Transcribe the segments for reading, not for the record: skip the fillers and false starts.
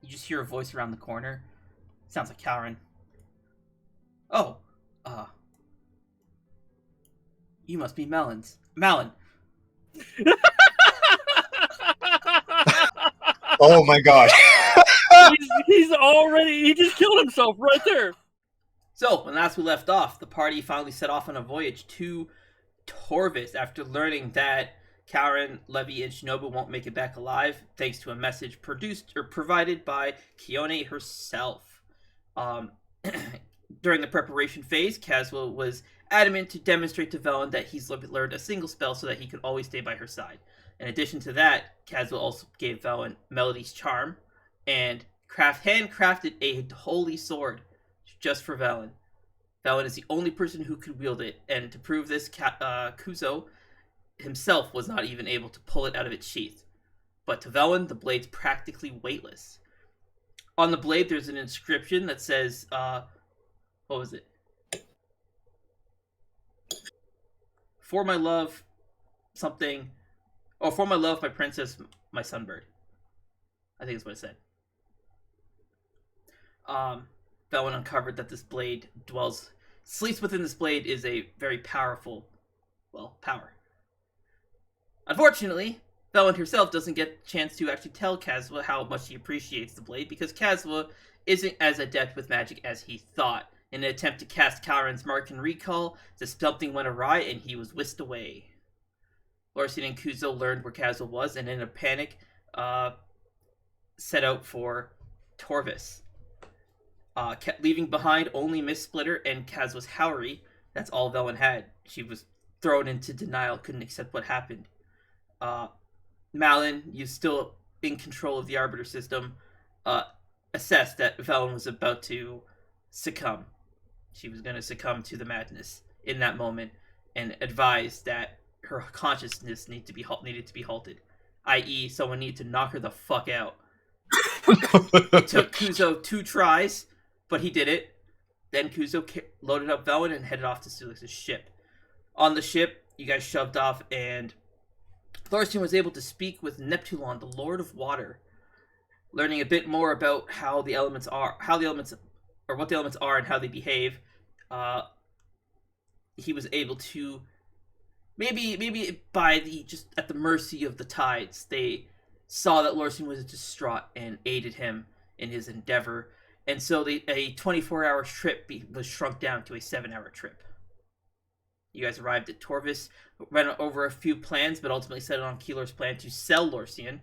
You just hear a voice around the corner. Sounds like Karen. Oh, you must be Melons. Malon. Oh my gosh. He just killed himself right there. So, when last we left off, the party finally set off on a voyage to Torvus after learning that Karen, Levy, and Shinobu won't make it back alive, thanks to a message provided by Kione herself. During the preparation phase, Kazuo was adamant to demonstrate to Velen that he's learned a single spell so that he could always stay by her side. In addition to that, Kazuo also gave Velen Melody's charm and handcrafted a holy sword just for Velen. Velen is the only person who could wield it, and to prove this, Kuzo himself was not even able to pull it out of its sheath. But to Velen, the blade's practically weightless. On the blade, there's an inscription that says, what was it? For my love, something. Oh, for my love, my princess, my sunbird. I think that's what it said. Velen uncovered that this blade sleeps within this blade is a very powerful, power. Unfortunately, Velen herself doesn't get a chance to actually tell Kazuo how much she appreciates the blade because Kazuo isn't as adept with magic as he thought. In an attempt to cast Karen's Mark and Recall, something went awry and he was whisked away. Lorsian and Kuzo learned where Kazuo was and in a panic set out for Torvus. Leaving behind only Miss Splitter and Kazuo's Howery. That's all Velen had. She was thrown into denial, couldn't accept what happened. Malon, you still in control of the Arbiter system, assessed that Velen was about to succumb. She was going to succumb to the madness in that moment, and advised that her consciousness needed to be halted, i.e., someone needed to knock her the fuck out. It took Kuzo 2 tries, but he did it. Then Kuzo loaded up Velen and headed off to Sulix's ship. On the ship, you guys shoved off, and Lorsian was able to speak with Neptulon, the Lord of Water, learning a bit more about what the elements are and how they behave. He was able to maybe just at the mercy of the tides, they saw that Lorsian was distraught and aided him in his endeavor, and so a 24-hour trip was shrunk down to a 7-hour trip. You guys arrived at Torvus, ran over a few plans, but ultimately settled on Keeler's plan to sell Lorsian.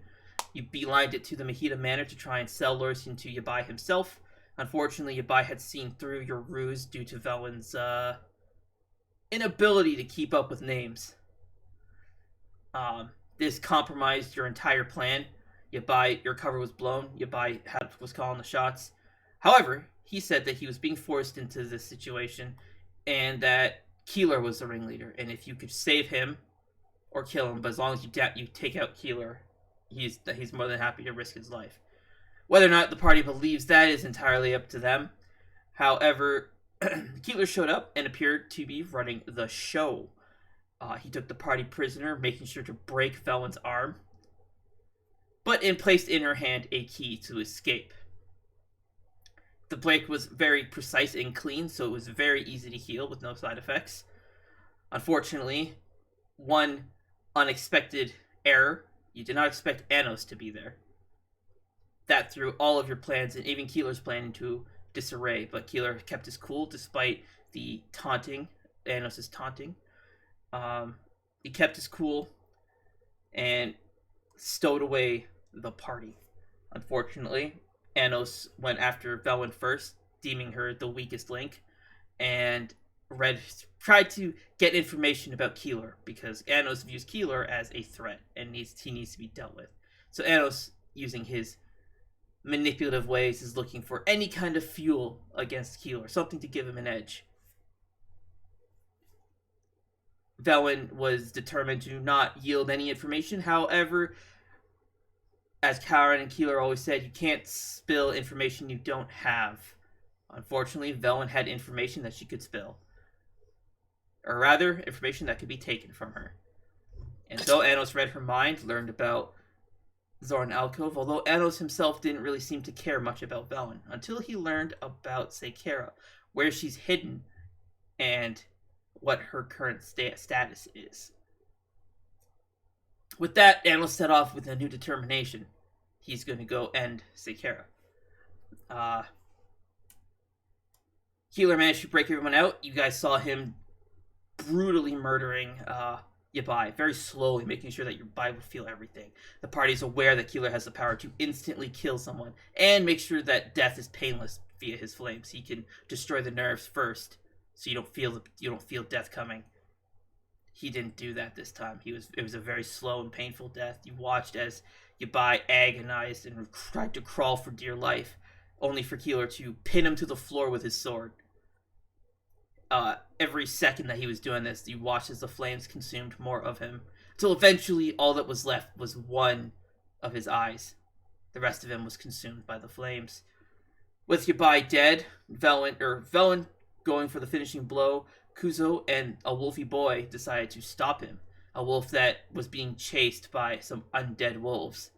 You beelined it to the Mahita Manor to try and sell Lorsian to Yabai himself. Unfortunately, Yabai had seen through your ruse due to Velen's inability to keep up with names. This compromised your entire plan. Your cover was blown. Yabai was calling the shots. However, he said that he was being forced into this situation and that Keeler was the ringleader. And if you could save him or kill him, but as long as you take out Keeler, he's more than happy to risk his life. Whether or not the party believes that is entirely up to them. However, Keeler showed up and appeared to be running the show. He took the party prisoner, making sure to break Velen's arm, but placed in her hand a key to escape. The break was very precise and clean, so it was very easy to heal with no side effects. Unfortunately, one unexpected error. You did not expect Anos to be there. That threw all of your plans, and even Keeler's plan, into disarray, but Keeler kept his cool despite the taunting, Anos' taunting. He kept his cool and stowed away the party. Unfortunately, Anos went after Velen first, deeming her the weakest link, and tried to get information about Keeler, because Anos views Keeler as a threat, and he needs to be dealt with. So Anos, using his manipulative ways, is looking for any kind of fuel against Keeler, something to give him an edge. Velen was determined to not yield any information. However, as Karen and Keeler always said, you can't spill information you don't have. Unfortunately, Velen had information that she could spill. Or rather, information that could be taken from her. And so Anos read her mind, learned about Zoran alcove, although Anos himself didn't really seem to care much about Velen until he learned about Seikera, where she's hidden, and what her current status is. With that, Anos set off with a new determination. He's going to go end Seikera. Keeler managed to break everyone out. You guys saw him brutally murdering Yabai, very slowly, making sure that Yabai would feel everything. The party is aware that Keeler has the power to instantly kill someone, and make sure that death is painless via his flames. He can destroy the nerves first, so you don't feel death coming. He didn't do that this time. It was a very slow and painful death. You watched as Yabai agonized and tried to crawl for dear life, only for Keeler to pin him to the floor with his sword. Every second that he was doing this, you watched as the flames consumed more of him, until eventually all that was left was one of his eyes. The rest of him was consumed by the flames. With Yabai dead, Velen going for the finishing blow, Kuzo and a wolfy boy decided to stop him. A wolf that was being chased by some undead wolves.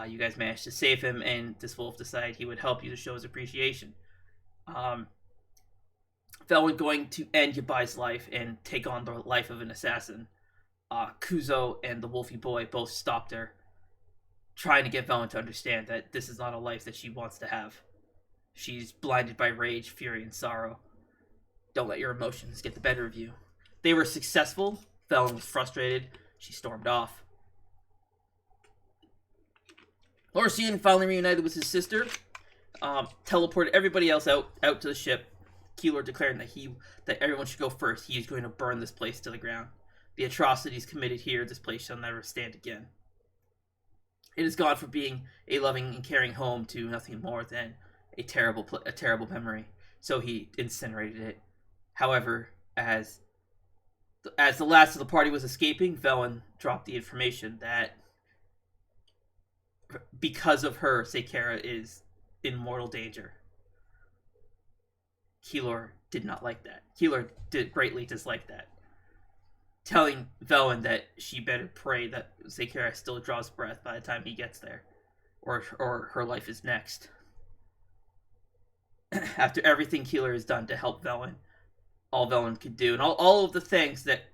You guys managed to save him, and this wolf decided he would help you to show his appreciation. Velen going to end Yabai's life and take on the life of an assassin. Kuzo and the wolfy boy both stopped her, trying to get Velen to understand that this is not a life that she wants to have. She's blinded by rage, fury, and sorrow. Don't let your emotions get the better of you. They were successful. Velen was frustrated. She stormed off. Lorsian finally reunited with his sister. Teleported everybody else out to the ship. Keeler declaring that everyone should go first. He is going to burn this place to the ground. The atrocities committed here, this place shall never stand again. It has gone from being a loving and caring home to nothing more than a terrible memory. So he incinerated it. However, as the last of the party was escaping, Velen dropped the information that because of her, Seikera is in mortal danger. Keeler did not like that. Keeler did greatly dislike that, telling Velen that she better pray that Seikera still draws breath by the time he gets there, or her life is next. After everything Keeler has done to help Velen, all Velen could do, and all of the things that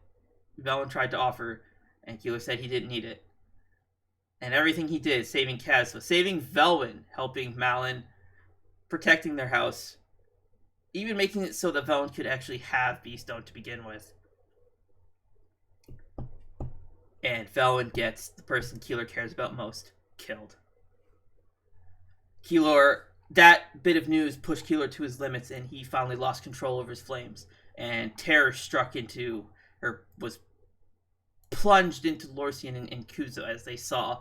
Velen tried to offer, and Keeler said he didn't need it. And everything he did, saving Kasva, saving Velen, helping Malon, protecting their house, even making it so that Velen could actually have Beastone to begin with. And Velen gets the person Keeler cares about most killed. Keeler, that bit of news pushed Keeler to his limits, and he finally lost control over his flames. And terror was plunged into Lorsian and Kuzo as they saw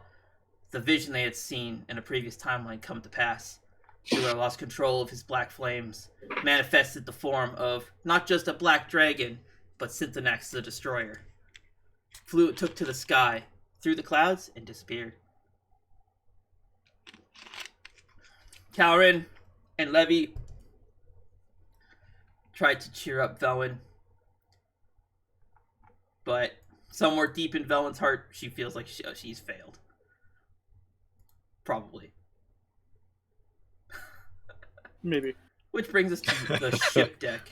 the vision they had seen in a previous timeline come to pass. Keeler lost control of his black flames, manifested the form of not just a black dragon, but Synthanax the Destroyer. Took to the sky, through the clouds, and disappeared. Calrin and Levy tried to cheer up Velen, but somewhere deep in Velen's heart, she feels like she's failed. Probably. Maybe. Which brings us to the ship deck.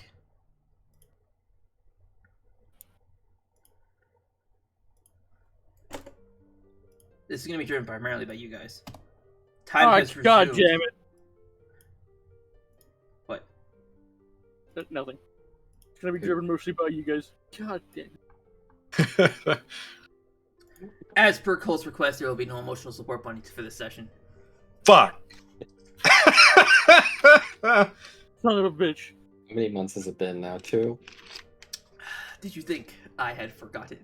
This is going to be driven primarily by you guys. Time has resumed. God damn it. What? Nothing. It's going to be driven mostly by you guys. God damn it. As per Cole's request, there will be no emotional support bunny for this session. Fuck. Son of a bitch. How many months has it been now, 2? Did you think I had forgotten?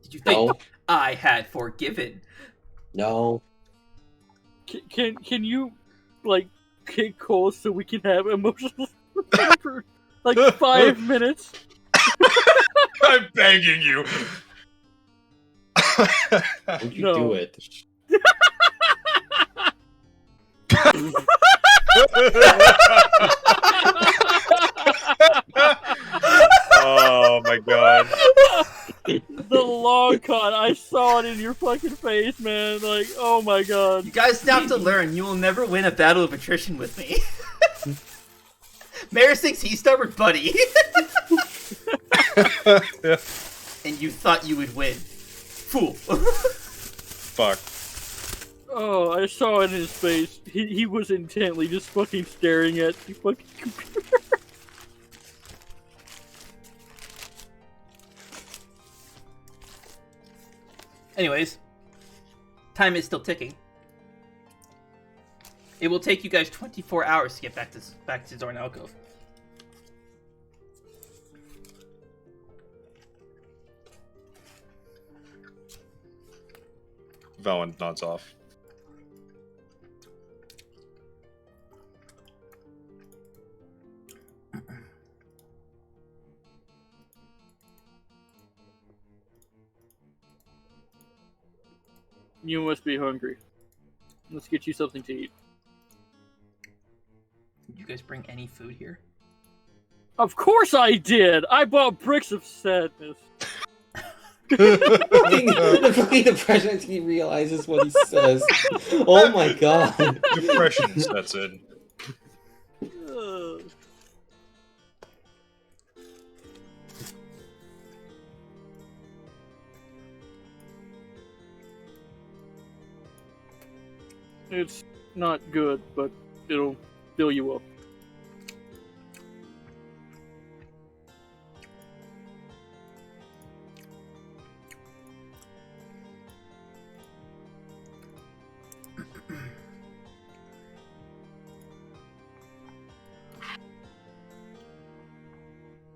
Did you think I had forgiven? No. Can you, like, kick Cole so we can have emotional support for, like, 5 minutes? I'm begging you. Don't you do it. Oh my god. The long con, I saw it in your fucking face, man. Like, oh my god. You guys have to learn, you will never win a battle of attrition with me. Maris thinks he's stubborn, buddy. Yeah. And you thought you would win. Fool. Fuck. Oh, I saw it in his face. He was intently just fucking staring at the fucking computer. Anyways, time is still ticking. It will take you guys 24 hours to get back to Zorn Alcove. Valen nods off. You must be hungry. Let's get you something to eat. Did you guys bring any food here? Of course I did! I bought bricks of sadness. The president, he realizes what he says. Oh my god. Depression sets in. It's not good, but it'll fill you up.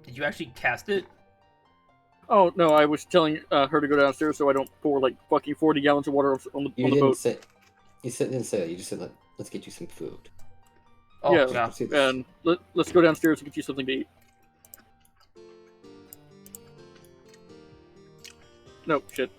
Did you actually cast it? Oh, no, I was telling her to go downstairs so I don't pour like fucking 40 gallons of water on the You didn't boat. say. You didn't say that. You just said, let's get you some food. Oh, Yeah, God. and let's go downstairs and get you something to eat. No, shit.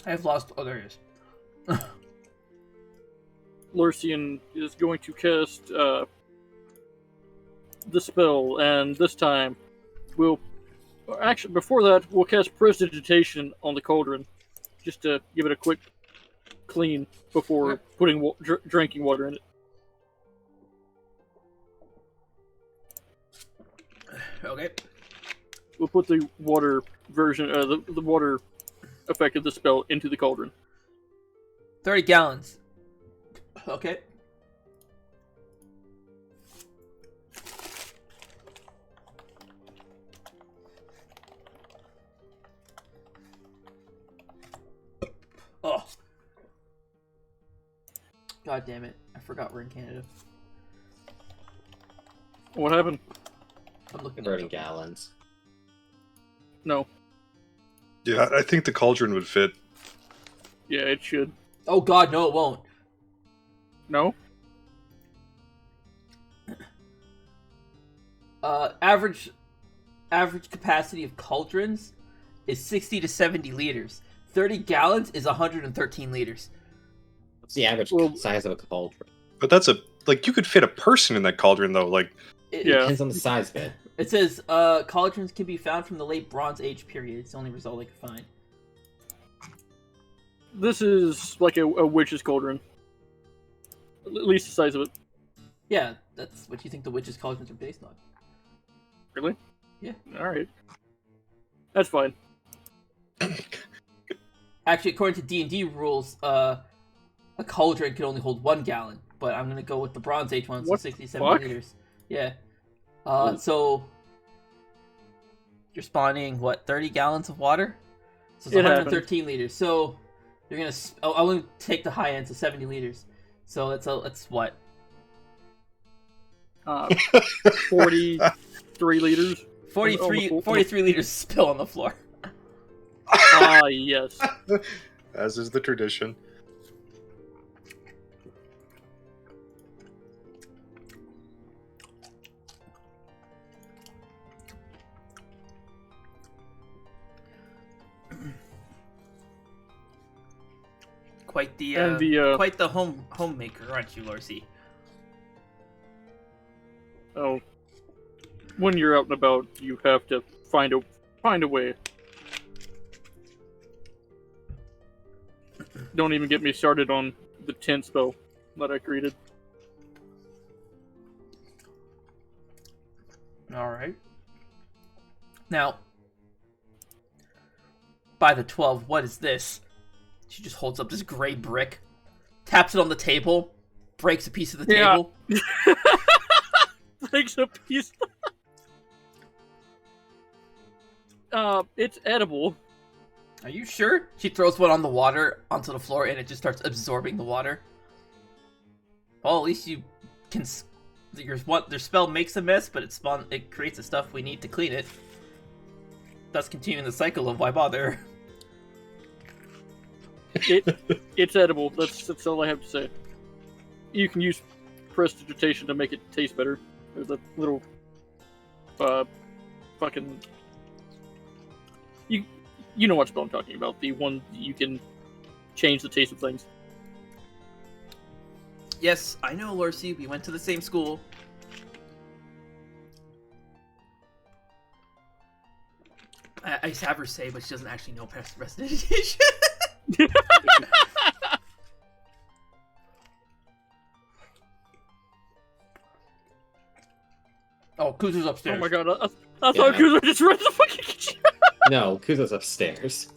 I have lost. Oh, there it is. Lurcian is going to cast the spell, and this time we'll... Actually, before that, we'll cast Prestidigitation on the cauldron, just to give it a quick clean before putting drinking water in it. Okay. We'll put the water version, the water effect of the spell into the cauldron. 30 gallons. Okay. Oh. God damn it. I forgot we're in Canada. What happened? I'm looking Converting gallons. No. Yeah, I think the cauldron would fit. Yeah, it should. Oh god, no it won't. No? Average capacity of cauldrons is 60 to 70 liters. 30 gallons is 113 liters. What's the average size of a cauldron? But that's you could fit a person in that cauldron, though. Like, Yeah. Depends on the size of it. It says, cauldrons can be found from the late Bronze Age period. It's the only result I could find. This is like a witch's cauldron. At least the size of it. Yeah, that's what you think the witches' cauldrons are based on. Really? Yeah. Alright. That's fine. Actually, according to D&D rules, a cauldron can only hold 1 gallon. But I'm gonna go with the Bronze Age ones, so What 60, the 70 fuck? liters. Yeah. So... You're spawning, what, 30 gallons of water? So it's It 113 liters. So, you're gonna... I want to take the high end, so 70 liters. So, that's what? 43 liters. 43 liters spill on the floor. Ah, yes. As is the tradition. Quite the And the, quite the homemaker, aren't you, Lorcy? Oh, when you're out and about, you have to find a way. Don't even get me started on the tent spell that I created. All right. Now, by the 12, what is this? She just holds up this gray brick, taps it on the table, breaks a piece of the table. Breaks a piece. It's edible. Are you sure? She throws one on the water onto the floor, and it just starts absorbing the water. Well, at least you can. Your spell makes a mess, but it creates the stuff we need to clean it. Thus, continuing the cycle of why bother. It's edible. That's all I have to say. You can use prestidigitation to make it taste better. There's a little, fucking. You know what spell I'm talking about? The one you can change the taste of things. Yes, I know, Lorcy. We went to the same school. I have her say, but she doesn't actually know prestidigitation. Oh, Kuzu's upstairs. Oh my god, I thought Kuzu just ran the fucking kitchen. No, Kuzo's upstairs.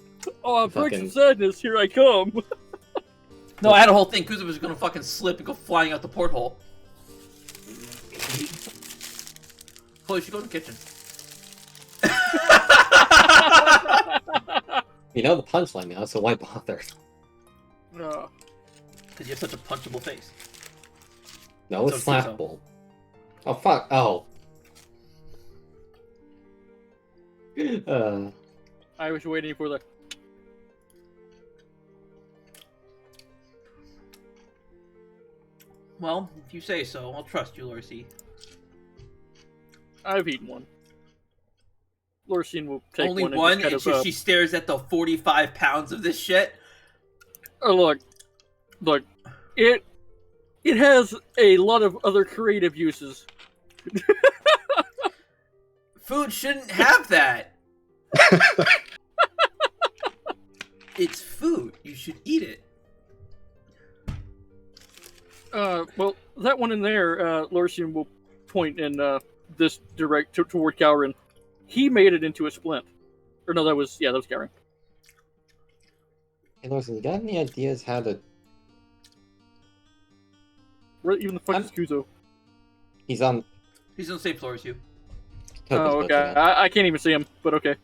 Oh, breaks of sadness, here I come. No, I had a whole thing. Kuzu was gonna fucking slip and go flying out the porthole. Oh, you should go to the kitchen. You know the punchline now, so why bother? No. Because you have such a punchable face. No, it's So slappable. Oh, fuck. Oh. I was waiting for the... Well, if you say so, I'll trust you, Lorcy. I've eaten one. Lorcine will take Only one. one, And and she stares at the 45 pounds of this shit. Oh, look, it has a lot of other creative uses. Food shouldn't have that. It's food. You should eat it. Well, that one in there, Lorcine will point in this direct toward Gowrin. He made it into a splint. Or no, that was Gowrin. Hey, Larson, you got any ideas how to... Where even the fuck is Kuzo? He's on... He's on the same floor as you. Oh, okay. I can't even see him, but okay.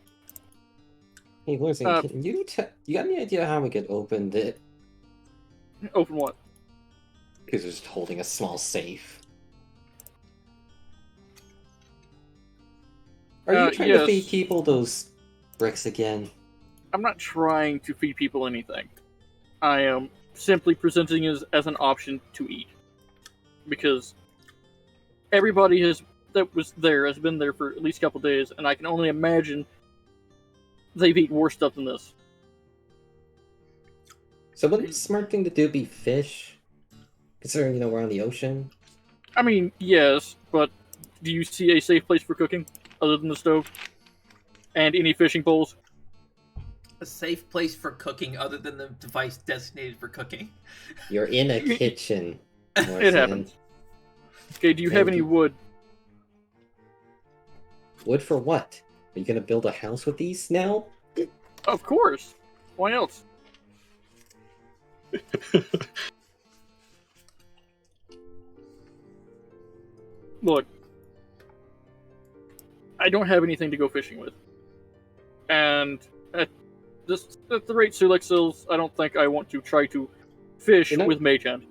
Hey, Larson, can you got any idea how we could open it? Open what? Because we're just holding a small safe. Are you trying to feed people those bricks again? I'm not trying to feed people anything. I am simply presenting it as an option to eat. Because everybody that was there has been there for at least a couple days, and I can only imagine they've eaten worse stuff than this. So wouldn't the smart thing to do be fish? Considering, we're on the ocean? I mean, yes, but do you see a safe place for cooking other than the stove? And any fishing poles? A safe place for cooking other than the device designated for cooking. You're in a kitchen. It happens. Okay, do you have any wood? Wood for what? Are you gonna build a house with these now? Of course. Why else? Look, I don't have anything to go fishing with. And at the rate Sulek sells, I don't think I want to try to fish with Mage Hand.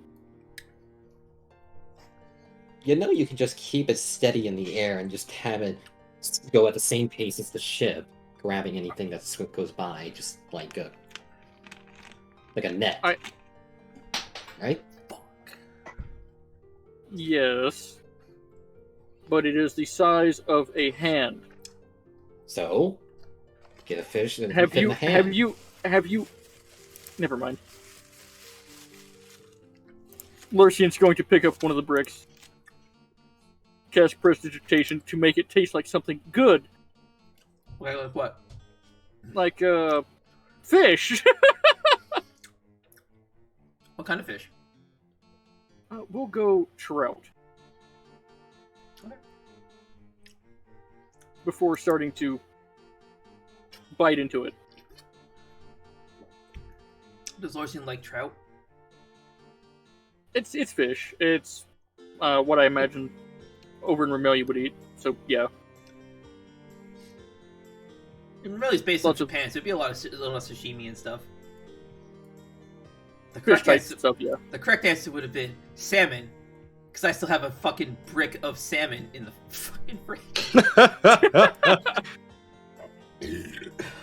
You can just keep it steady in the air and just have it go at the same pace as the ship. grabbing anything that goes by, just like a net. Right? Yes. But it is the size of a hand. So, get a fish and Have fit in you? the hand. Have you? Never mind. Lurcian's going to pick up one of the bricks, cast prestidigitation to make it taste like something good, Wait, like what? like fish. What kind of fish? We'll go trout. Okay. Before starting to bite into it. Does Lorsian like trout? It's fish. It's what I imagine over in Remelia would eat. So yeah. It really is based on Lots of- Japan, so it'd be a lot of sashimi and stuff. The Fish correct, type answer, stuff, yeah. the correct answer would have been salmon, because I still have a fucking brick of salmon in the fucking fridge.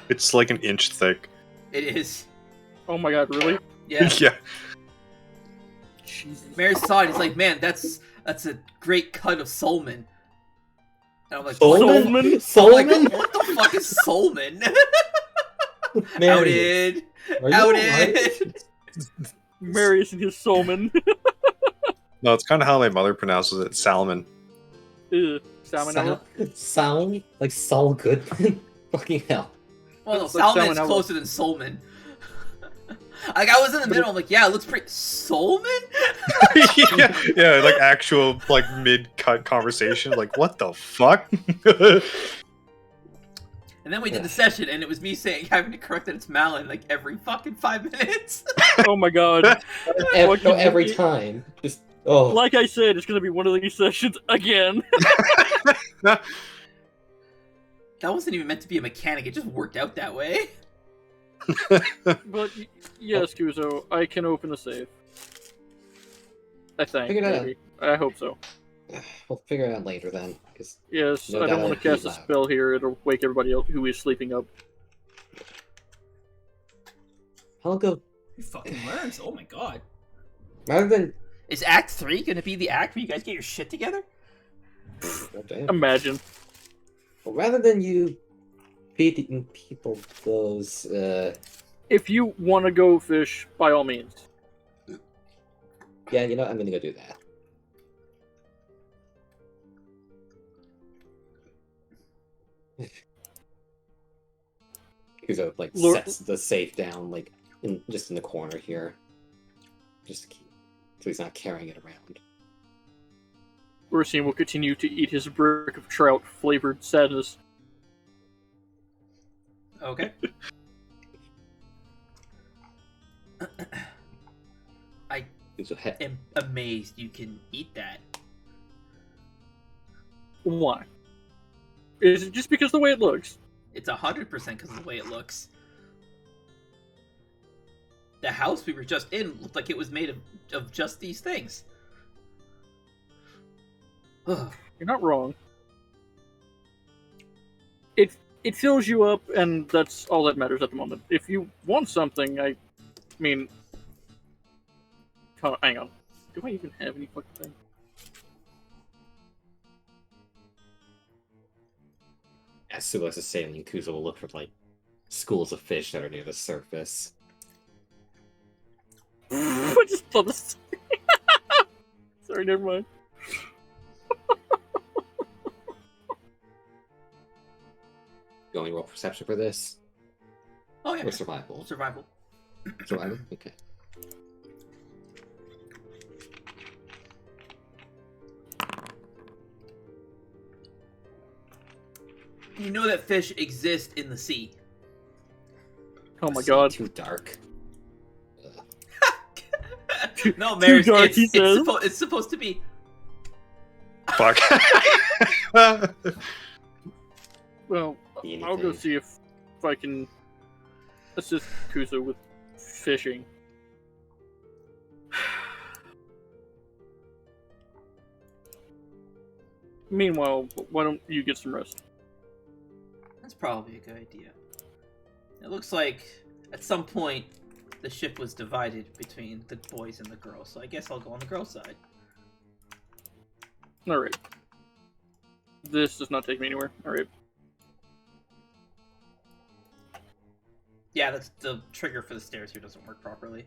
It's like an inch thick. It is. Oh my god, really? Yeah. Yeah. Jesus. Mary saw it. He's like, man, that's a great cut of salmon. And I'm like, Solman? I'm Solman? like, what the fuck is salmon? Marius, Outed. are you Outed. Marius and his salmon. No, it's kind of how my mother pronounces it, salmon. Salmonella. Sound like Saul Goodman? Fucking hell. Well, no, Looks like salmon's salmonella. closer than Solman. Like, I was in the middle, I'm like, yeah, it looks pretty... Solman? yeah, like actual like mid-cut conversation. Like, what the fuck? And then we did the session, and it was me having to correct that it's Malon, like, every fucking 5 minutes. Oh my god. Every time. Just, oh. Like I said, it's gonna be one of these sessions again. That wasn't even meant to be a mechanic, it just worked out that way. But yes, Kuzo, I can open the safe. I think. Figure it out. Maybe. I hope so. We'll figure it out later then. Cause Yes, No I don't doubt want to it'll cast be a loud. spell here. It'll wake everybody up who is sleeping up. I'll go. You fucking learns, oh my god. Rather than. Is Act 3 gonna be the act where you guys get your shit together? Oh, damn. Imagine. Well, rather than you feeding people those. If you want to go fish, by all means. Yeah, you know, I'm gonna go do that. Kuzo like Lord- sets the safe down like just in the corner here, just to keep, so he's not carrying it around. Ursian will continue to eat his brick of trout flavored sadness. Okay. I Kuzo am amazed you can eat that. Why? Is it just because of the way it looks? It's 100% because of the way it looks. The house we were just in looked like it was made of just these things. Ugh. You're not wrong. It fills you up, and that's all that matters at the moment. If you want something, I mean... Oh, hang on. Do I even have any fucking thing? As soon as a sailing, Kuzo will look for like schools of fish that are near the surface. I just thought this. Sorry, never mind. You only roll perception for this, Oh yeah. or survival? Survival. Survival. Okay. You know that fish exist in the sea. Oh my It's god. Too dark. No, Maris, dark, he says. it's supposed to be. Fuck. Well, Be I'll go anything. see if I can assist Kuzo with fishing. Meanwhile, why don't you get some rest? That's probably a good idea. It looks like at some point the ship was divided between the boys and the girls, so I guess I'll go on the girls' side. Alright. This does not take me anywhere. Alright. Yeah, that's the trigger for the stairs here doesn't work properly.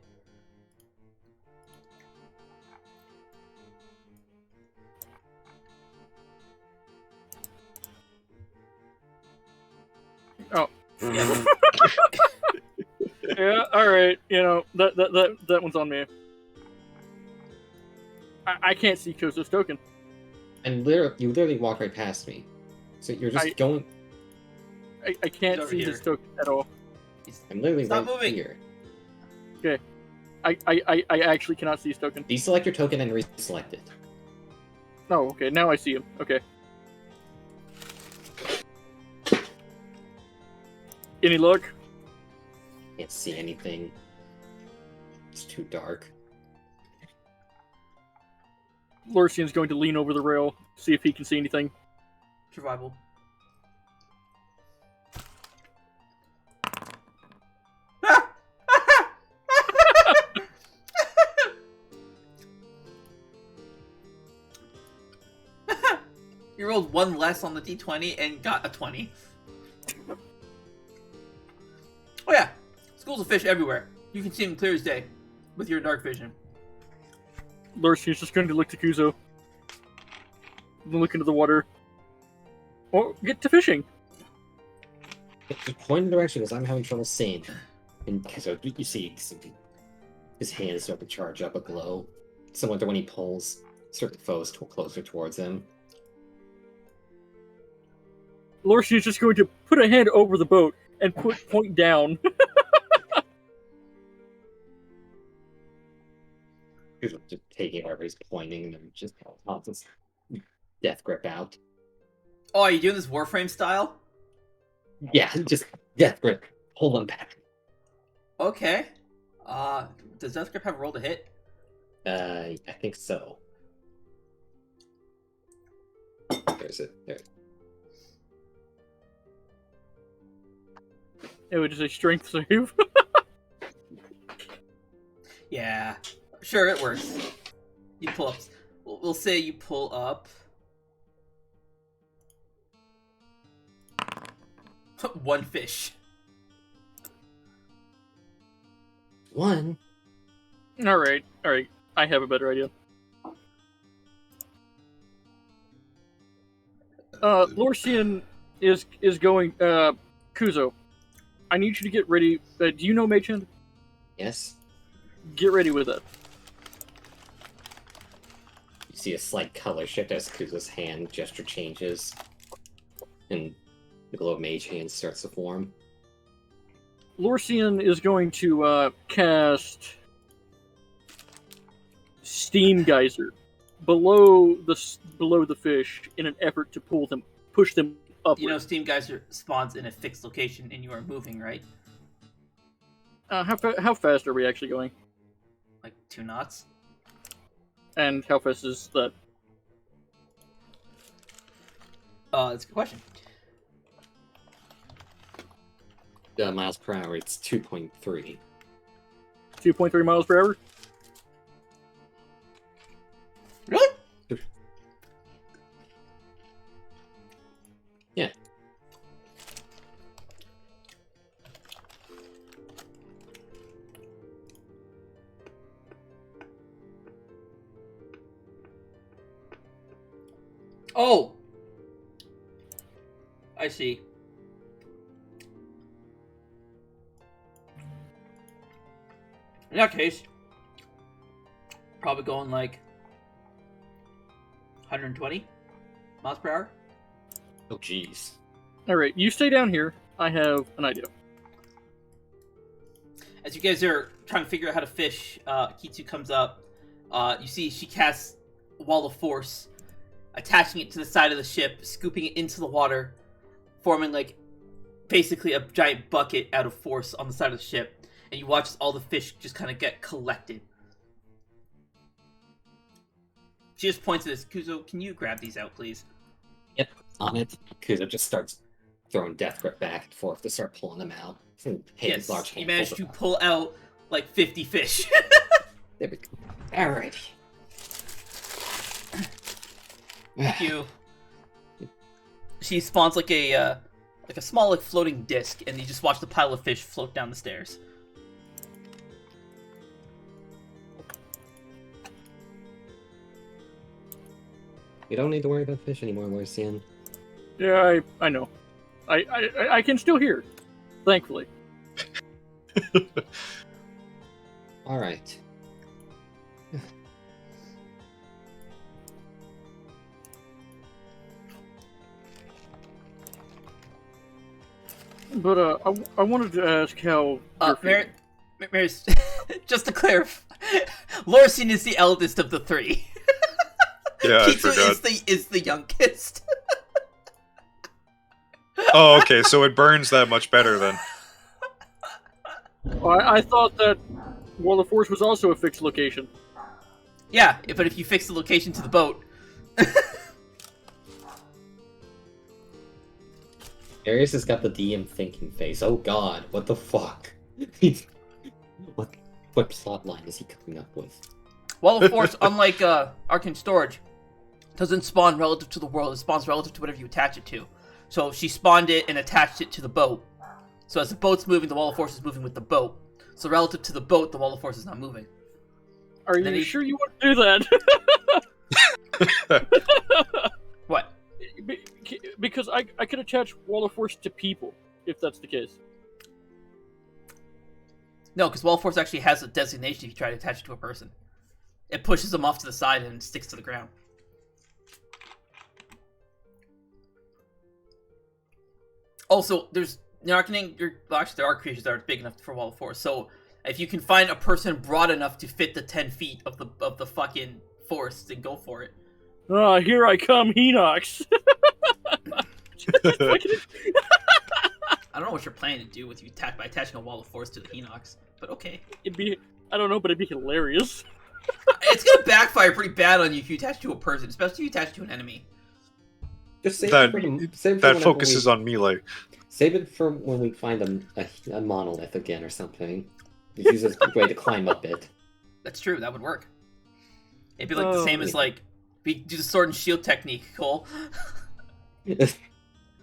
Oh. Yeah. Yeah, alright. You know, that one's on me. I can't see Kuzo's token. And you literally walk right past me. So you're just going... I can't over see here. his token at all. I'm literally Stop right moving. here. Okay. I actually cannot see his token. Deselect your token and reselect it. Oh, okay. Now I see him. Okay. Any luck? Can't see anything. It's too dark. Lurcian's going to lean over the rail, see if he can see anything. Survival. You rolled one less on the d20 and got a 20. Oh yeah, schools of fish everywhere. You can see them clear as day with your dark vision. Lurcian's just going to look to Kuzo. Then look into the water. Or get to fishing. Just point in the direction because I'm having trouble seeing. And so you see his hands start to charge up a glow. Similar to when he pulls certain foes closer towards him. Lurcian's just going to put a hand over the boat and point down. He's just taking wherever he's pointing and just pops his death grip out. Oh, are you doing this Warframe style? Yeah, just death grip. Hold him back. Okay. Does Death Grip have a roll to hit? I think so. There's it. There. It would just a strength save. Yeah. Sure, it works. You pull up. We'll say you pull up. One fish. One. Alright. I have a better idea. Lurcian is going, Kuzo, I need you to get ready. Do you know Mage Hand? Yes. Get ready with it. You see a slight color shift as Kuzo's hand gesture changes. And the glow of Mage Hand starts to form. Lurcian is going to cast Steam Geyser below the fish in an effort to push them upward. You know, Steam Geyser spawns in a fixed location, and you are moving, right? How fast are we actually going? Like 2 knots. And how fast is that? That's a good question. Miles per hour, it's 2.3. 2.3 miles per hour? Really? Yeah. Oh! I see. In that case, probably going like 120 miles per hour. Oh, jeez. Alright, you stay down here. I have an idea. As you guys are trying to figure out how to fish, Kitsu comes up. You see she casts a wall of force, attaching it to the side of the ship, scooping it into the water, forming like basically a giant bucket out of force on the side of the ship. And you watch all the fish just kind of get collected. She just points at this. Kuzo, can you grab these out, please? Yep, on it. Kuzo just starts throwing death grip back and forth to start pulling them out. Yes, Large you handfuls managed of to them. pull out like 50 fish. There we go. Alrighty. Thank you. She spawns like a small like floating disc, and you just watch the pile of fish float down the stairs. You don't need to worry about fish anymore, Lucian. Yeah, I know. I can still hear, thankfully. Alright. But I wanted to ask how you're feeling. Mary's, just to clarify, Lorcine is the eldest of the three. Yeah, I Kitsu forgot. is the youngest. Oh, okay, so it burns that much better then. I thought that Wall of Force was also a fixed location. Yeah, but if you fix the location to the boat, Arius has got the DM thinking face. Oh god, what the fuck? what plot line is he coming up with? Wall of Force, unlike Arcane Storage, doesn't spawn relative to the world. It spawns relative to whatever you attach it to. So she spawned it and attached it to the boat. So as the boat's moving, the Wall of Force is moving with the boat. So relative to the boat, the Wall of Force is not moving. Are Then you he- sure you want to do that? What? Because I could attach Wall of Force to people, if that's the case. No, because Wall of Force actually has a designation if you try to attach it to a person. It pushes them off to the side and sticks to the ground. Also, there's actually there are creatures that are big enough for Wall of Force. So if you can find a person broad enough to fit the 10 feet of the fucking force, then go for it. Ah, here I come, Henox. I don't know what you're planning to do with by attaching a Wall of Force to the Henox, but okay. I don't know, but it'd be hilarious. It's gonna backfire pretty bad on you if you attach to a person, especially if you attach to an enemy. Just save That- it for save it for That whenever focuses we, on melee. Save it for when we find a monolith again or something. Use this way to climb up it. That's true. That would work. It'd be like the same as like we do the sword and shield technique, Cole.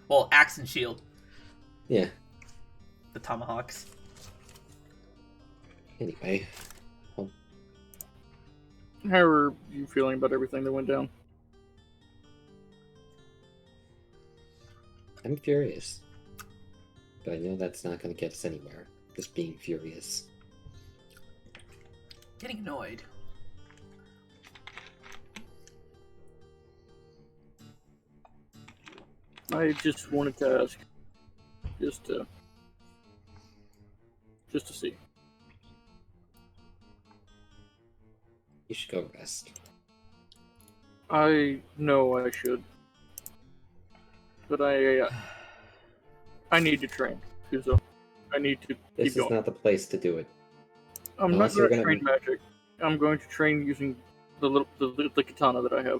Well, axe and shield, Yeah. the tomahawks. Anyway, How are you feeling about everything that went down? I'm furious. But I know that's not going to get us anywhere. Just being furious. Getting annoyed. I just wanted to ask, just to see. You should go rest. I know I should, but I need to train, Kuzo. I need to This keep is going. not the place to do it. I'm unless not you're going to gonna- train magic. I'm going to train using the katana that I have.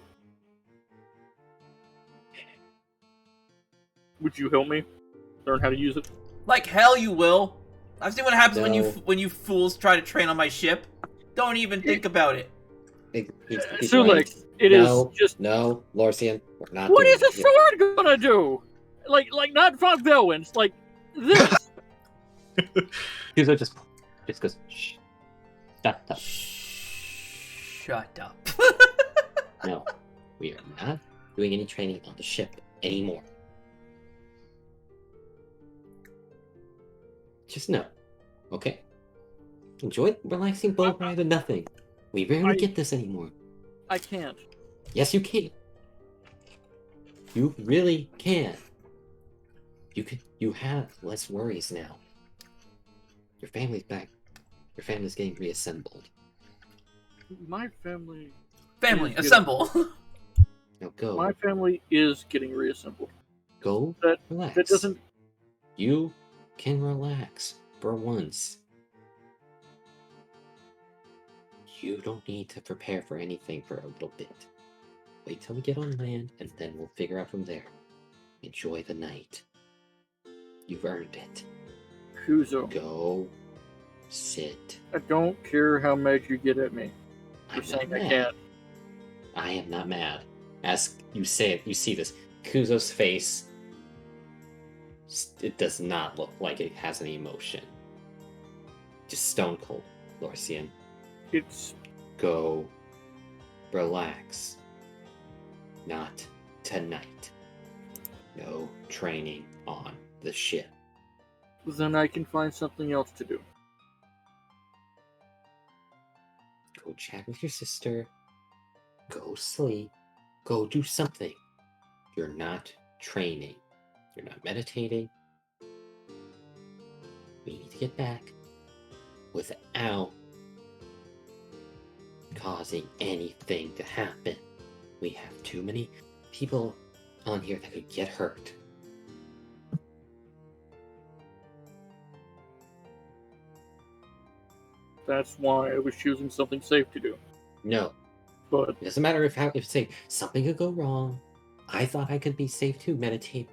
Would you help me learn how to use it? Like hell, you will. I've seen what happens No. when you fools try to train on my ship. Don't even think about it. He's Sulex, right. it is No, just. No, Lorcian, we're not What doing is a it. sword gonna do? Like not Von Velwins, like this. Hugo just goes, shh. Shut up. Shut up. No, we are not doing any training on the ship anymore. Just no. Okay? Enjoy relaxing boat ride or nothing. We rarely get this anymore. I can't. Yes, you can. You really can. You have less worries now. Your family's back. Your family's getting reassembled. My family. Family, Is good. assemble. Now go. My family is getting reassembled. Go That relax. that doesn't. You can relax for once. You don't need to prepare for anything for a little bit. Wait till we get on land, and then we'll figure out from there. Enjoy the night. You've earned it. Kuzo, Go sit. I don't care how mad you get at me for I'm saying not I mad. can't. I am not mad. As you say it, you see this. Kuzo's face, it does not look like it has any emotion. Just stone cold, Lorcian. It's Go relax. Not tonight. No training on the ship. then I can find something else to do. Go chat with your sister. Go sleep. Go do something. You're not training. You're not meditating. We need to get back without causing anything to happen. We have too many people on here that could get hurt. That's why I was choosing something safe to do. No, But it doesn't matter if say something could go wrong. I thought I could be safe too,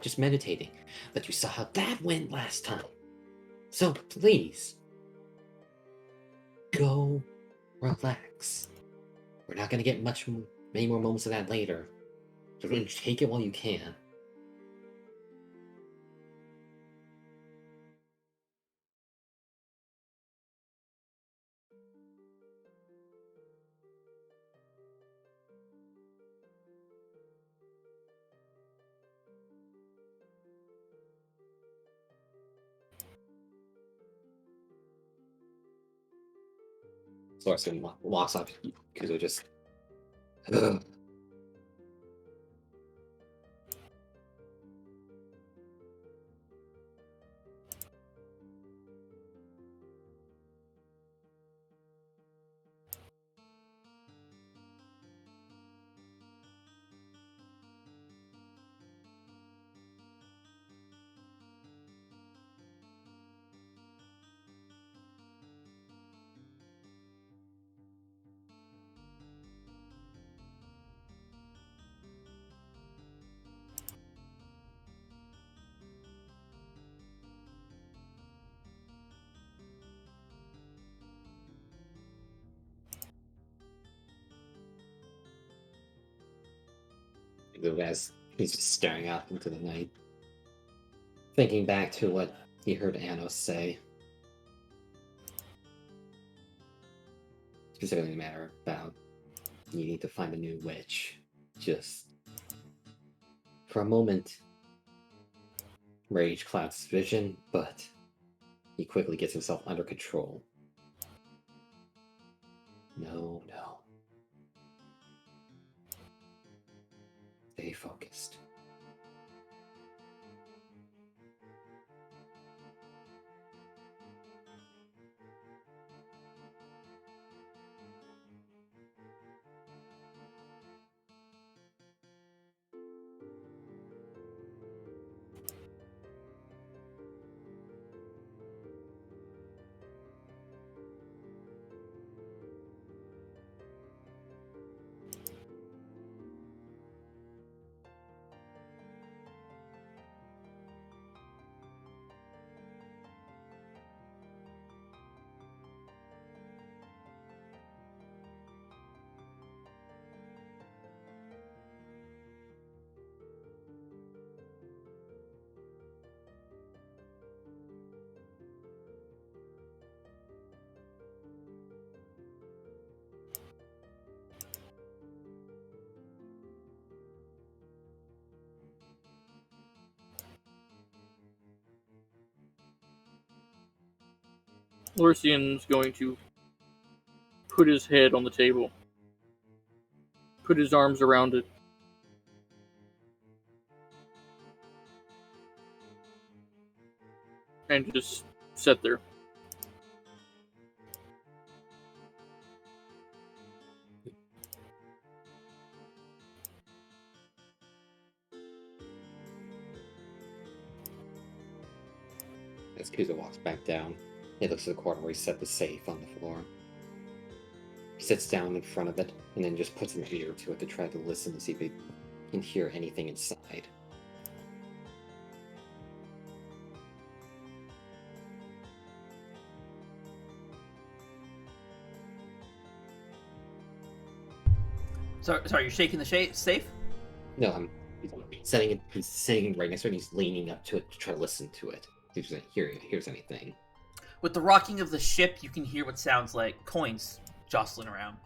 just meditating. But you saw how that went last time. So please, go relax. We're not gonna get many more moments of that later. So take it while you can. Larson walks off because it just. As he's just staring out into the night, thinking back to what he heard Anos say. Specifically, the matter about needing to find a new witch. Just for a moment, rage clouds his vision, but he quickly gets himself under control. No. Stay focused. Lorcian's going to put his head on the table, put his arms around it, and just sit there. As Kuza walks back down, he looks at the corner where he set the safe on the floor. He sits down in front of it and then just puts an ear to it to try to listen to see if he can hear anything inside. Sorry, you're shaking the safe? No, I'm setting it. He's sitting right next to it. And he's leaning up to it to try to listen to it. He doesn't hears anything. With the rocking of the ship, you can hear what sounds like coins jostling around.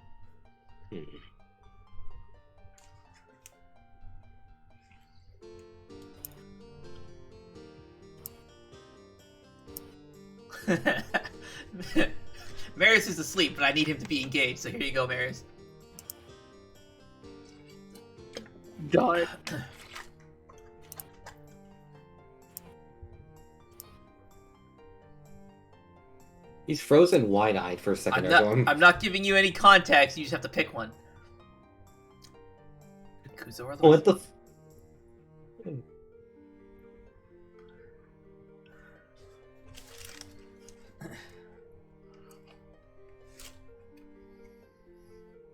Maris is asleep, but I need him to be engaged, so here you go, Maris. Die. He's frozen wide-eyed for a second. I'm not giving you any context, you just have to pick one. Kuzo or the What the...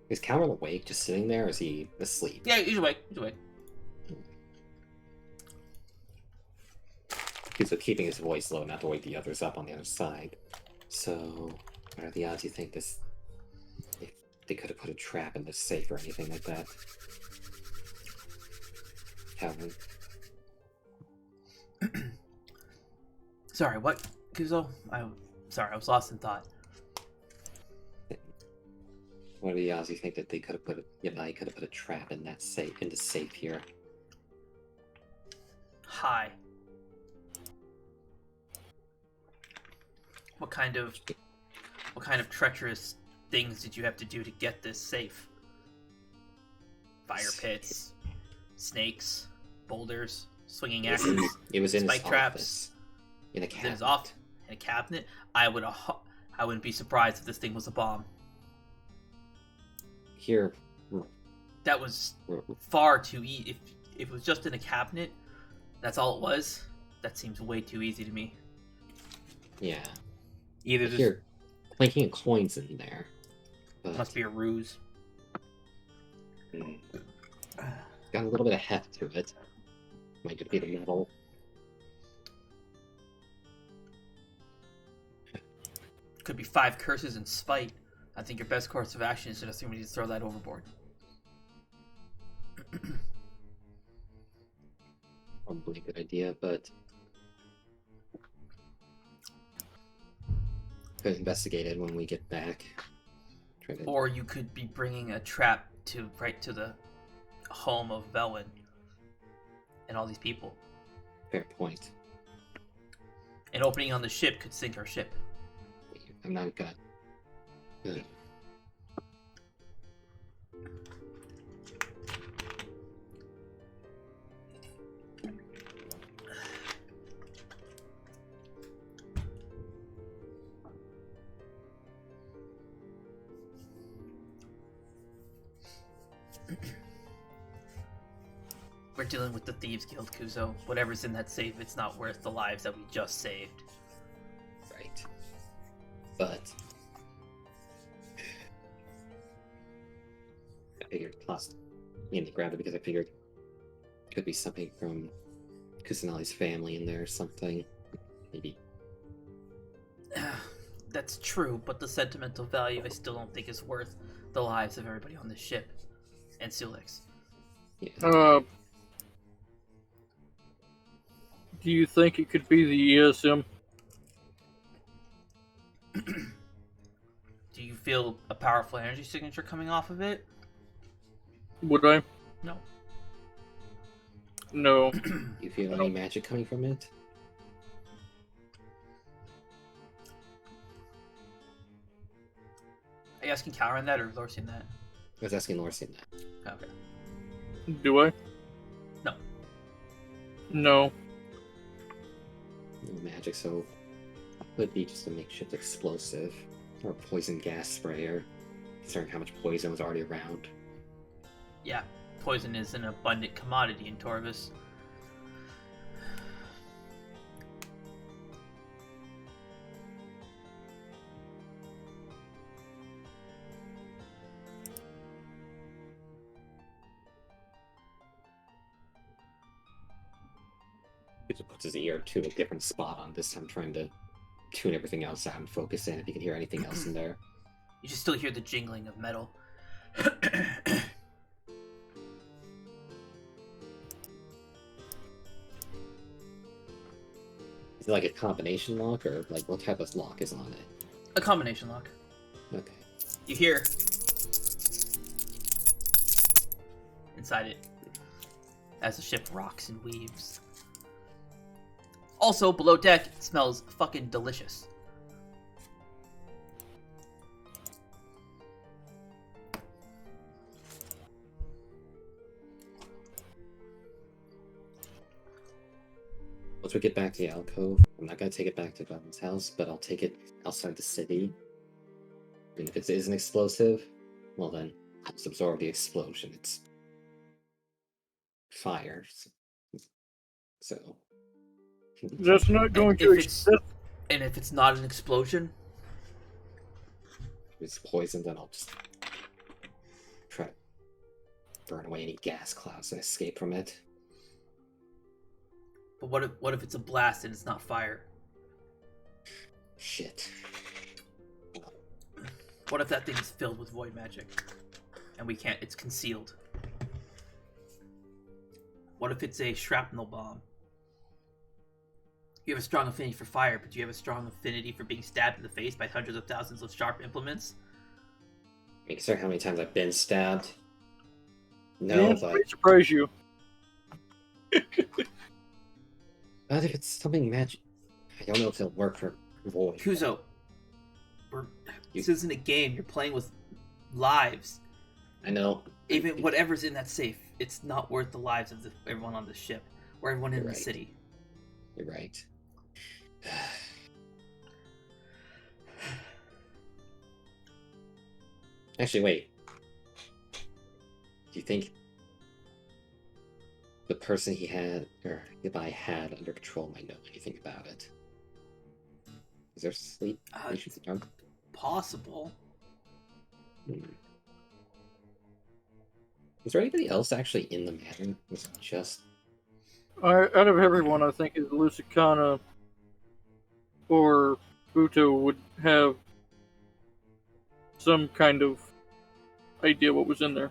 Is Cameron awake, just sitting there, or is he asleep? Yeah, he's awake. He's awake. So keeping his voice low, not to wake the others up on the other side. So, what are the odds you think this... if they could have put a trap in the safe or anything like that? Cameron? Sorry, what, Kuzo? Sorry, I was lost in thought. What are the odds you think that they could have put a trap in that safe, in the safe here? High. What kind of treacherous things did you have to do to get this safe? Fire pits, snakes, boulders, swinging axes. It was in spike his traps. Office. In a cabinet. In his office, in a cabinet. I wouldn't be surprised if this thing was a bomb. Here. That was far too easy. If it was just in a cabinet, that's all it was. That seems way too easy to me. Yeah. Either this Here, clinking coins in there. But must be a ruse. got a little bit of heft to it. Might just be the metal. Could be 5 curses and spite. I think your best course of action is to assume we need to throw that overboard. Probably a good idea, but could investigate it when we get back. Try to... Or you could be bringing a trap right to the home of Velwyn and all these people. Fair point. And opening on the ship could sink our ship. I'm not gonna... Ugh. We're dealing with the Thieves Guild, Kuzo. Whatever's in that safe, it's not worth the lives that we just saved. Right. But I figured plus mainly grabbed it because I figured it could be something from Kusanali's family in there or something. Maybe. That's true, but the sentimental value I still don't think is worth the lives of everybody on this ship. And Sulix. Yeah. Do you think it could be the ESM? Do you feel a powerful energy signature coming off of it? Would I? No. No. You feel any magic coming from it? Are you asking Calran that or Lorsian that? I was asking Lorsian that. Okay. Do I? No. No. No magic, so could be just a makeshift explosive or poison gas sprayer, considering how much poison was already around. Yeah, poison is an abundant commodity in Torvus. He just puts his ear to a different spot on this time, trying to tune everything else out and focus in if you can hear anything else in there. You should still hear the jingling of metal. Is it like a combination lock, or like what type of lock is on it? A combination lock. Okay. You hear inside it as the ship rocks and weaves. Also, below deck, it smells fucking delicious. Once we get back to the alcove, I'm not gonna take it back to Bevan's house, but I'll take it outside the city. And if it is an explosive, well then, I'll just absorb the explosion. It's fire. So. That's not going to. And if it's not an explosion, If it's poisoned, then I'll just try to burn away any gas clouds and escape from it. but what if it's a blast and it's not fire? Shit. What if that thing is filled with void magic and we can't? It's concealed. What if it's a shrapnel bomb? You have a strong affinity for fire, but do you have a strong affinity for being stabbed in the face by hundreds of thousands of sharp implements? Consider how many times I've been stabbed. The No, answer but may surprise you. if it's something magic, I don't know if it'll work for void. Kuzo, this isn't a game. You're playing with lives. I know. Even whatever's in that safe, it's not worth the lives of everyone on the ship or everyone in You're the right. city. You're right. Actually, wait. Do you think the person he had, or Goodbye had under control might know anything about it? Is there sleep? It's possible. Is there anybody else actually in the manor? Was it just... Out of everyone, I think is Lusitana or Buto would have some kind of idea what was in there.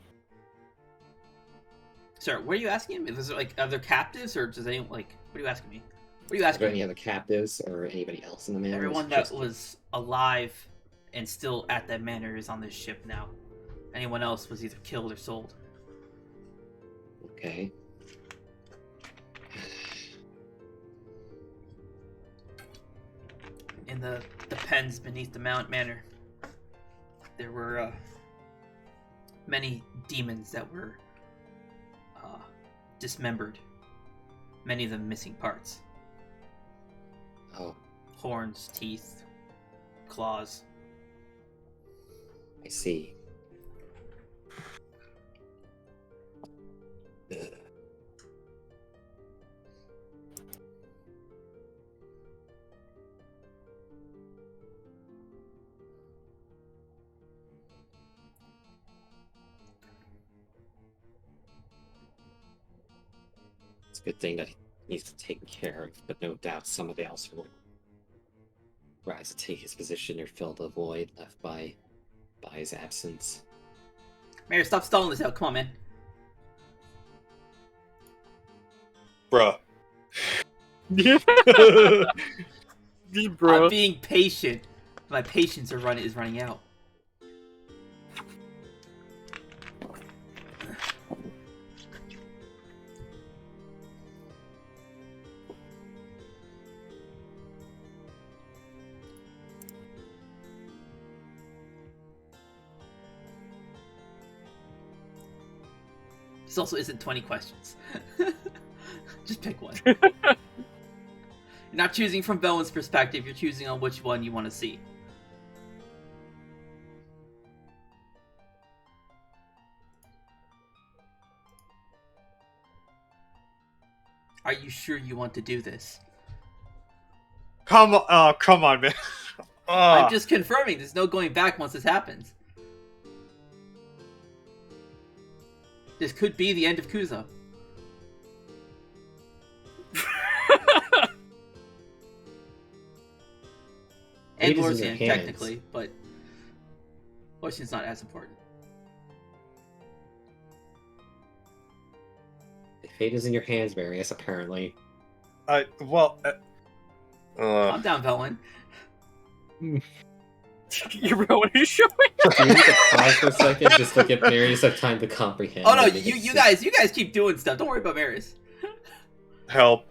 Sorry, what are you asking him? Is there like other captives, or does anyone like? What are you asking me? What are you Are asking there me? any other captives or anybody else in the manor? Everyone that was alive and still at that manor is on this ship now. Anyone else was either killed or sold. Okay. In the pens beneath the manor, there were many demons that were dismembered. Many of them missing parts. Oh, Horns, teeth, claws. I see. Ugh. It's a good thing that he needs to take care of, but no doubt somebody else will rise to take his position or fill the void left by his absence. Mayor, stop stalling this out. Come on, man. Bruh. Yeah. Just bro. I'm being patient. My patience is running out. This also isn't 20 questions. Just pick one. You're not choosing from Bowen's perspective, you're choosing on which one you want to see. Are you sure you want to do this? Come on, come on, man. I'm just confirming, there's no going back once this happens. This could be the end of Kuzo. And Fate is in Lorsian, your hands. technically, but Lorsian's not as important. The fate is in your hands, Marius, apparently. Well, Calm down, Velwyn. Your Rowan is showing. Do you need to pause for a second just to get Marius have time to comprehend? Oh no, and make it you sit- guys keep doing stuff. Don't worry about Marius. Help.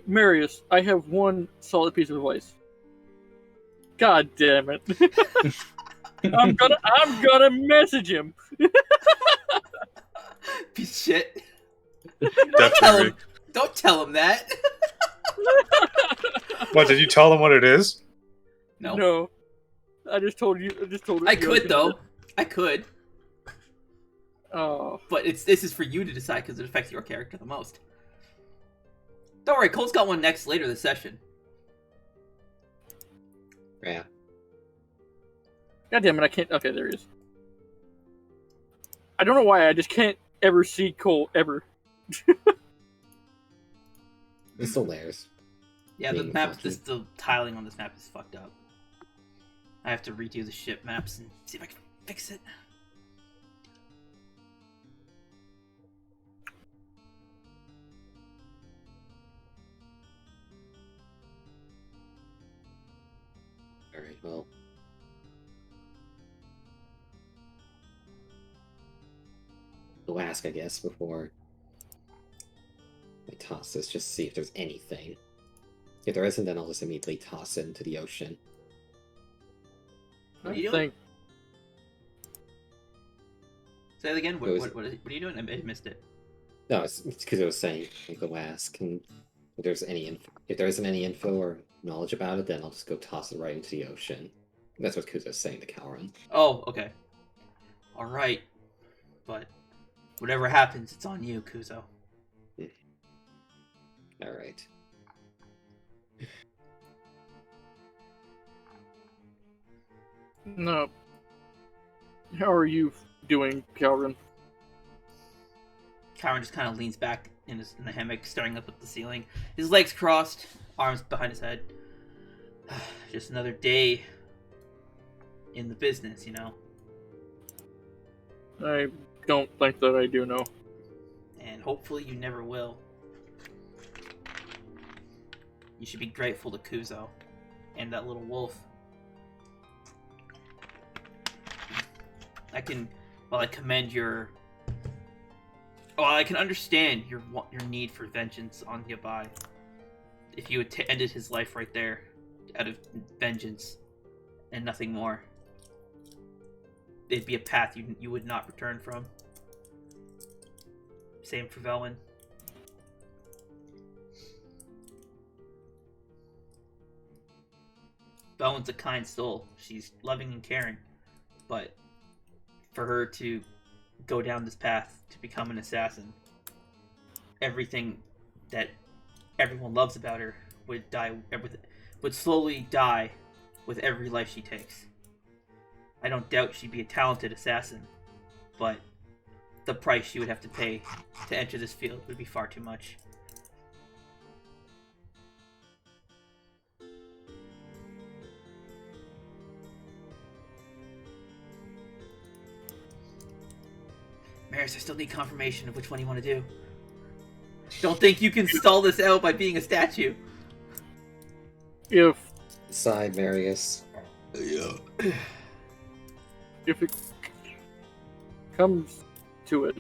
Marius, I have one solid piece of advice. God damn it. I'm gonna message him. Piece of shit. Definitely. Don't tell him that. What, did you tell them what it is? No. I just told you. I could though. I could. Oh. But this is for you to decide because it affects your character the most. Don't worry, Cole's got one next later this session. Yeah. God damn it! I can't. Okay, there he is. I don't know why. I just can't ever see Cole ever. It's still theirs. Yeah, the Being map, funky. the tiling on this map is fucked up. I have to redo the ship maps and see if I can fix it. Alright, well. We'll ask, I guess, before I toss this, just to see if there's anything. If there isn't, then I'll just immediately toss it into the ocean. What are you I doing? think Say that again. What It was- are you doing? I missed it. No, it's because I was saying, go ask, and if there's if there isn't any info or knowledge about it, then I'll just go toss it right into the ocean. That's what Kuza's saying to Calran. Oh, okay. All right, but whatever happens, it's on you, Kuzo. Alright. no. How are you doing, Calvin? Kyron just kind of leans back in the hammock, staring up at the ceiling. His legs crossed, arms behind his head. Just another day in the business, you know. I don't think that I do know. And hopefully you never will. You should be grateful to Kuzo and that little wolf. I commend your... Well, I can understand your need for vengeance on Yabai. If you had ended his life right there, out of vengeance, and nothing more, it'd be a path you would not return from. Same for Velwyn. Velwyn's a kind soul. She's loving and caring, but for her to go down this path to become an assassin, everything that everyone loves about her would slowly die with every life she takes. I don't doubt she'd be a talented assassin, but the price she would have to pay to enter this field would be far too much. Maris, I still need confirmation of which one you want to do. Don't think you can stall this out by being a statue. If Sigh, Marius. if it comes to it,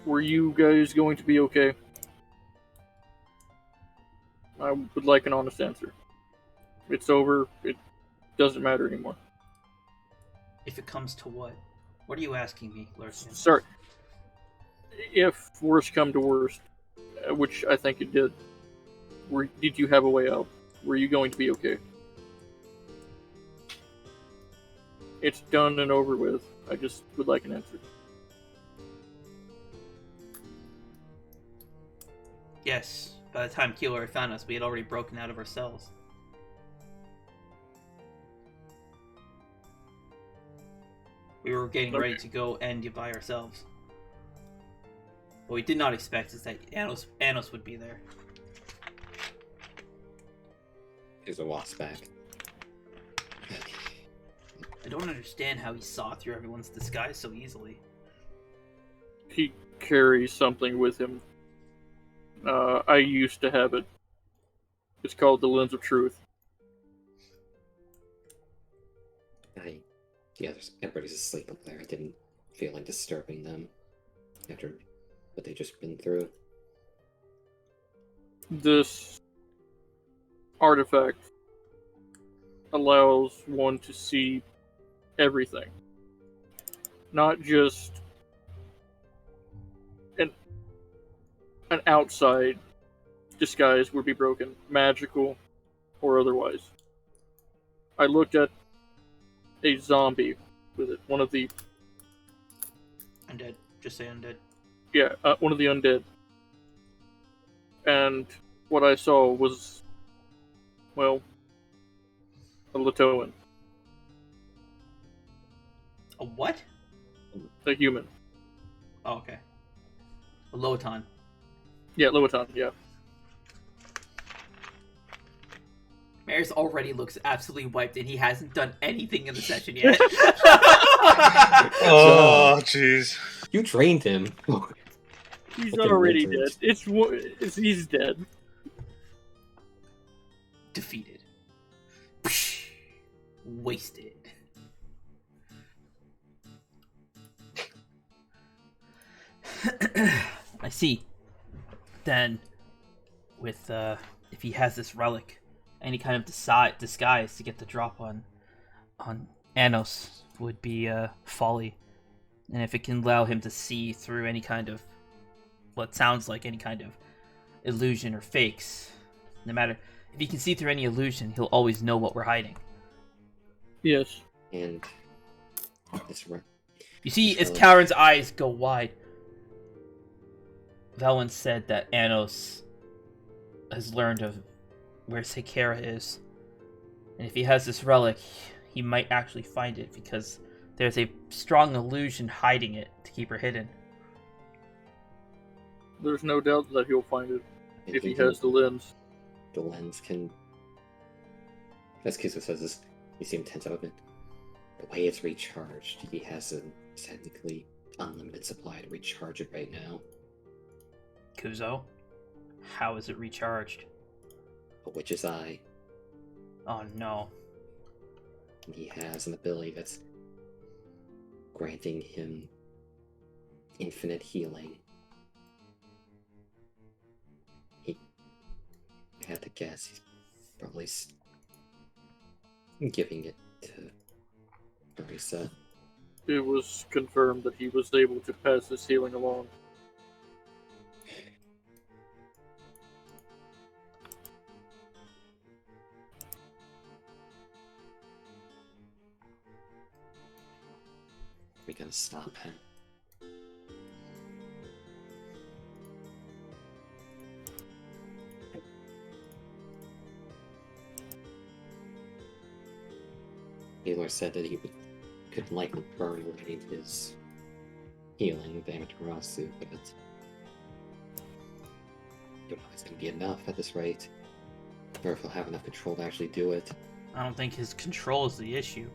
were you guys going to be okay? I would like an honest answer. It's over. It doesn't matter anymore. If it comes to what? What are you asking me, Larson? Sorry. If worst come to worst, which I think it did, did you have a way out? Were you going to be okay? It's done and over with. I just would like an answer. Yes. By the time Keeler had found us, we had already broken out of our cells. We were getting ready to go end you by ourselves. What we did not expect is that Anos would be there. Here's a wasp back. I don't understand how he saw through everyone's disguise so easily. he carries something with him. I used to have it. It's called the Lens of Truth. Everybody's asleep up there. I didn't feel like disturbing them after what they just been through. This artifact allows one to see everything. Not just an outside disguise would be broken, magical or otherwise. I looked at a zombie with it, one of the Undead. Just say undead. one of the undead, and what I saw was, well, a Latoan, A what? a human. Oh, okay. A Lotan. Yeah, Loatan. Yeah. Maris already looks absolutely wiped, and he hasn't done anything in the session yet. Oh, jeez. You trained him. He's Look at already wizards. dead. He's dead. Defeated. Wasted. I see. Then, with if he has this relic, any kind of disguise to get the drop on Anos would be folly, and if it can allow him to see through any kind of what sounds like any kind of illusion or fakes, no matter if he can see through any illusion, he'll always know what we're hiding. Yes. And this You see, as Karen's eyes go wide, Velen said that Anos has learned of where Sekera is. And if he has this relic, he might actually find it, because there's a strong illusion hiding it to keep her hidden. There's no doubt that he'll find it and if he has the lens. The lens can. As Kiso says this, you seem tense about it. The way it's recharged, he has a technically unlimited supply to recharge it right now. Kuzo, how is it recharged? A witch's eye. Oh no. And he has an ability that's granting him infinite healing. I had to guess he's probably giving it to Marisa. It was confirmed that he was able to pass this healing along. We're gonna stop him. Taylor said that he could likely burn away his healing with Amaterasu, but I don't know if it's going to be enough at this rate, or if he'll have enough control to actually do it. I don't think his control is the issue.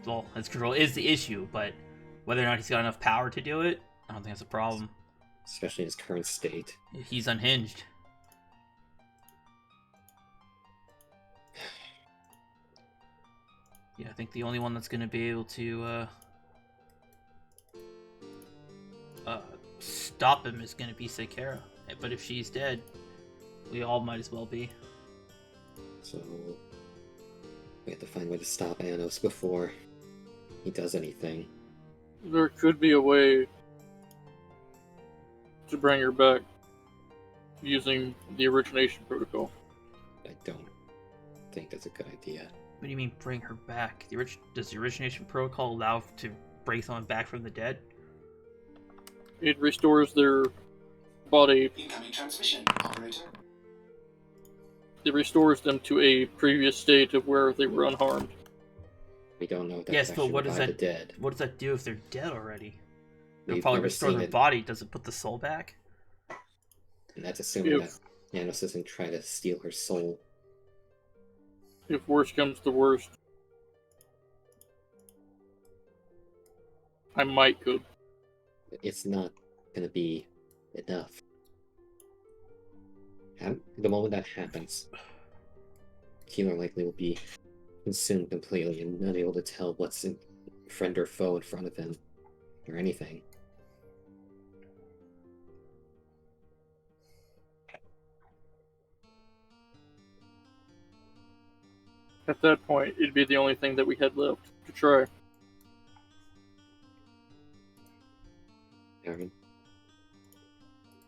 Well, his control is the issue, but whether or not he's got enough power to do it, I don't think that's a problem. Especially in his current state. He's unhinged. Yeah, I think the only one that's going to be able to stop him is going to be Sekera. But if she's dead, we all might as well be. So we have to find a way to stop Anos before he does anything. There could be a way to bring her back using the origination protocol. I don't think that's a good idea. What do you mean, bring her back? Does the origination protocol allow to bring someone back from the dead? It restores their body. Incoming transmission, operator. It restores them to a previous state of where they were unharmed. We don't know if that's Yes, but actually what does revive that the dead. What does that do if they're dead already? They'll We've probably never restore seen their it. body. Does it put the soul back? And that's assuming If- that Anos doesn't try to steal her soul. If worst comes to worst, I might could. it's not gonna be enough. The moment that happens, Keeler likely will be consumed completely and not able to tell what's in friend or foe in front of him, or anything. At that point, it'd be the only thing that we had left to try. Aaron,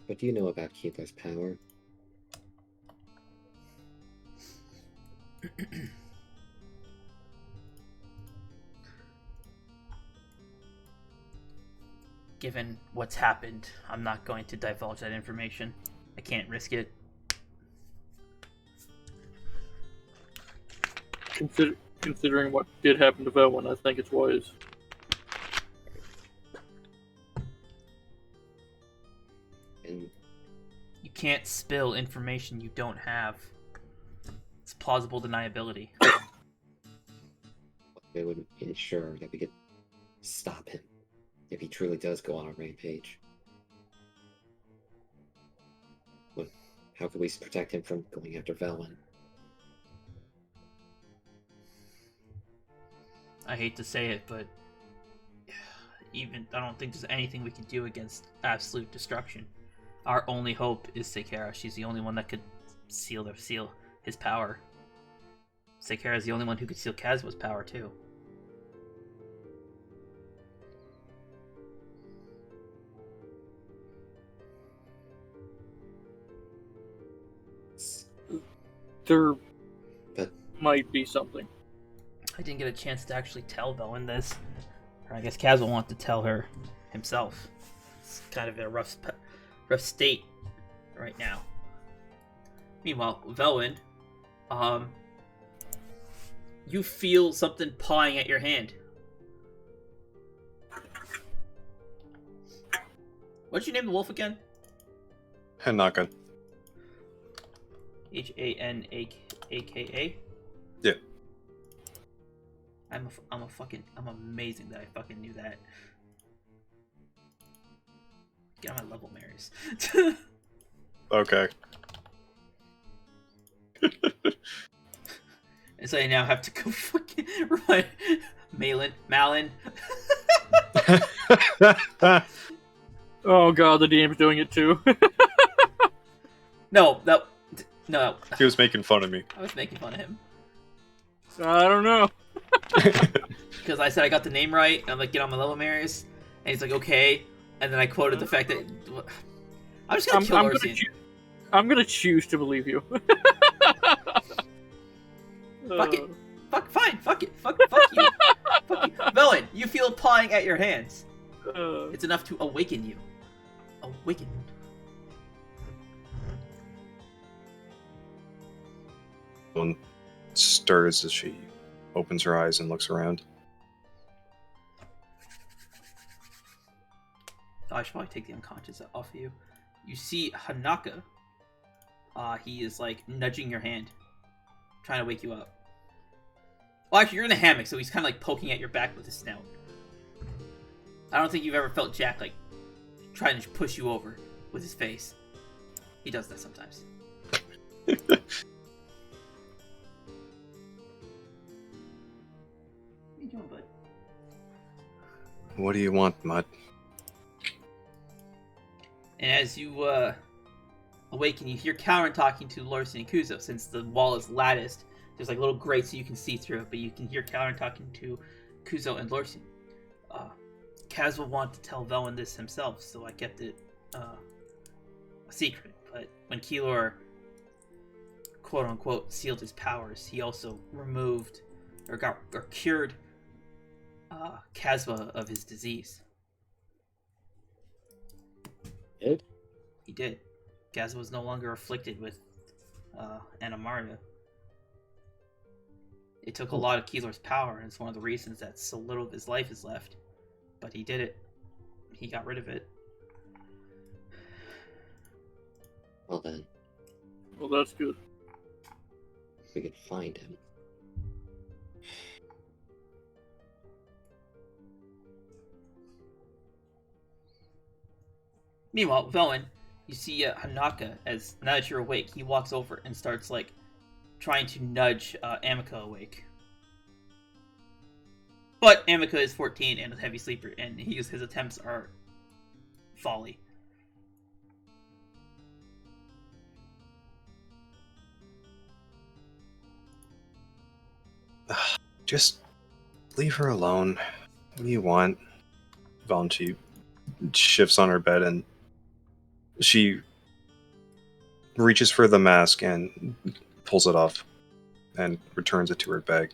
what do you know about Keeler's power? Given what's happened, I'm not going to divulge that information. I can't risk it. Considering what did happen to Velwyn, I think it's wise. And You can't spill information you don't have. It's plausible deniability. they would ensure that we could stop him if he truly does go on a rampage. How could we protect him from going after Velwyn? I hate to say it, but I don't think there's anything we can do against absolute destruction. Our only hope is Sekera. She's the only one that could seal his power. Sekera is the only one who could seal Kazma's power too. There But might be something. I didn't get a chance to actually tell Velwyn this. Or I guess Kaz will want to tell her himself. It's kind of in a rough state right now. Meanwhile, Velwyn, you feel something pawing at your hand. What'd you name the wolf again? Hanaka. Hanaka. Yeah. I'm amazing that I fucking knew that. Get on my level, Marys. Okay. And so I now have to go fucking right. Malon. Oh god, the DM's doing it too. No. He was making fun of me. I was making fun of him. I don't know. Because I said I got the name right, and I'm like, get on my level, Marius. And he's like, okay. And then I quoted the fact that... I'm just gonna kill Larcian. I'm gonna choose to believe you. Fuck it. Fine. Fuck it. Fuck you. Fuck you. Melon, you feel pawing at your hands. It's enough to awaken you. Awaken. One stirs as she opens her eyes and looks around. I should probably take the unconscious off of you. You see Hanaka. He is like nudging your hand, trying to wake you up. Well, actually, you're in a hammock, so he's kind of like poking at your back with his snout. I don't think you've ever felt Jack like trying to push you over with his face. He does that sometimes. What are you doing, bud? What do you want, Mud? And as you awaken, you hear Calren talking to Larcian and Kuzo. Since the wall is latticed, there's like little grates so you can see through it, but you can hear Calren talking to Kuzo and Larcian. Kaz will want to tell Velwyn this himself, so I kept it a secret. But when Keylor, quote-unquote, sealed his powers, he also removed or cured Kazma of his disease. Did? He did. Kazma was no longer afflicted with Animaria. It took a lot of Keylor's power, and it's one of the reasons that so little of his life is left. But he did it. He got rid of it. Well then, Well, that's good. we could find him. Meanwhile, Velen, you see Hanaka, as now that you're awake, he walks over and starts, like, trying to nudge Amica awake. But Amica is 14 and a heavy sleeper, and his attempts are folly. Just leave her alone. What do you want? Valenci shifts on her bed and she reaches for the mask and pulls it off and returns it to her bag.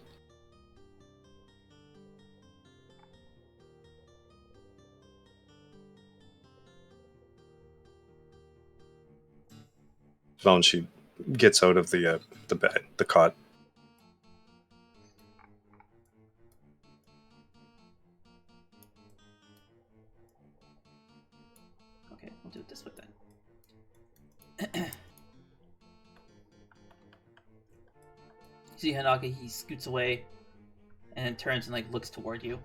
Valenci gets out of the bed, the cot. Okay, we'll do it this way then. See Hanaka, he scoots away and then turns and like looks toward you.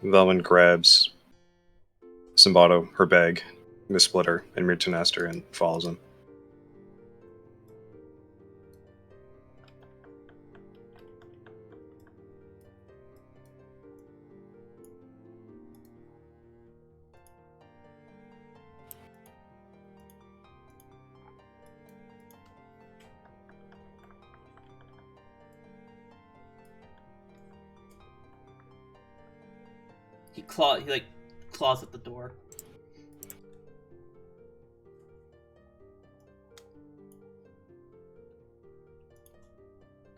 Velman grabs Simbato, her bag, the splitter, and Mirtanaster and follows him. He like claws at the door.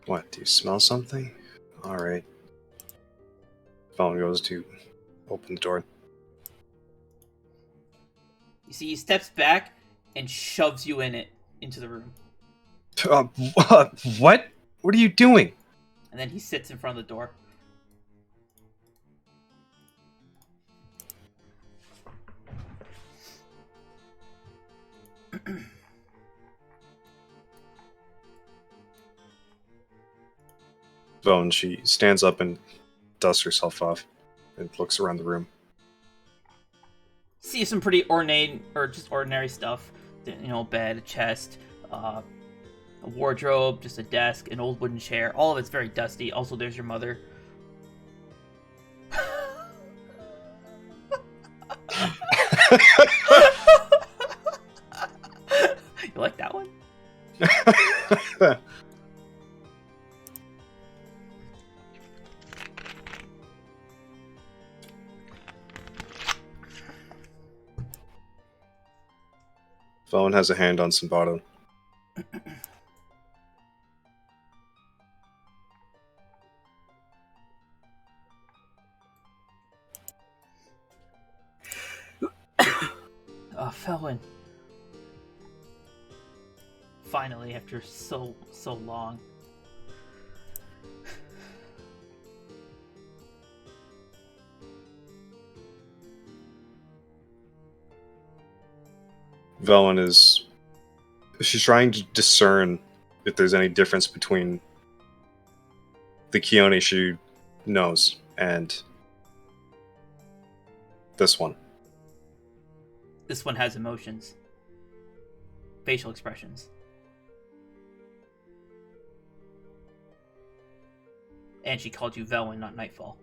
What, do you smell something? Alright. Velman goes to open the door. You see, he steps back and shoves you into the room, What? What are you doing? and then he sits in front of the door. Velman, she stands up and dusts herself off and looks around the room. See some pretty ornate or just ordinary stuff. You know, bed, a chest, a wardrobe, just a desk, an old wooden chair. All of it's very dusty. Also, there's your mother. You like that one? Velman has a hand on Simbato. Felon. Finally, after so long. Velman she's trying to discern if there's any difference between the Keone she knows and this one. This one has emotions. Facial expressions. And she called you Velwyn, not Nightfall.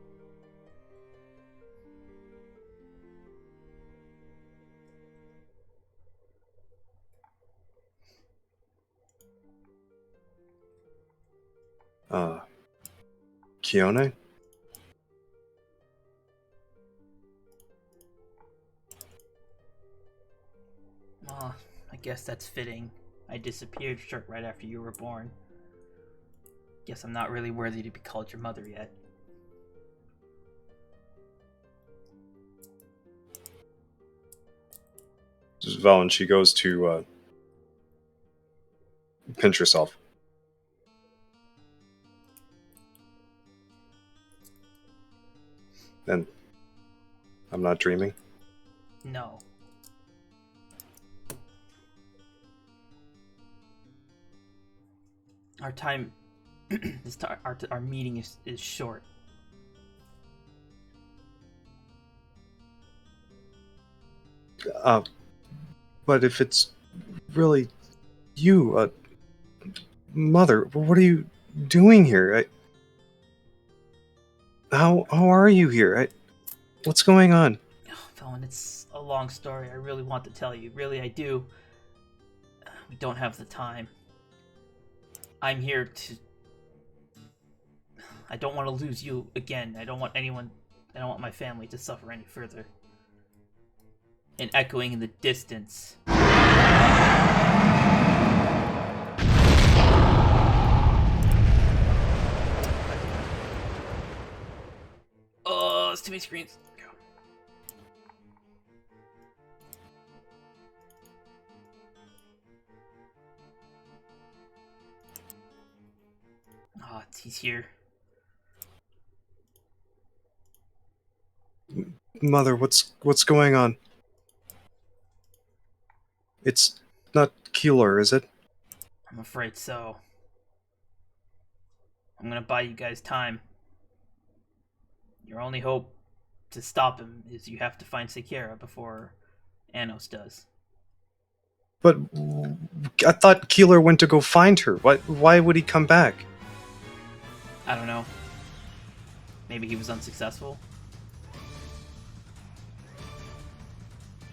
Keone? I guess that's fitting. I disappeared right after you were born. Guess I'm not really worthy to be called your mother yet. This is Velman. She goes to pinch herself. And I'm not dreaming. No. Our time our meeting is short. But if it's really you, Mother, what are you doing here? How are you here? What's going on? Oh, Felon, it's a long story. I really want to tell you. Really, I do. We don't have the time. I'm here to... I don't want to lose you again. I don't want my family to suffer any further. And echoing in the distance. Oh, it's too many screens. Go. Oh, he's here. Mother, what's going on? It's not Keeler, is it? I'm afraid so. I'm gonna buy you guys time. Your only hope to stop him is you have to find Sekira before Anos does. But I thought Keeler went to go find her. Why would he come back? I don't know. Maybe he was unsuccessful.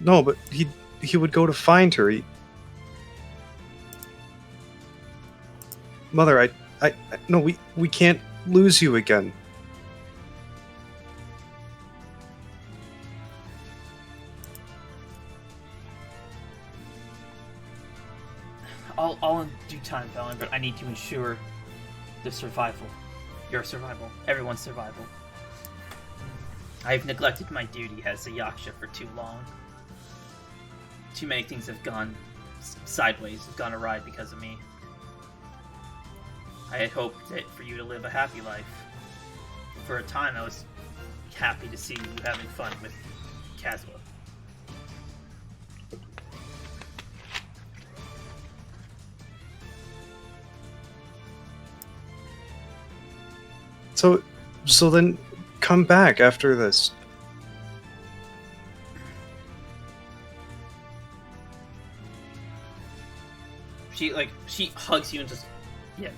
No, but he would go to find her. Mother, no, we can't lose you again. I'll in due time, Valen, but I need to ensure the survival. Your survival. Everyone's survival. I've neglected my duty as a Yaksha for too long. Too many things have gone sideways, have gone awry because of me. I had hoped that for you to live a happy life. For a time, I was happy to see you having fun with Kazwa. So then come back after this. She hugs you and just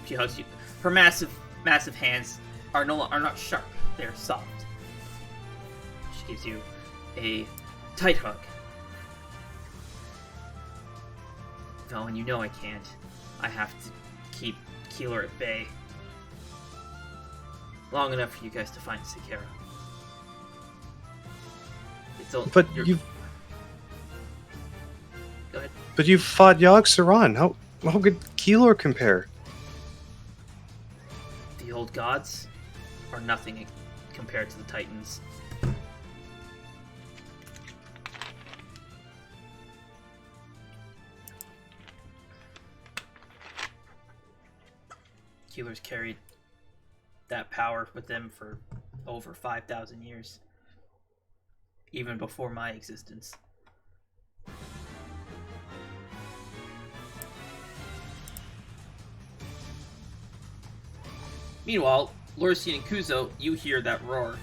she hugs you. Her massive hands are not sharp, they're soft. She gives you a tight hug. Velen, you know I can't. I have to keep Keeler at bay. Long enough for you guys to find Sekira. But you... Go ahead. But you fought Yogg-Saron. How could Keeler compare? The old gods are nothing compared to the Titans. Keeler's carried that power with them for over 5,000 years. Even before my existence. Meanwhile, Lorsian and Kuzo, you hear that roar.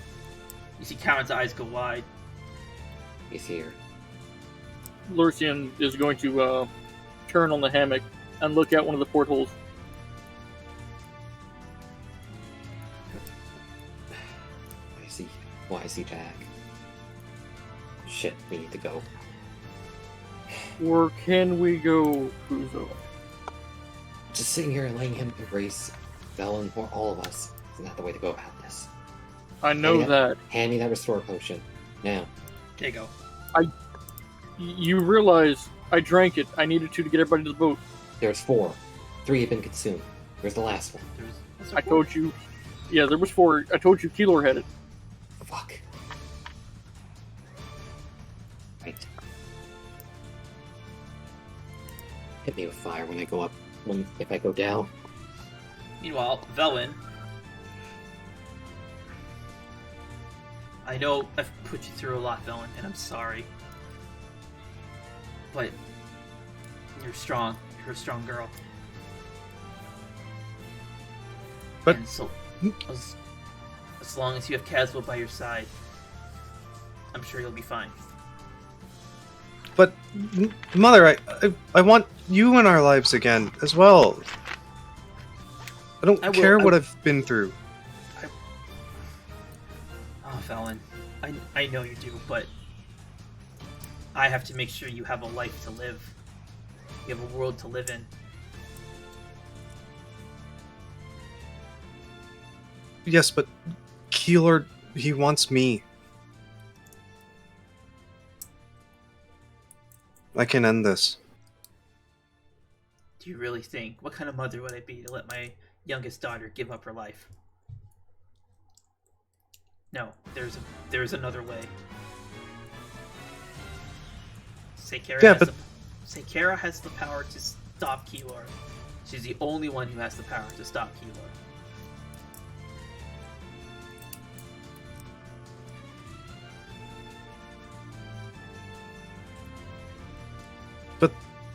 You see Cowan's eyes go wide. He's here. Lursian is going to turn on the hammock and look out one of the portholes. Why is he back? Shit, we need to go. Or can we go, Kuzo? Just sitting here and letting him erase Melon or all of us is not the way to go about this. I know that. Hand me that restore potion. Now. There you go. You realize I drank it. I needed to get everybody to the boat. There's 4. 3 have been consumed. Where's the last one? I told you. Yeah, there was 4. I told you Keeler had it. Fuck. Right. Hit me with fire when I go up. If I go down. Meanwhile, Velen. I know I've put you through a lot, Velen, and I'm sorry. But you're strong. You're a strong girl. But- And so, as long as you have Caswell by your side, I'm sure you'll be fine. But, Mother, I want you in our lives again, as well. I don't care what I've been through. Oh, Valen, I know you do, but I have to make sure you have a life to live. You have a world to live in. Yes, but Keylord, he wants me. I can end this. Do you really think? What kind of mother would I be to let my youngest daughter give up her life? No, there's another way. Sekera has the power to stop Keylord. She's the only one who has the power to stop Keylord.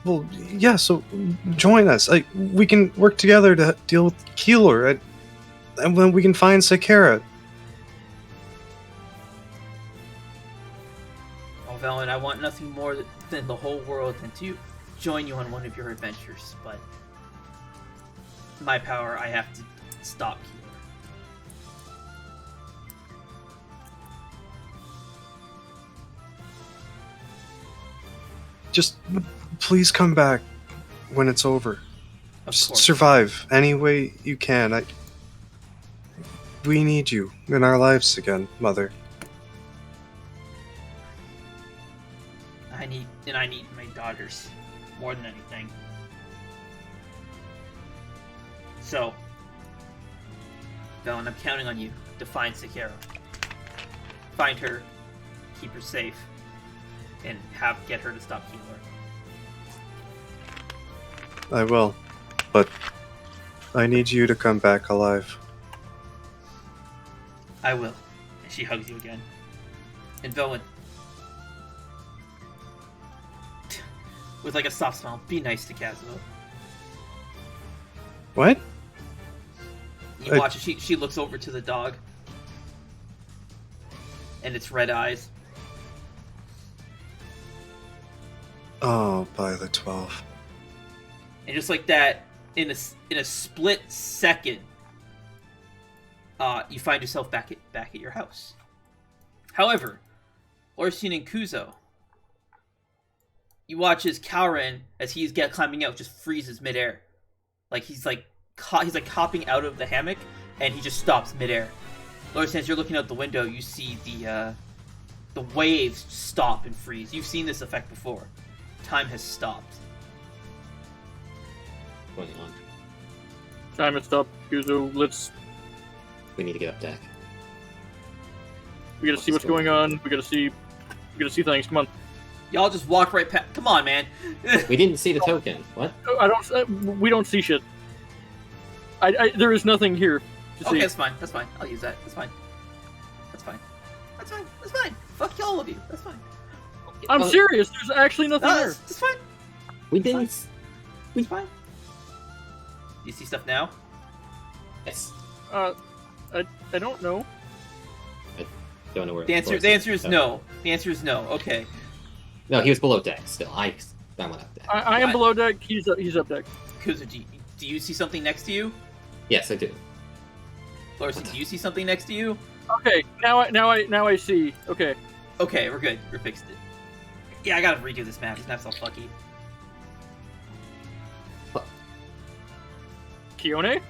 Well, yeah, so join us. We can work together to deal with Keylord, and then we can find Sekera. Oh, Valen, I want nothing more than the whole world than to join you on one of your adventures, but my power, I have to stop Keylord. Just please come back when it's over. Of Just course. survive any way you can. We need you in our lives again, Mother. I need my daughters more than anything. So, Valen, I'm counting on you to find Sekera. Find her, keep her safe, and get her to stop Keylord. I will, but I need you to come back alive. I will. And she hugs you again. And Velen, with like a soft smile, be nice to Kazuo. What? You watch as she looks over to the dog. And its red eyes. Oh, by the 12. And just like that, in a split second, you find yourself back at your house. However, Orsin and Kuzo, you watch as Kalran, as he's climbing out, just freezes midair, like he's hopping out of the hammock, and he just stops midair. Orsin, as you're looking out the window, you see the waves stop and freeze. You've seen this effect before. Time has stopped. Going on. Time has stopped, Kuzo. We need to get up deck. We gotta see what's going on. We gotta see things. Come on. Y'all just walk right past. Come on, man. We didn't see the token. What? We don't see shit. There is nothing here to see. Okay, that's fine. That's fine. I'll use that. That's fine. That's fine. That's fine. That's fine. Fuck you, all of you. That's fine. I'm serious. There's actually nothing No, there. it's fine. We didn't. It's fine. You see stuff now? Yes. I don't know. I don't know where. The answer is no. The answer is no. Okay. No, he was below deck still. I went up deck. I am below deck. He's up deck. Kuzu, do you see something next to you? Yes, I do. Larson, do you see something next to you? Okay. Now I see. Okay. Okay, we're good. We fixed it. Yeah, I gotta redo this map. This map's all fucky. Kione?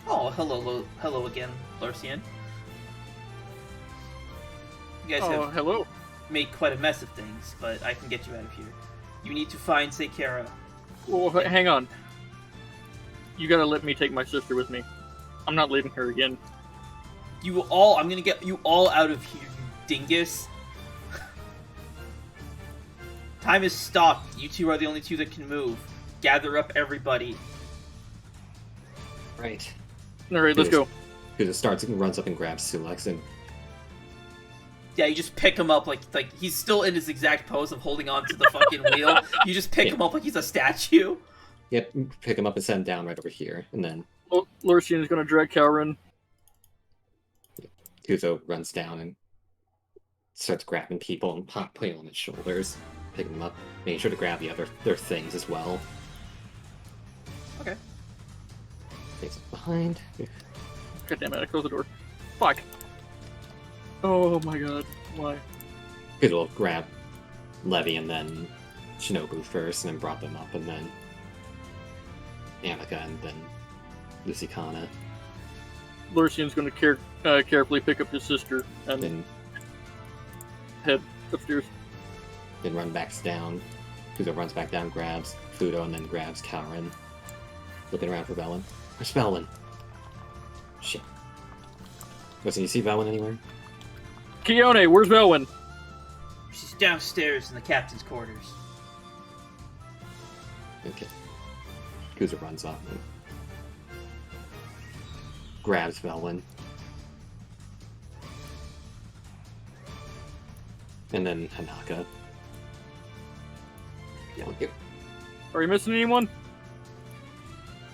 Oh, hello again, Larcian. You guys have Hello. made quite a mess of things, but I can get you out of here. You need to find Sekera. Well, hang on. You gotta let me take my sister with me. I'm not leaving her again. I'm gonna get you all out of here, you dingus. Time has stopped. You two are the only two that can move. Gather up everybody. Right. Alright, let's go. Kuzo starts and runs up and grabs Sulex and Yeah, you just pick him up like he's still in his exact pose of holding on to the fucking wheel. You just pick him up like he's a statue. Yep, pick him up and set him down right over here, and then Lursian is going to drag Kaurin. Kuzo runs down and starts grabbing people and putting them on his shoulders, picking them up, making sure to grab their things as well. Okay. Takes it behind. God damn it, I closed the door. Fuck. Oh my god, why? Kuzo will grab Levy and then Shinobu first, and then brought them up, and then Amica, and then Lucicana. Lursian's going to carefully pick up his sister and Then head upstairs. Then run back down. Kuzo runs back down, grabs Fudo, and then grabs Kaurin. Looking around for Velen. Where's Velen? Shit. Listen, you see Velen anywhere? Kione, where's Velwyn? She's downstairs in the captain's quarters. Okay. Kuzo runs off and grabs Velwyn. And then Hanaka. Yeah, you Are you missing anyone?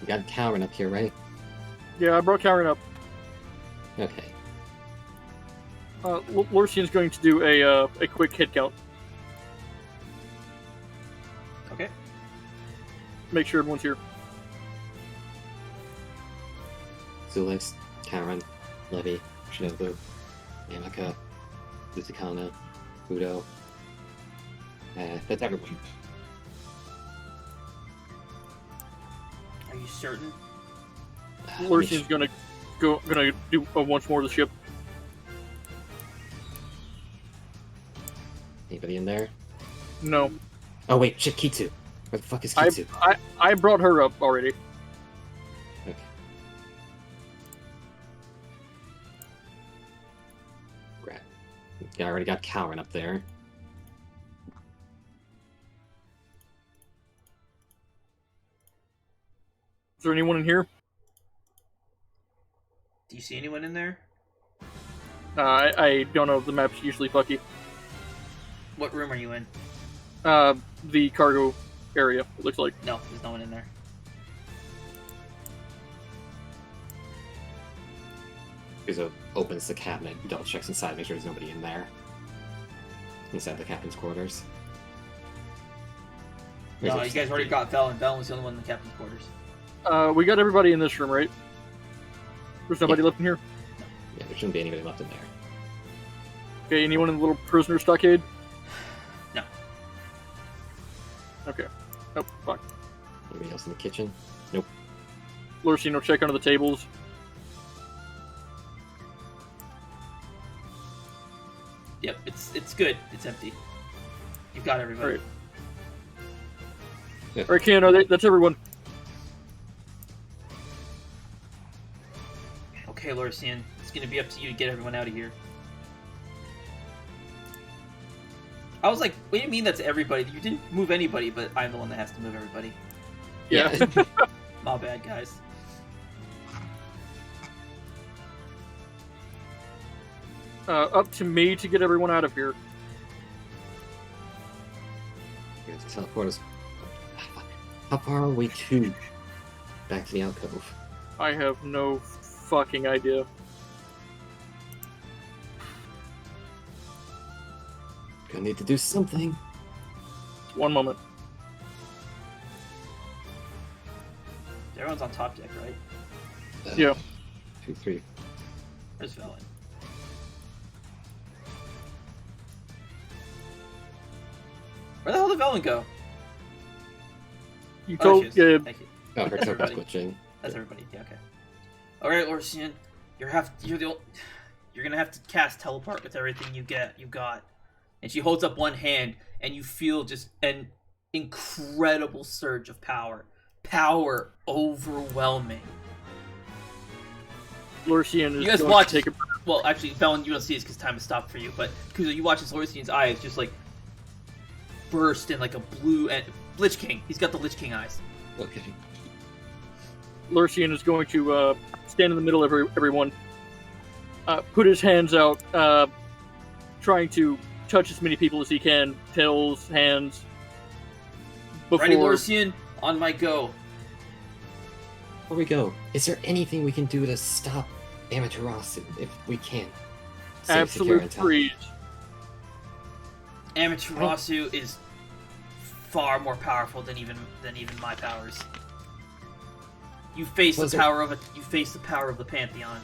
got Kaurin up here, right? Yeah, I brought Kaurin up. Okay. Lursian's going to do a quick hit count. Okay. Make sure everyone's here. Zulix, Kaurin, Levy, Shinobu, Amica, Lucicana, Fudo. That's everyone. Are you certain? Lursian's gonna do once more of the ship. Anybody in there? No, Oh wait, shit, Kitsu. Where the fuck is Kitsu? I brought her up already. Okay. Right. Yeah, I already got Kaurin up there. Is there anyone in here? Do you see anyone in there? I don't know. The map's usually fucky. What room are you in? The cargo area. It looks like. No, there's no one in there. Kuzo opens the cabinet, double checks inside, make sure there's nobody in there. Inside the captain's quarters. No, you guys already got Velen. Velen was the only one in the captain's quarters. We got everybody in this room, right? There's nobody left in here. Yeah, there shouldn't be anybody left in there. Okay, anyone in the little prisoner stockade? No. Okay. Oh, fuck. Anybody else in the kitchen? Lursian will check under the tables. Yep, it's good. It's empty. You've got everybody. Alright. Alright, Keanu, that's everyone. Okay, Lursian, it's gonna be up to you to get everyone out of here. I was like, what do you mean that's everybody? You didn't move anybody, but I'm the one that has to move everybody. Yeah. My bad, guys. Up to me to get everyone out of here. You have to teleport us. How far are we to back to the alcove? I have no fucking idea. Gonna need to do something. One moment. Everyone's on top deck, right? Yeah. 2, 3. Where's Velen? Where the hell did Velen go? You Oh, told she is. Thank you. Oh, her That's teleport's everybody. glitching. That's everybody. Yeah, okay. All right, Lursian, you're gonna have to cast teleport with everything you got. And she holds up one hand, and you feel just an incredible surge of power. Power overwhelming. Lursian is You guys going watch. to take a... Well, actually, Velen, you don't see this because time has stopped for you. But Kuzo, you watch as Lursian's eyes just like burst in like a blue and Lich King. He's got the Lich King eyes. Okay. Lursian is going to stand in the middle of everyone, put his hands out, trying to touch as many people as he can, tails, hands. Before... Ready, Lursian? On my go. before we go, is there anything we can do to stop Amaterasu if we can? Save Absolute Securitas? freeze. Amaterasu is far more powerful than even my powers. You face Was the it- power of the Pantheon.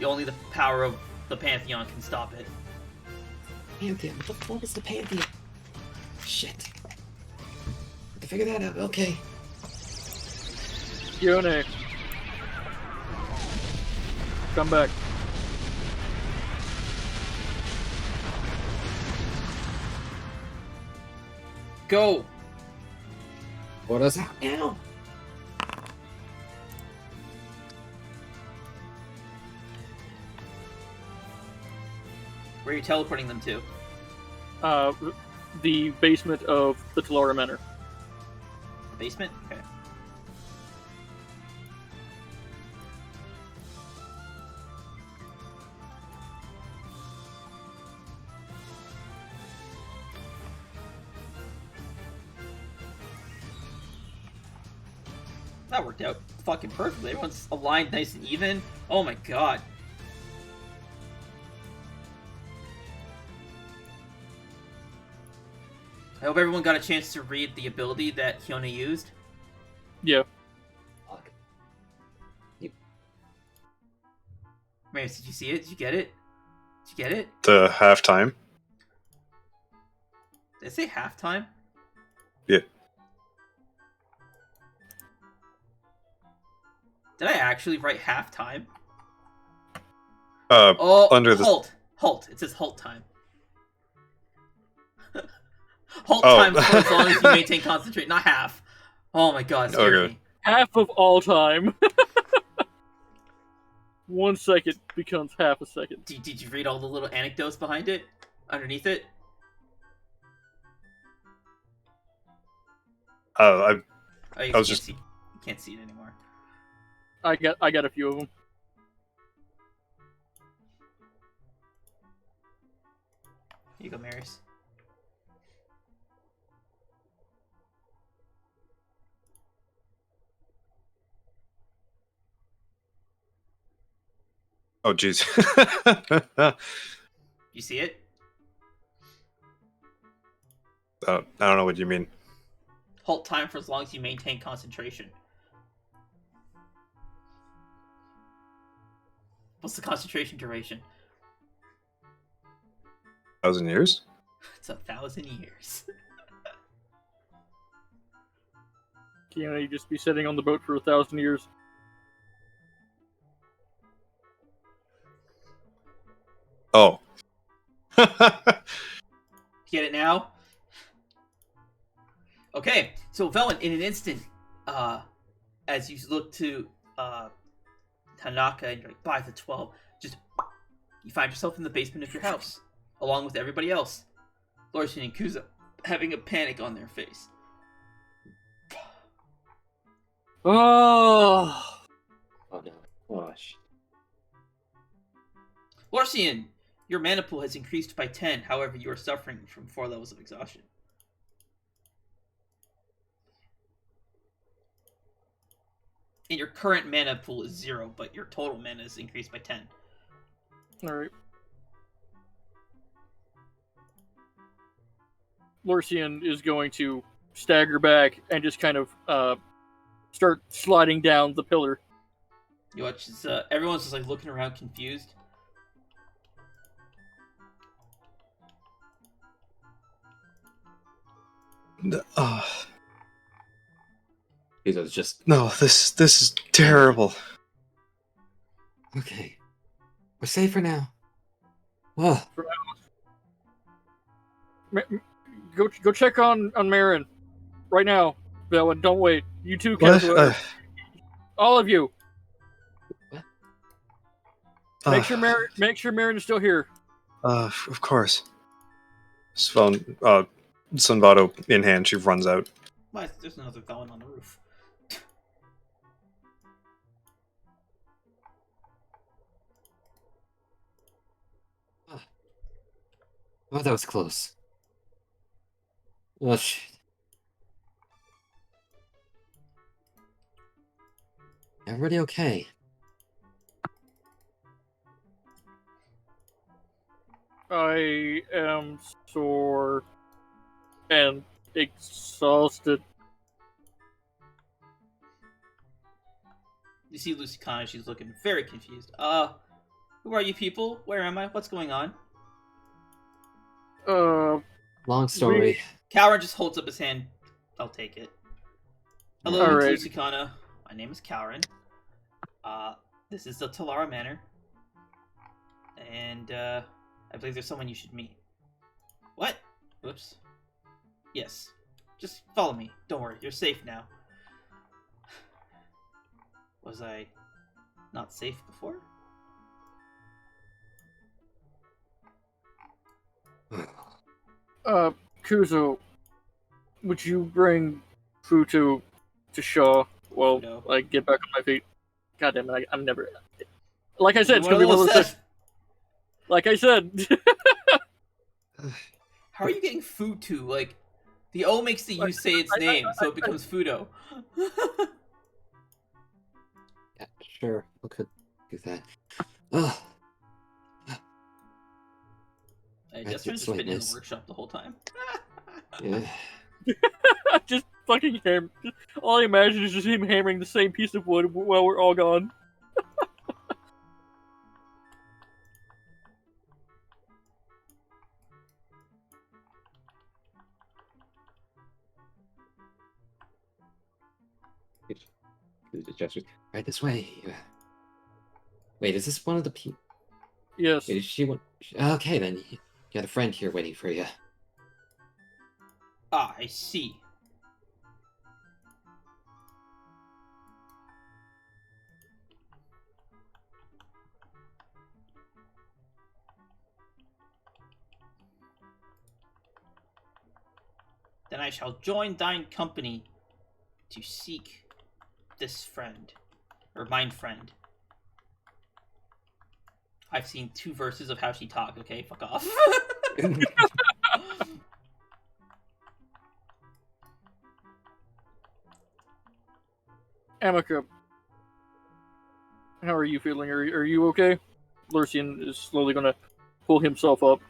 Only the power of the Pantheon can stop it. Pantheon. What the fuck is the Pantheon? Shit. Have to figure that out. Okay. Yone. Come back. Go! What is out now? Where are you teleporting them to? The basement of the Talara Manor. The basement? Okay. That worked out fucking perfectly. Everyone's aligned nice and even. Oh my god. I hope everyone got a chance to read the ability that Hyuna used. Yeah. Fuck. Marius, did you see it? Did you get it? Did you get it? The halftime. Did I say halftime? Yeah. Did I actually write halftime? Oh, under the halt. It says halt time. Halt Oh. time for as long as you maintain concentration, not half. Oh my god, it scared Okay. me. Half of all time. 1 second becomes half a second. Did you read all the little anecdotes behind it? Underneath it? I Oh, you I was can't just- see. You can't see it anymore. I got a few of them. Here you go, Marius. oh jeez. You see it? I don't know what you mean. Halt time for as long as you maintain concentration. What's the concentration duration? 1,000 years? It's 1,000 years. Can't you just be sitting on the boat for 1,000 years? Oh. Get it now? Okay, so Velen, in an instant, as you look to Tanaka and you're like, by the 12, just you find yourself in the basement of your house, along with everybody else. Lorsian and Kuza having a panic on their face. Oh, Oh no. Gosh. Lorsian, your mana pool has increased by 10, however, you are suffering from 4 levels of exhaustion. And your current mana pool is 0, but your total mana is increased by 10. all right. Lorsian is going to stagger back and just kind of start sliding down the pillar. You watch as everyone's just like looking around confused. Bezos just No, this is terrible. okay. We're safe for now. Oh, Go check on Marin right now, Bella. Don't wait. You two, What? Kaz, all of you. Uh, Make sure Marin is still here. of course. Sunvado in hand, she runs out. Why? There's another Velen on the roof. oh, that was close. Oh shit. Everybody okay? I am sore and exhausted. You see Lucy Connor, she's looking very confused. Who are you people? Where am I? What's going on? Long story. Calvin just holds up his hand. I'll take it. Hello, All right. Lucy-kana. My name is Calvin. This is the Talara Manor. And, I believe there's someone you should meet. What? Whoops. Yes. Just follow me. Don't worry, you're safe now. Was I not safe before? Kuzo, would you bring Futu to Shaw while No. I get back on my feet? God damn it, I'm never... Like I said, it's One gonna be of one of those those... says- Like I said... How are you getting Futu? Like, the O makes the U say its name, so it becomes Fudo. Yeah, sure, we could do that. Ugh. I That's just been in the sweetness. workshop the whole time. Yeah. just fucking hammer. All I imagine is just him hammering the same piece of wood while we're all gone. Good gestures. Right this way. Wait, is this one of the people? Yes. Wait, is she one? Okay, then you got a friend here waiting for you. Ah, I see. Then I shall join thine company to seek this friend, or mine friend. I've seen 2 verses of how she talk, okay? Fuck off. Amica, how are you feeling? Are you okay? Lurcian is slowly gonna pull himself up.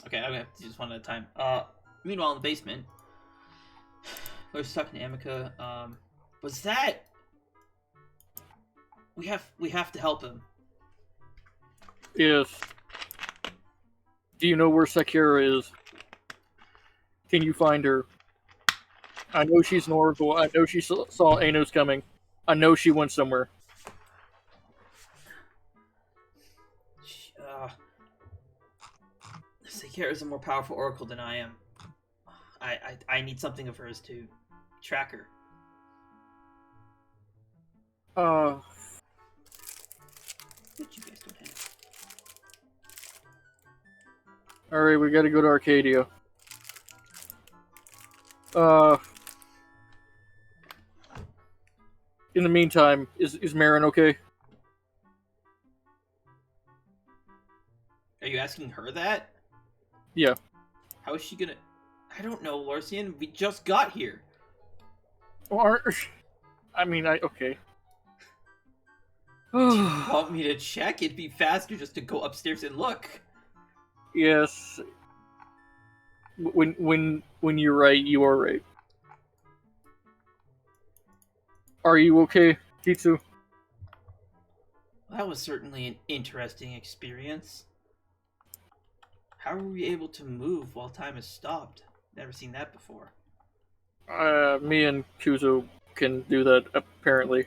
Okay, I'm gonna have to do this one at a time. Meanwhile, in the basement, I was talking to Amica. Was that? We have to help him. Yes. Do you know where Sakura is? Can you find her? I know she's an oracle. I know she saw Anos coming. I know she went somewhere. Sakura is a more powerful oracle than I am. I need something of hers to track her. Which you guys don't have. Alright, we gotta go to Arcadia. In the meantime, is Marin okay? Are you asking her that? Yeah. How is she gonna? I don't know, Larcian. We just got here. Or, I mean, okay. Do you want me to check? It'd be faster just to go upstairs and look. Yes. When you're right, you are right. Are you okay, Kitsu? That was certainly an interesting experience. How were we able to move while time has stopped? Never seen that before. Me and Kuzo can do that, apparently.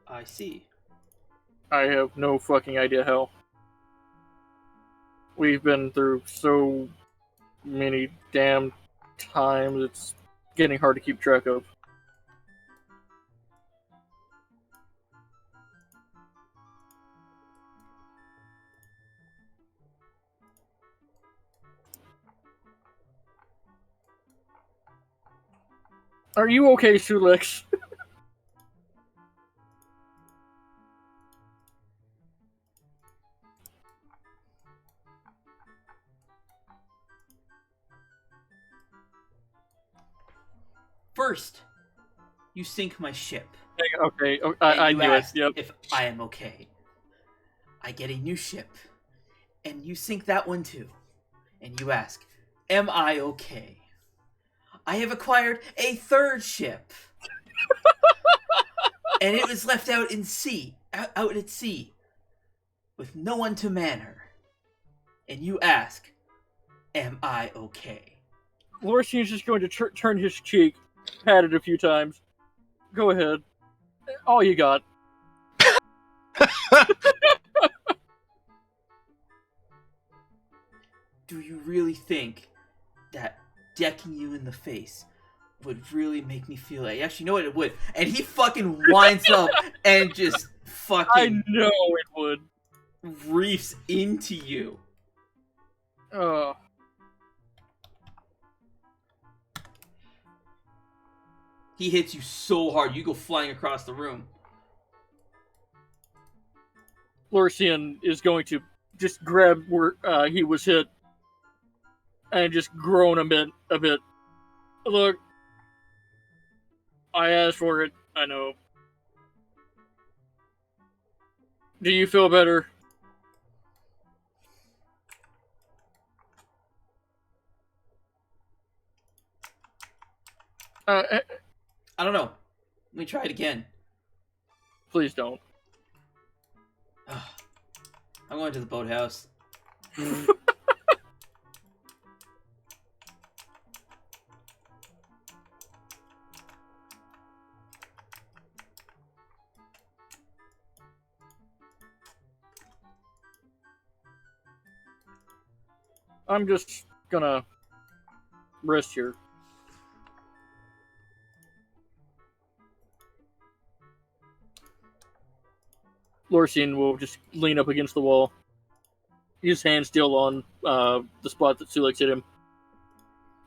I see. I have no fucking idea how. We've been through so many damn times, it's getting hard to keep track of. Are you okay, Sulex? First, you sink my ship. Okay, And I you knew it. ask Yep. if I am okay. I get a new ship, and you sink that one too. And you ask, am I okay? I have acquired a third ship. And it was left out out at sea, with no one to man her. And you ask, am I okay? Lorcian's just going to turn his cheek, pat it a few times. Go ahead. All you got. Do you really think that decking you in the face would really make me feel like... Actually, you know what? It would. And he fucking winds up and just I fucking know it would. reefs into you. He hits you so hard, you go flying across the room. Lorcian is going to just grab where he was hit and just groan a bit. Look, I asked for it. I know. Do you feel better? I don't know. Let me try it again. Please don't. I'm going to the boathouse. I'm just gonna rest here. Lorcian will just lean up against the wall. His hand still on the spot that Sulex hit him.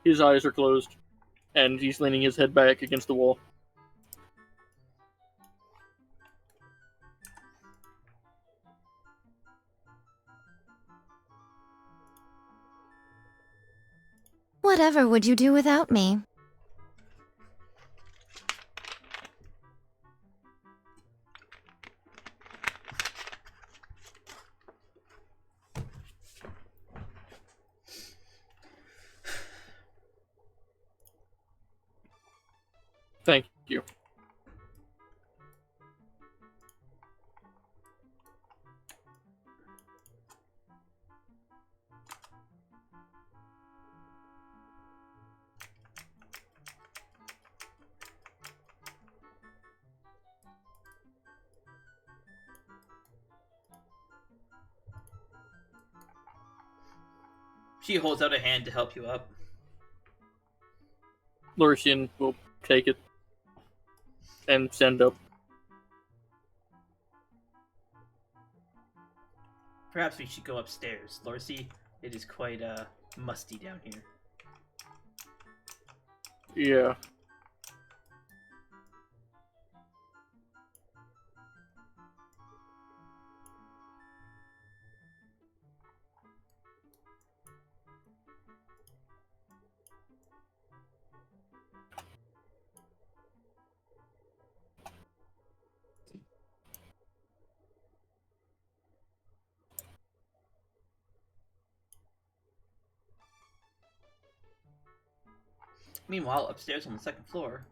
His eyes are closed, and he's leaning his head back against the wall. Whatever would you do without me? Thank you. She holds out a hand to help you up. Lorcian will take it and stand up. Perhaps we should go upstairs. Lorcy, it is quite musty down here. Yeah. Meanwhile, upstairs on the second floor,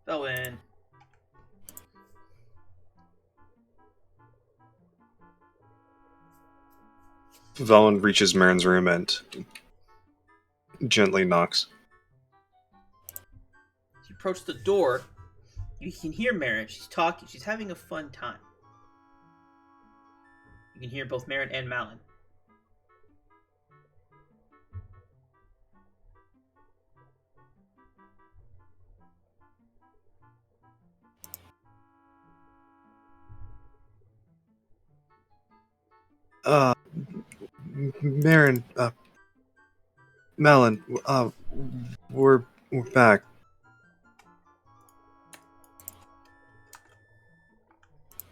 Belwyn. Velen reaches Marin's room and gently knocks. You approach the door. You can hear Marin. She's talking. She's having a fun time. You can hear both Marin and Malon. Uh, Marin, Malon, we're back.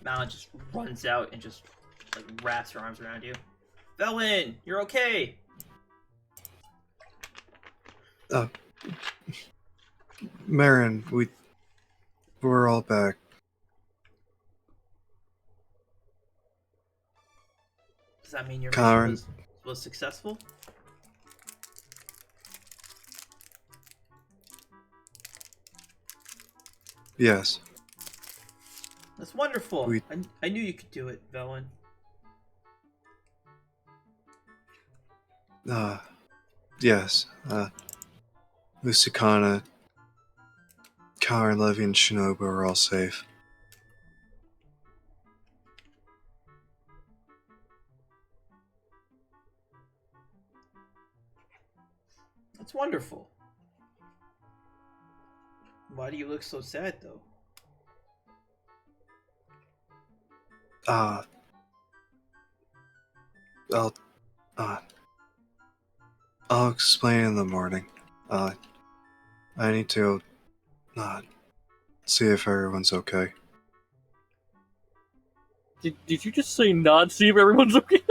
Malon just runs out and just like wraps her arms around you. Velwyn, you're okay. Marin, we're all back. Does that mean your Karen. mission was successful? Yes. That's wonderful. We- I knew you could do it, Velwyn. Yes. Lusakana, Karen, Levy, and Shinobu are all safe. That's wonderful. Why do you look so sad, though? I'll, I'll explain in the morning. I need to, see if everyone's okay. Did you just say nod, see if everyone's okay?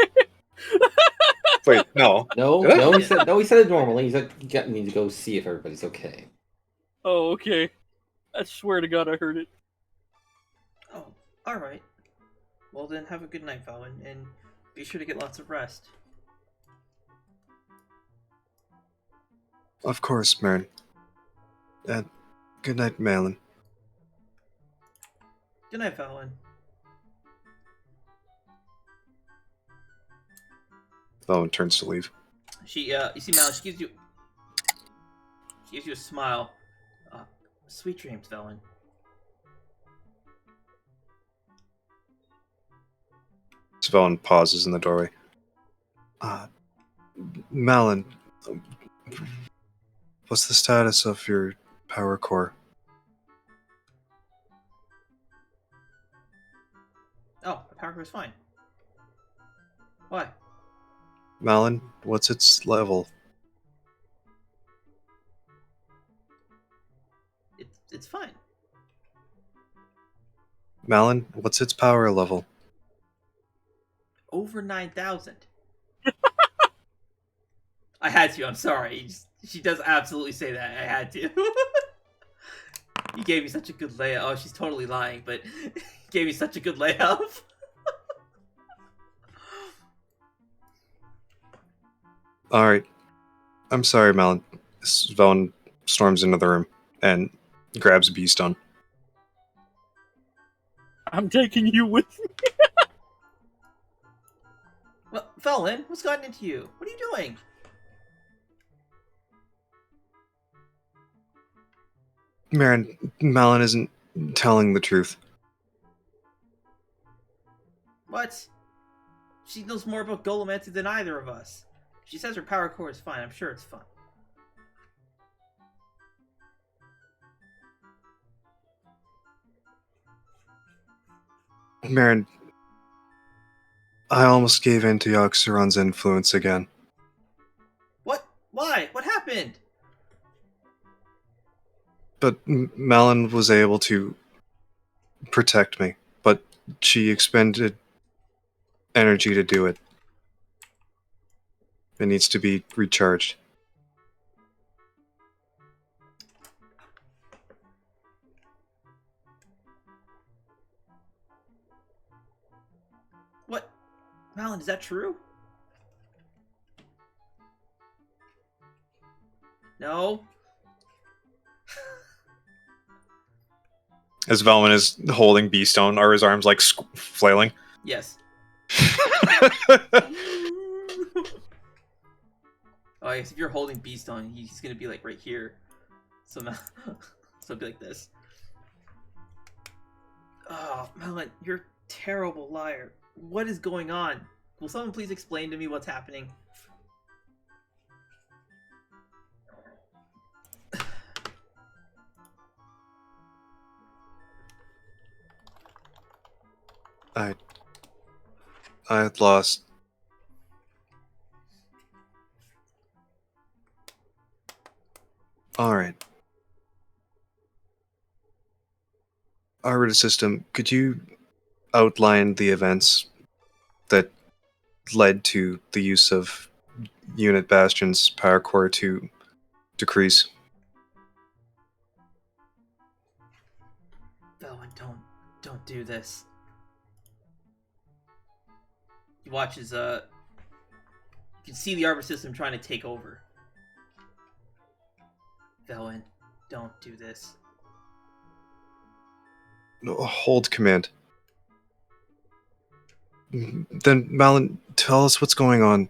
Wait, no. No, Did I? he said it normally. He said you need to go see if everybody's okay. Oh, okay. I swear to God I heard it. Oh, alright. Well then, have a good night, Velwyn, and be sure to get lots of rest. Of course, Marin. And good night, Malon. Good night, Velwyn. Malon turns to leave. She, you see, Malon, she gives you a smile. Sweet dreams, Velwyn. Svelin pauses in the doorway. Malon, what's the status of your power core? Oh, my power core is fine. Why? Malon, what's its level? It's fine. Malon, what's its power level? Over 9,000. I had to, I'm sorry. She does absolutely say that. I had to. You gave me such a good layup. Oh, she's totally lying, but gave me such a good layup. Alright. I'm sorry, Malon. Svelin storms into the room and grabs a bee stone. I'm taking you with me. Well, Velwyn, what's gotten into you? What are you doing? Marin, Malon isn't telling the truth. What? She knows more about Golomancy than either of us. She says her power core is fine. I'm sure it's fine. Marin, I almost gave in to Yoxeron's influence again. What? Why? What happened? But Malon was able to protect me, but she expended energy to do it. It needs to be recharged. What? Malon, is that true? No? As Velman is holding Beastone, are his arms like flailing? Yes. Oh, I guess if you're holding Beast on, he's gonna be like right here. So, so it'd be like this. Oh, Melon, you're a terrible liar. What is going on? Will someone please explain to me what's happening? I had lost Alright. Arbiter System, could you outline the events that led to the use of Unit Bastion's power core to decrease? Velwyn, don't do this. He watches, you can see the Arbiter System trying to take over. Velwyn, don't do this. No, hold command. Then, Malon, tell us what's going on.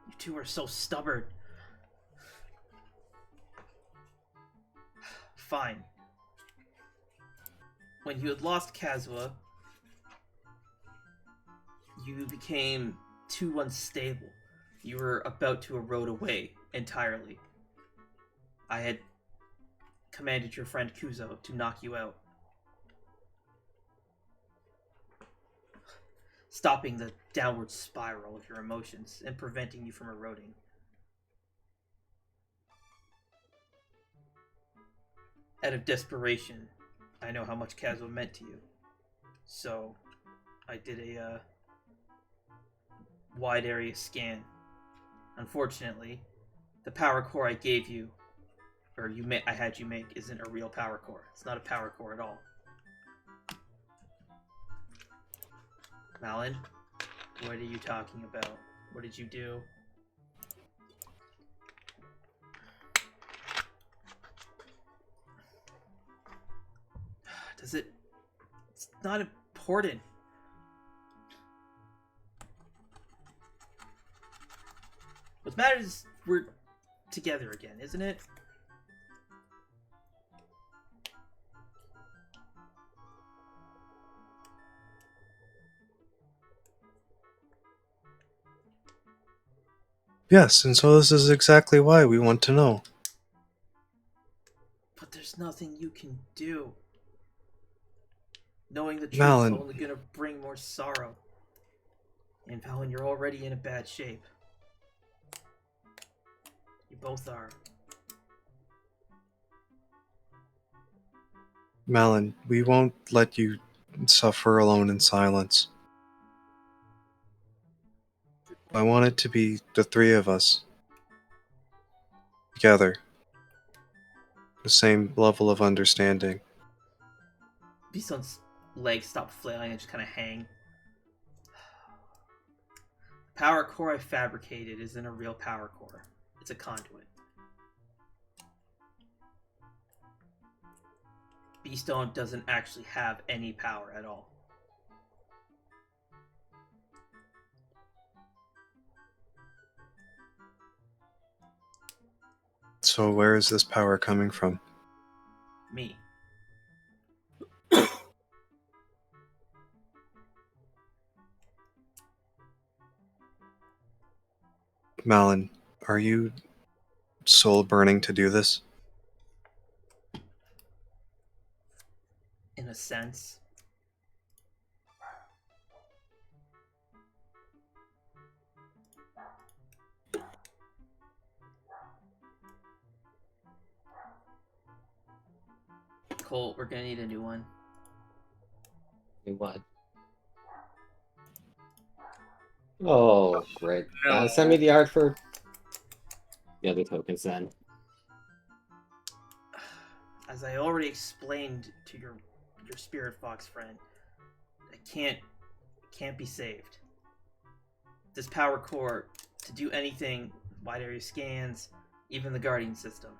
You two are so stubborn. Fine. When you had lost Kazwa, you became too unstable. You were about to erode away entirely. I had commanded your friend Kuzo to knock you out, stopping the downward spiral of your emotions and preventing you from eroding. Out of desperation, I know how much Kazwa meant to you, so I did a wide area scan. Unfortunately, the power core I gave you, or I had you make, isn't a real power core. It's not a power core at all. Malon, what are you talking about? What did you do? It's not important. What matters is we're together again, isn't it? Yes, and so this is exactly why we want to know. But there's nothing you can do. Knowing the truth Malon. is only going to bring more sorrow. And Malon, you're already in a bad shape. You both are. Malon, we won't let you suffer alone in silence. I want it to be the three of us. Together. The same level of understanding. Bison's legs stop flailing and just kind of hang. The power core I fabricated isn't a real power core. It's a conduit. Beastone doesn't actually have any power at all. So where is this power coming from? Me. Malon, are you soul burning to do this? In a sense. Cole, we're gonna need a new one. Do what? Oh, great. No. Send me the art for the other tokens then. As I already explained to your spirit fox friend, it can't be saved. This power core, to do anything, wide area scans, even the guardian system,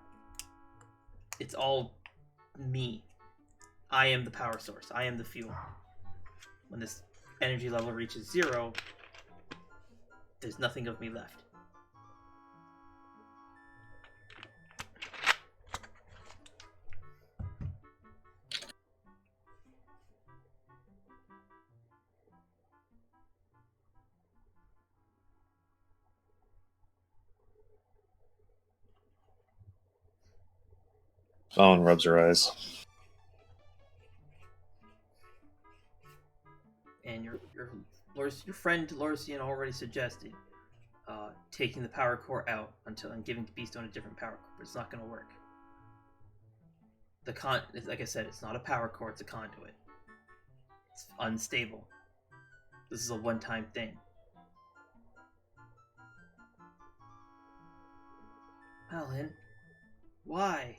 it's all me. I am the power source. I am the fuel. When this energy level reaches 0, there's nothing of me left. Malon rubs her eyes. And your Your friend Lorsian already suggested taking the power core out and giving Beastone a different power core, but it's not going to work. Like I said, it's not a power core, it's a conduit. It's unstable. This is a one-time thing. Malon, why?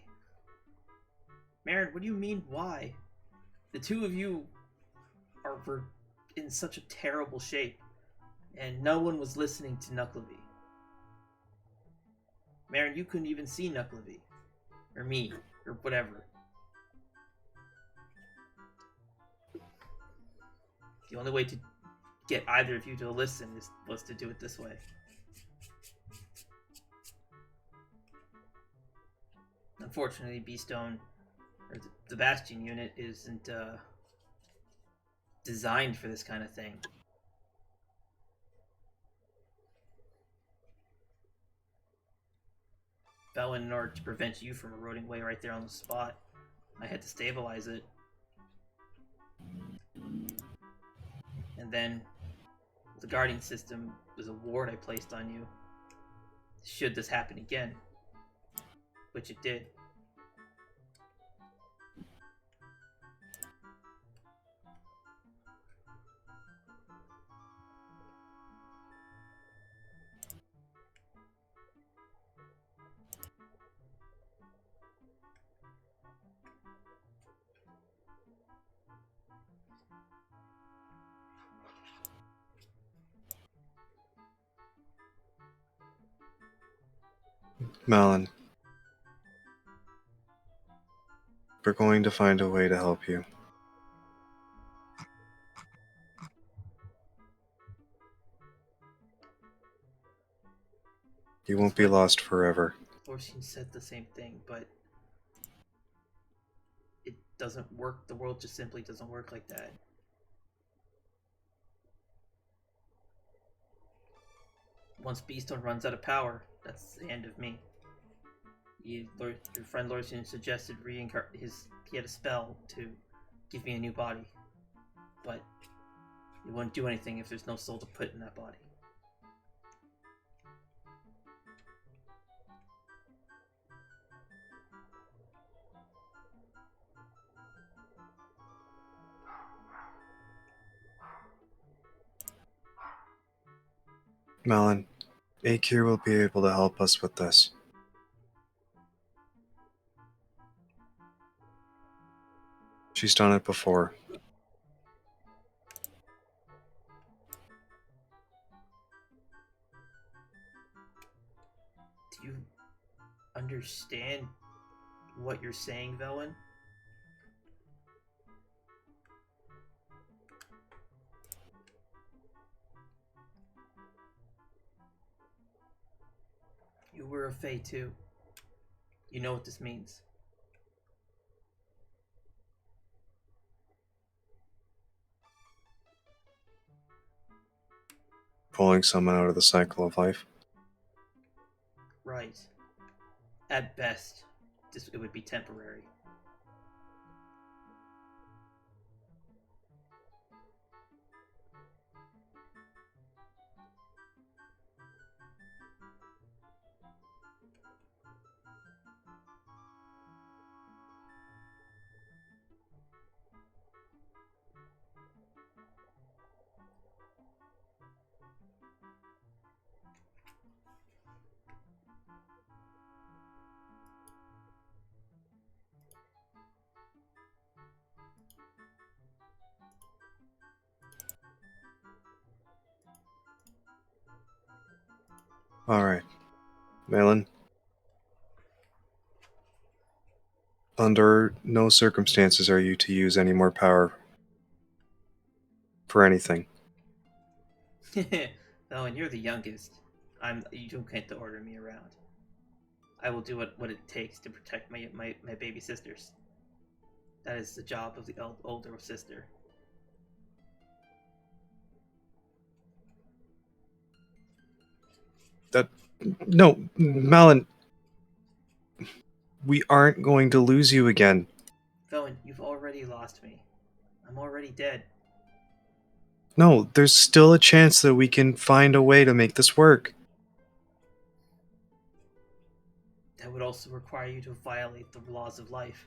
Marin, what do you mean, why? The two of you were in such a terrible shape, and no one was listening to Knucklevi. Marin, you couldn't even see Knucklevi. Or me, or whatever. The only way to get either of you to listen was to do it this way. Unfortunately, Beastone, or the Bastion unit, isn't designed for this kind of thing. Bowen, in order to prevent you from eroding away right there on the spot, I had to stabilize it. And then the guarding system was a ward I placed on you, should this happen again, which it did. Malon, we're going to find a way to help you. You won't be lost forever. Lorsian said the same thing, but it doesn't work. The world just simply doesn't work like that. Once Beastone runs out of power, that's the end of me. Your friend Lorsian suggested he had a spell to give me a new body, but it won't do anything if there's no soul to put in that body. Malon, Akir will be able to help us with this. She's done it before. Do you understand what you're saying, Velwyn? You were a Fae too. You know what this means. Pulling someone out of the cycle of life. Right. At best, it would be temporary. Alright. Malon. Under no circumstances are you to use any more power for anything. No, and you're the youngest. You don't get to order me around. I will do what it takes to protect my baby sisters. That is the job of the older sister. No, Malon. We aren't going to lose you again. Velwyn, you've already lost me. I'm already dead. No, there's still a chance that we can find a way to make this work. That would also require you to violate the laws of life.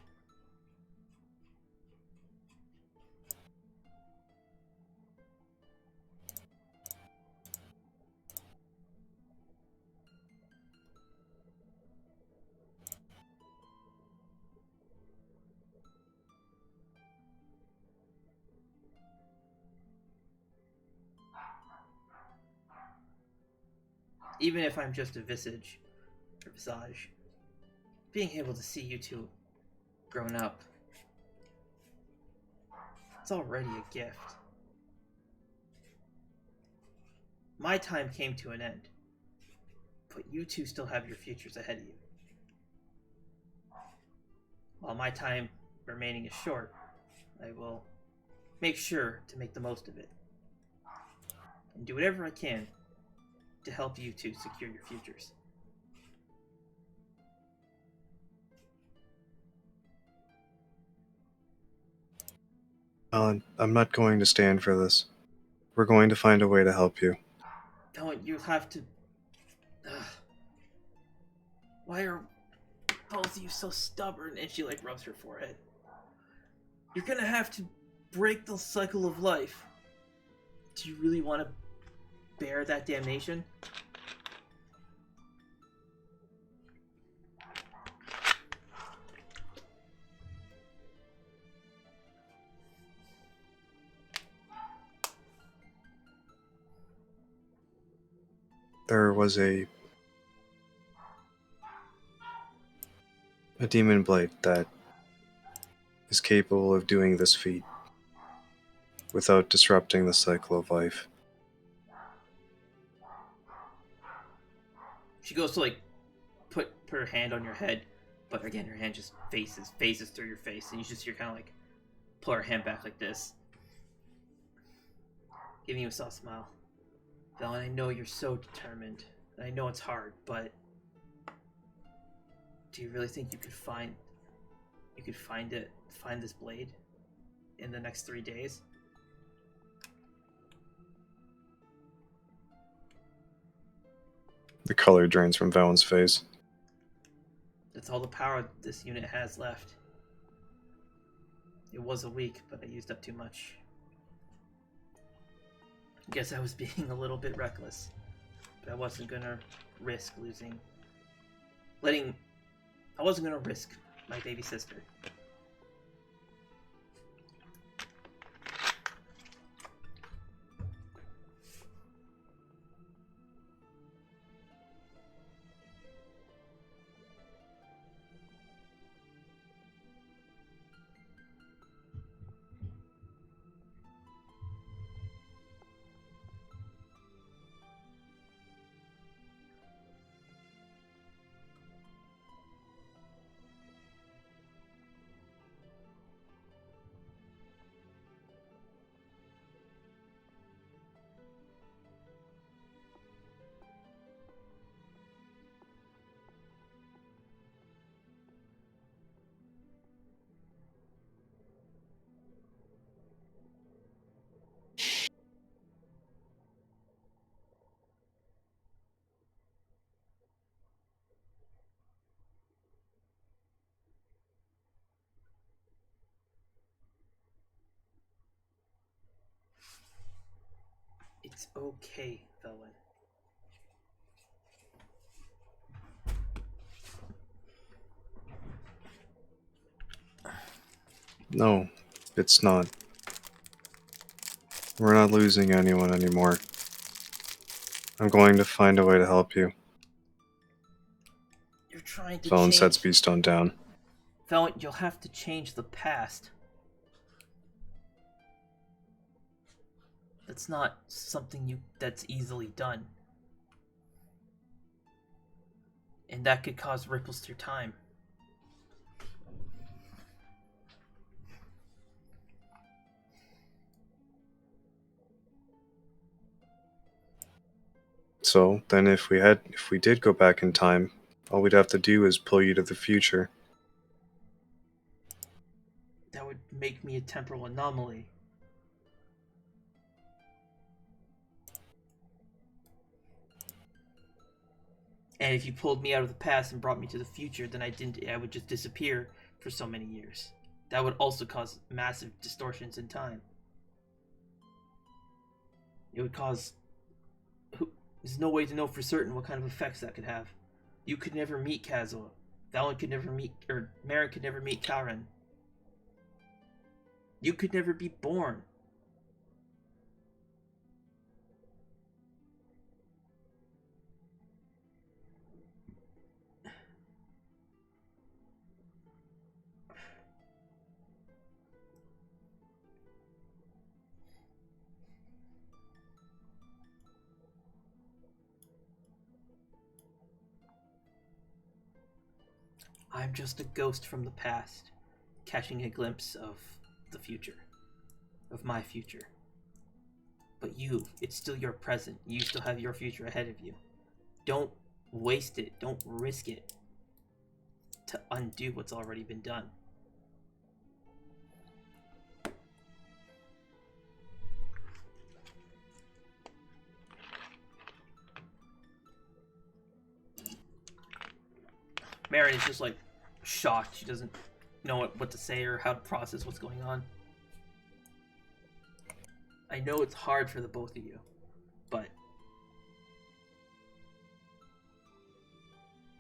Even if I'm just a visage, being able to see you two grown up, it's already a gift. My time came to an end, but you two still have your futures ahead of you. While my time remaining is short, I will make sure to make the most of it, and do whatever I can to help you two secure your futures. Alan, I'm not going to stand for this. We're going to find a way to help you. Don't you have to... Why are both of you so stubborn? And she rubs her forehead. You're gonna have to break the cycle of life. Do you really want to bear that damnation? There was a demon blade that is capable of doing this feat without disrupting the cycle of life. She goes to put her hand on your head, but again her hand just phases through your face, and you just hear kind of pull her hand back like this, giving you a soft smile. Valen, I know you're so determined, and I know it's hard, but do you really think you could find this blade in the next 3 days? The color drains from Valen's face. That's all the power this unit has left. It was a week, but I used up too much. Guess I was being a little bit reckless, but I wasn't gonna risk I wasn't gonna risk my baby sister. It's okay, Velen. No, it's not. We're not losing anyone anymore. I'm going to find a way to help you. You're trying to Valen change... sets Beastone down. Velen, you'll have to change the past. That's not something that's easily done. And that could cause ripples through time. So then if we did go back in time, all we'd have to do is pull you to the future. That would make me a temporal anomaly. And if you pulled me out of the past and brought me to the future, then I would just disappear for so many years. That would also cause massive distortions in time. It would cause... There's no way to know for certain what kind of effects that could have. You could never meet Kazuo. Valen could never meet... Or Marin could never meet Karen. You could never be born. I'm just a ghost from the past, catching a glimpse of the future. Of my future. But you, it's still your present. You still have your future ahead of you. Don't waste it. Don't risk it to undo what's already been done. Marin is just like shocked. She doesn't know what to say or how to process what's going on. I know it's hard for the both of you, but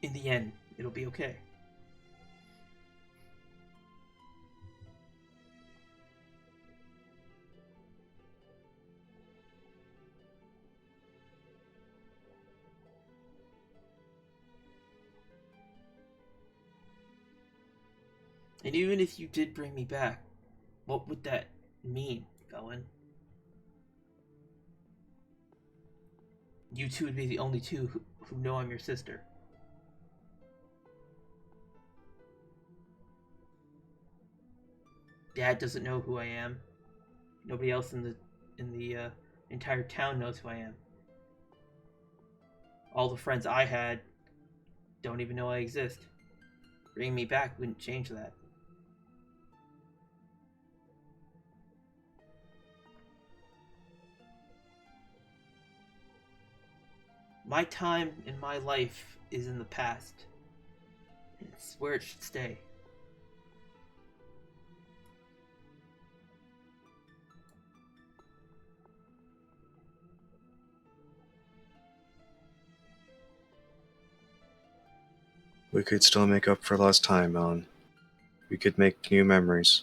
in the end, it'll be okay. And even if you did bring me back, what would that mean, Velen? You two would be the only two who know I'm your sister. Dad doesn't know who I am. Nobody else in the entire town knows who I am. All the friends I had don't even know I exist. Bringing me back wouldn't change that. My time in my life is in the past. It's where it should stay. We could still make up for lost time, Melon. We could make new memories.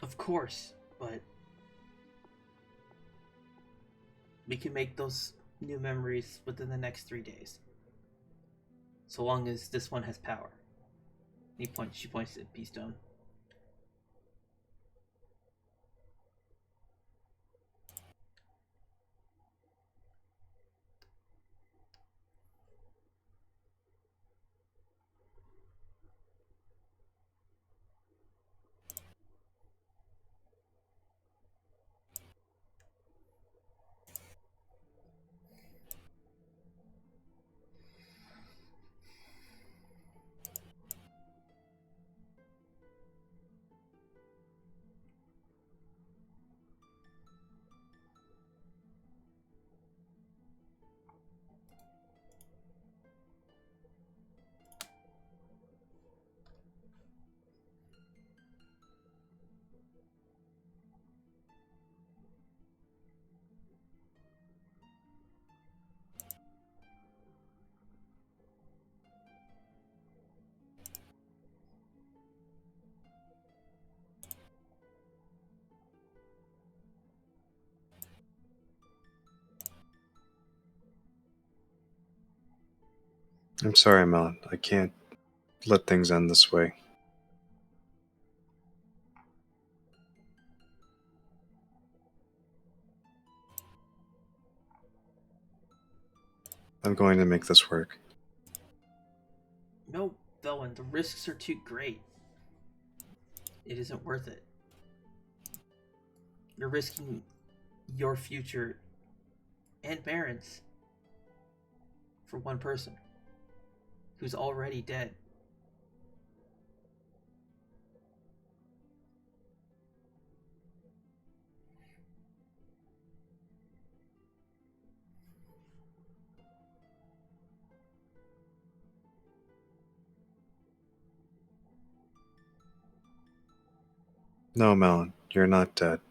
Of course, but we can make those new memories within the next 3 days. So long as this one has power. She points at P-Stone. I'm sorry, Melon. I can't let things end this way. I'm going to make this work. No, Velen, the risks are too great. It isn't worth it. You're risking your future and Baron's for one person who's already dead. No, Malon, you're not dead.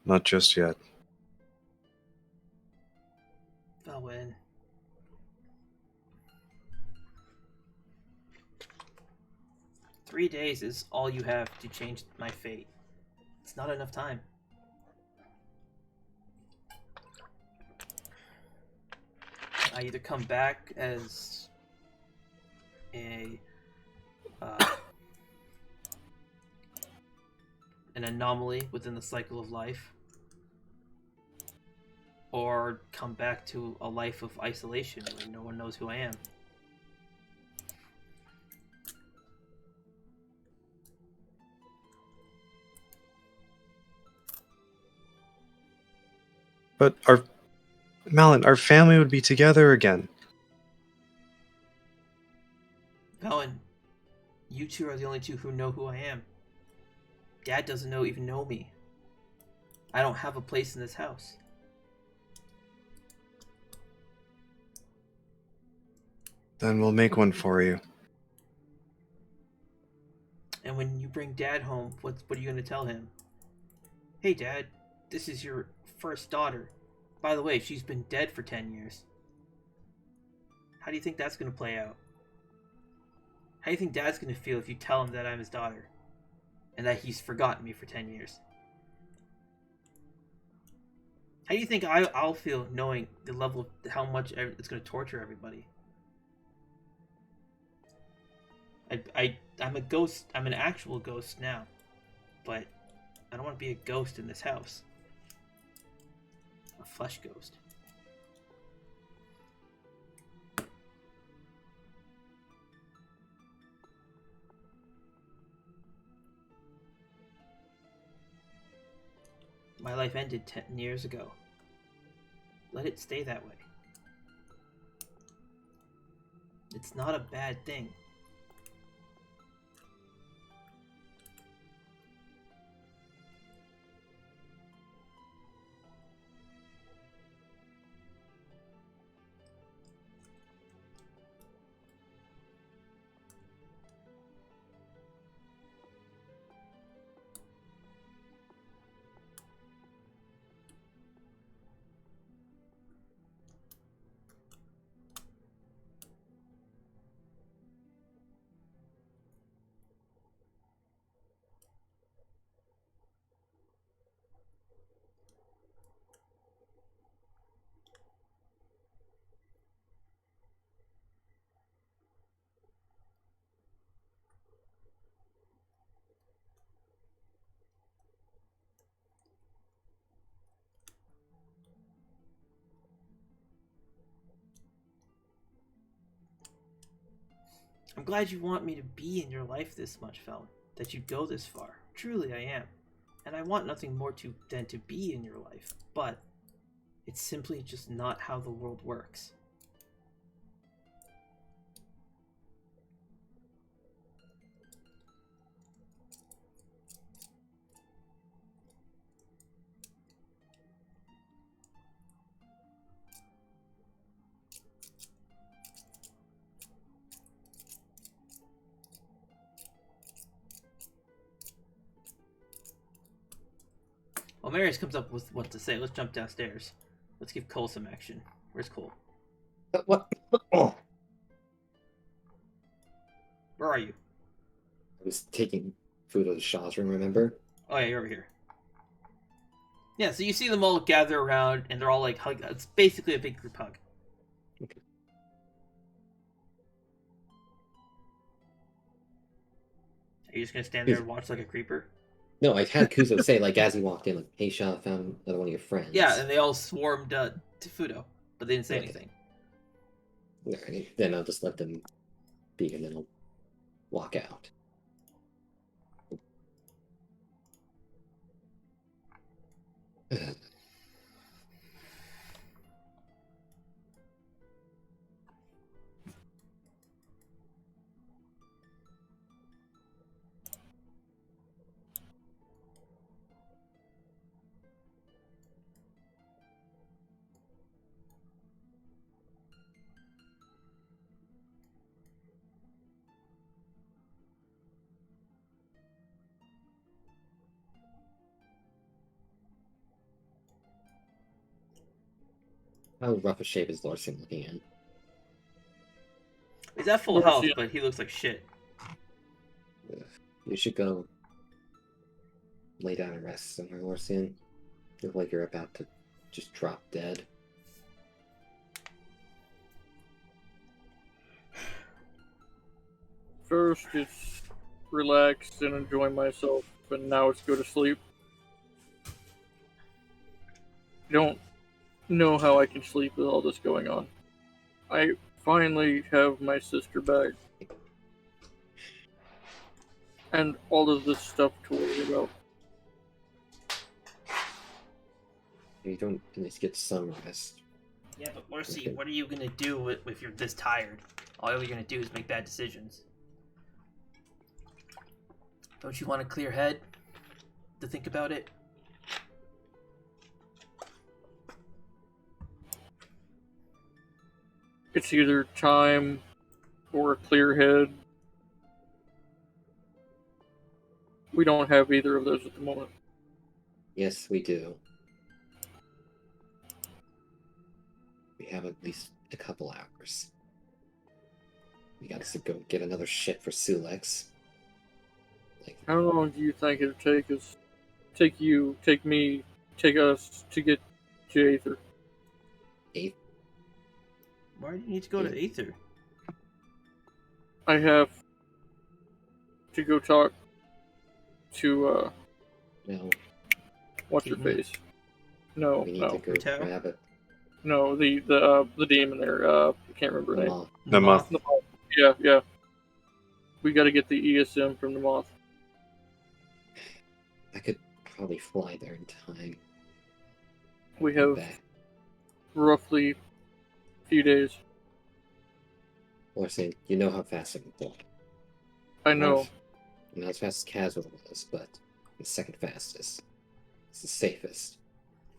Not just yet. Felwyn. 3 days is all you have to change my fate. It's not enough time. I either come back as a an anomaly within the cycle of life, or come back to a life of isolation where no one knows who I am. But Malon, our family would be together again. Melon, you two are the only two who know who I am. Dad doesn't even know me. I don't have a place in this house. Then we'll make one for you. And when you bring Dad home, what are you going to tell him? Hey, Dad, this is your first daughter. By the way, she's been dead for 10 years. How do you think that's going to play out? How do you think Dad's going to feel if you tell him that I'm his daughter? And that he's forgotten me for 10 years? How do you think I'll feel knowing the level of how much it's going to torture everybody? I'm a ghost. I'm an actual ghost now. But I don't want to be a ghost in this house. A flesh ghost. My life ended 10 years ago. Let it stay that way. It's not a bad thing. I'm glad you want me to be in your life this much, Felon. That you'd go this far. Truly, I am. And I want nothing more than to be in your life. But it's simply just not how the world works. Well, Marius comes up with what to say. Let's jump downstairs. Let's give Cole some action. Where's Cole? What? Oh. Where are you? I was taking food out of the Shaw's room, remember? Oh yeah, you're over here. Yeah, so you see them all gather around, and they're all like hug. It's basically a big group hug. Okay. Are you just gonna stand there and watch like a creeper? No, I had Kuzo say, like, as he walked in, like, hey, Shaw, found another one of your friends. Yeah, and they all swarmed to Fudo, but they didn't say anything. Alright, then I'll just let them be, and then I'll walk out. How rough a shape is Lorsian looking in? He's at full Let's health, see. but he looks like shit. Ugh. You should go lay down and rest somewhere, Lorsian. You look like you're about to just drop dead. First, it's relax and enjoy myself, and now it's go to sleep. I don't know how I can sleep with all this going on. I finally have my sister back. And all of this stuff to worry about. You don't at least get some rest. Yeah, but Mercy, what are you gonna do if you're this tired? All you're gonna do is make bad decisions. Don't you want a clear head to think about it? It's either time or a clear head. We don't have either of those at the moment. Yes, we do. We have at least a couple hours. We got to go get another ship for Sulex. Like, How long do you think it'd take us, take you, take me, take us to get to Aether? 8? Why do you need to go to Aether? I have to go talk to, No, what's her face? No, we need no, to go Hotel? grab it. no, the demon there. I can't remember her name. Well, The moth. The moth. Yeah, yeah. We got to get the ESM from the moth. I could probably fly there in time. We Come have back. roughly a few days. Or saying, you know how fast I can fly. I know. Not as fast as Caswell was, but the second fastest. It's the safest.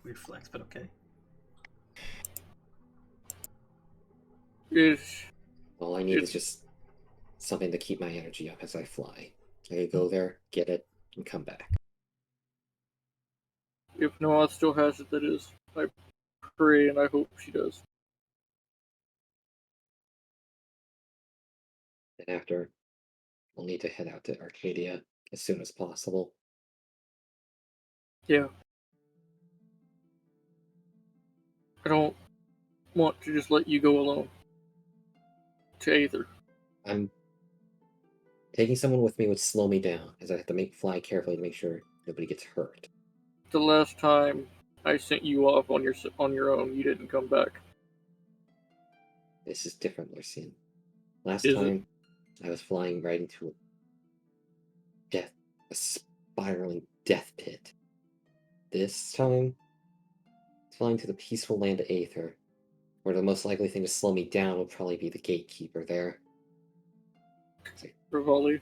Weird flex, but okay. It's All I need is just something to keep my energy up as I fly. I can go there, get it, and come back. if Noah still has it, that is. I pray and I hope she does. Then after, we'll need to head out to Arcadia as soon as possible. Yeah. I don't want to just let you go alone to Aether. I'm taking someone with me would slow me down, as I have to fly carefully to make sure nobody gets hurt. The last time I sent you off on your own, you didn't come back. This is different, Lucian. Last Is it? time, I was flying right into a spiraling death pit. This time, it's flying to the peaceful land of Aether, where the most likely thing to slow me down will probably be the gatekeeper there. Rivali.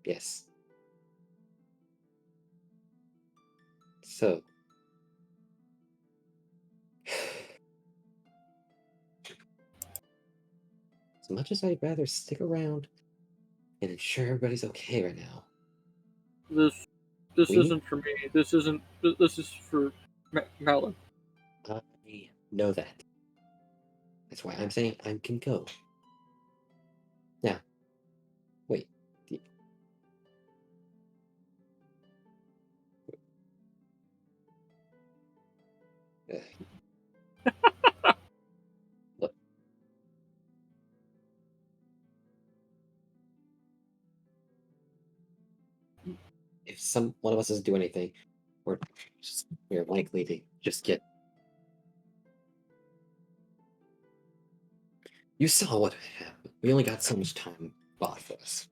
Yes. So. As much as I'd rather stick around and ensure everybody's okay right now. This We- isn't for me. This isn't. This is for Malon. I know that. That's why I'm saying I can go. Now, wait. Look. If one of us doesn't do anything, we're likely to just get. You saw what happened. We only got so much time bought for us.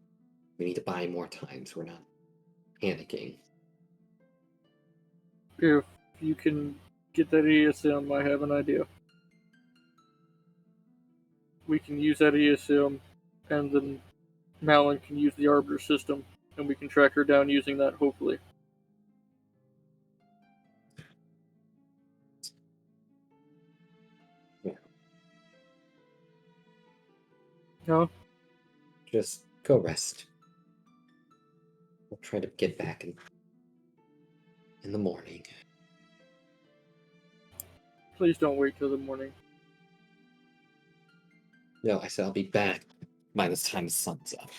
We need to buy more time so we're not panicking. If you can get that ESM, I have an idea. We can use that ESM, and then Malon can use the Arbiter system, and we can track her down using that, hopefully. Yeah. No? Just go rest. We'll try to get back in the morning. Please don't wait till the morning. No, I said I'll be back by this time the sun's up.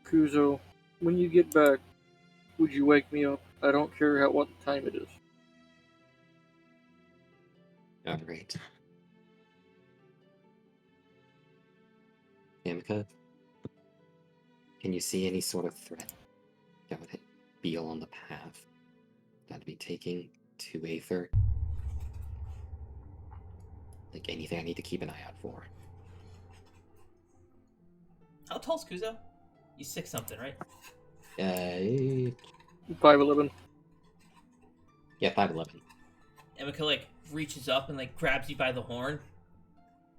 Kuzo, when you get back, would you wake me up? I don't care what time it is. Alright. Yamika, can you see any sort of threat that would be along the path that'd be taking to Aether? Like anything I need to keep an eye out for? How tall's Kuzo? He's 6 something, right? 5'11". Yeah, 5'11". Emika like reaches up and like grabs you by the horn,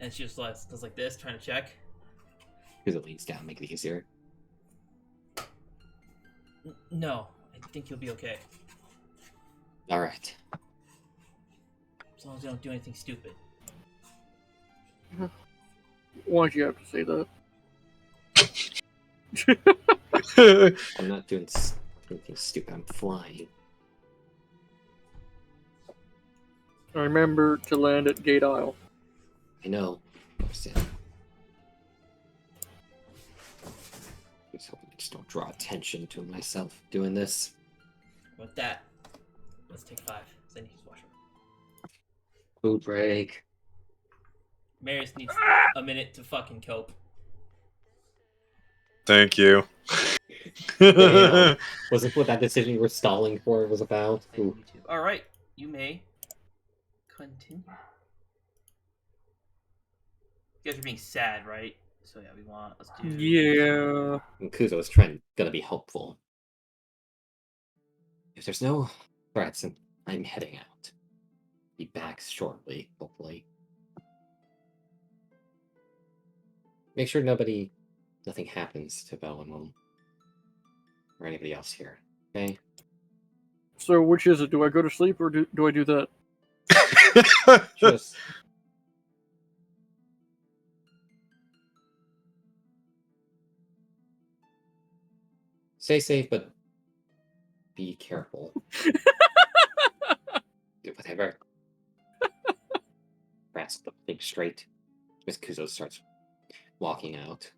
and she just does like this, trying to check. Because it leans down, make it easier. No, I think you'll be okay. Alright. As long as you don't do anything stupid. Why'd you have to say that? I'm not doing anything stupid, I'm flying. Remember to land at Gate Isle. I know. Just hoping I just don't draw attention to myself doing this. With that, let's take 5. Then you can wash her. Food break. Marius needs a minute to fucking cope. Thank you. Damn. Wasn't what that decision you were stalling for was about? Ooh. Alright, you may continue. You guys are being sad, right? So yeah, let's do... Yeah. And Kuzo's gonna be helpful. If there's no threats, I'm heading out. Be back shortly, hopefully. Make sure nothing happens to Melon or anybody else here, okay? So which is it? Do I go to sleep or do I do that? Just stay safe, but be careful. Do whatever. Grasp the thing straight. Miss Kuzo starts walking out.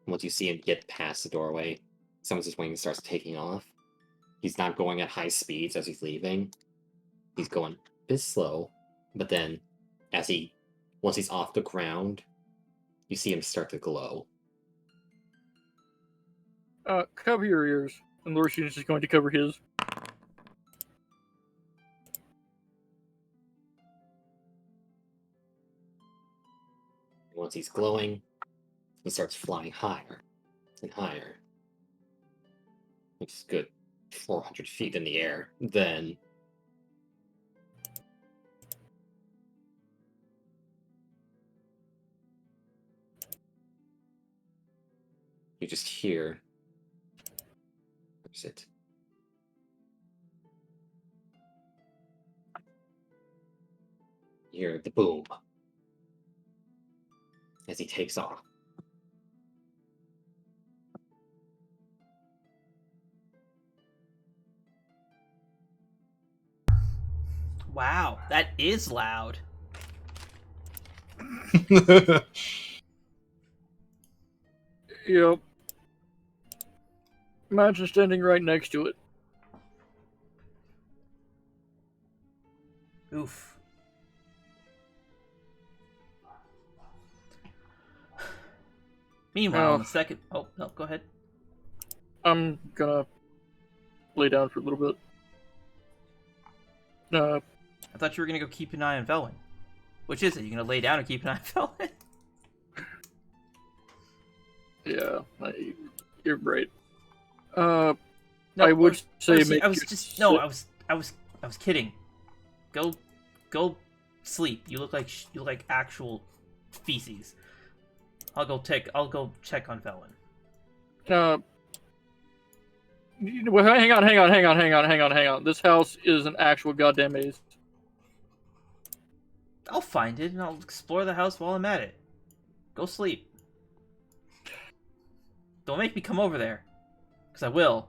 And once you see him get past the doorway, someone's just waiting and starts taking off. He's not going at high speeds as he's leaving. He's going a bit slow, but then once he's off the ground, you see him start to glow. Cover your ears. And Lorcian is just going to cover his. Once he's glowing, he starts flying higher and higher. It's a good 400 feet in the air. Then you just hear... Where's it? You hear the boom as he takes off. Wow, that is loud. Yep. Imagine standing right next to it. Oof. Meanwhile, Oh. on the second... Oh, no, go ahead. I'm gonna lay down for a little bit. I thought you were going to go keep an eye on Velin. Which is it? You going to lay down and keep an eye on Velin? Yeah, you're right. No, I would say Lorcian, make I was your just... No, sit- I was kidding. Go sleep. You look like actual feces. I'll go check on Velin. Well, hang on. This house is an actual goddamn maze. I'll find it and I'll explore the house while I'm at it. Go sleep. Don't make me come over there. Because I will.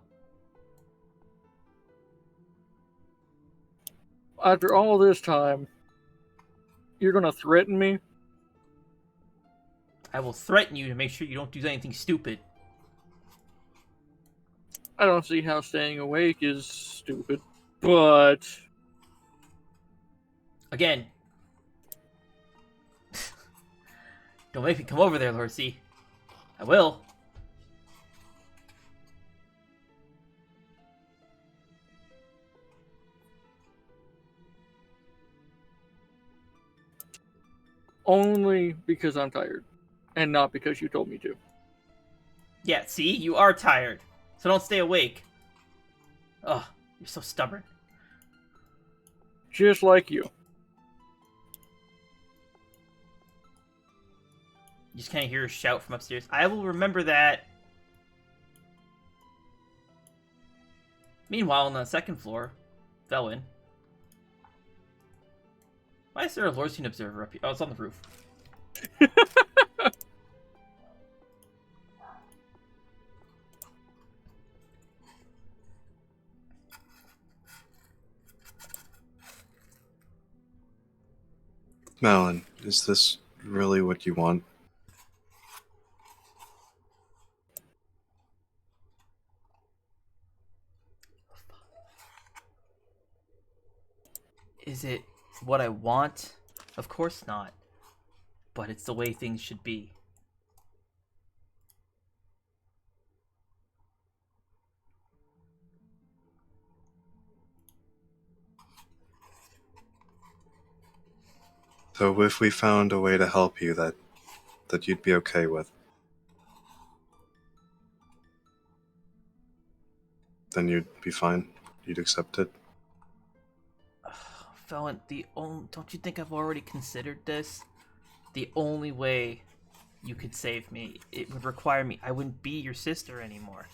After all this time, you're gonna threaten me? I will threaten you to make sure you don't do anything stupid. I don't see how staying awake is stupid, but Again. Don't make me come over there, Lord C. I will. only because I'm tired, and not because you told me to. Yeah, see? You are tired. So don't stay awake. Ugh, you're so stubborn. Just like you. You just kind of hear a shout from upstairs. I will remember that. Meanwhile, on the second floor, Felwyn. Why is there a Lordstone Observer up here? Oh, it's on the roof. Malon, is this really what you want? Is it what I want? Of course not. But it's the way things should be. So if we found a way to help you that you'd be okay with, then you'd be fine. You'd accept it. Felon, don't you think I've already considered this? The only way you could save me, it would require me. I wouldn't be your sister anymore.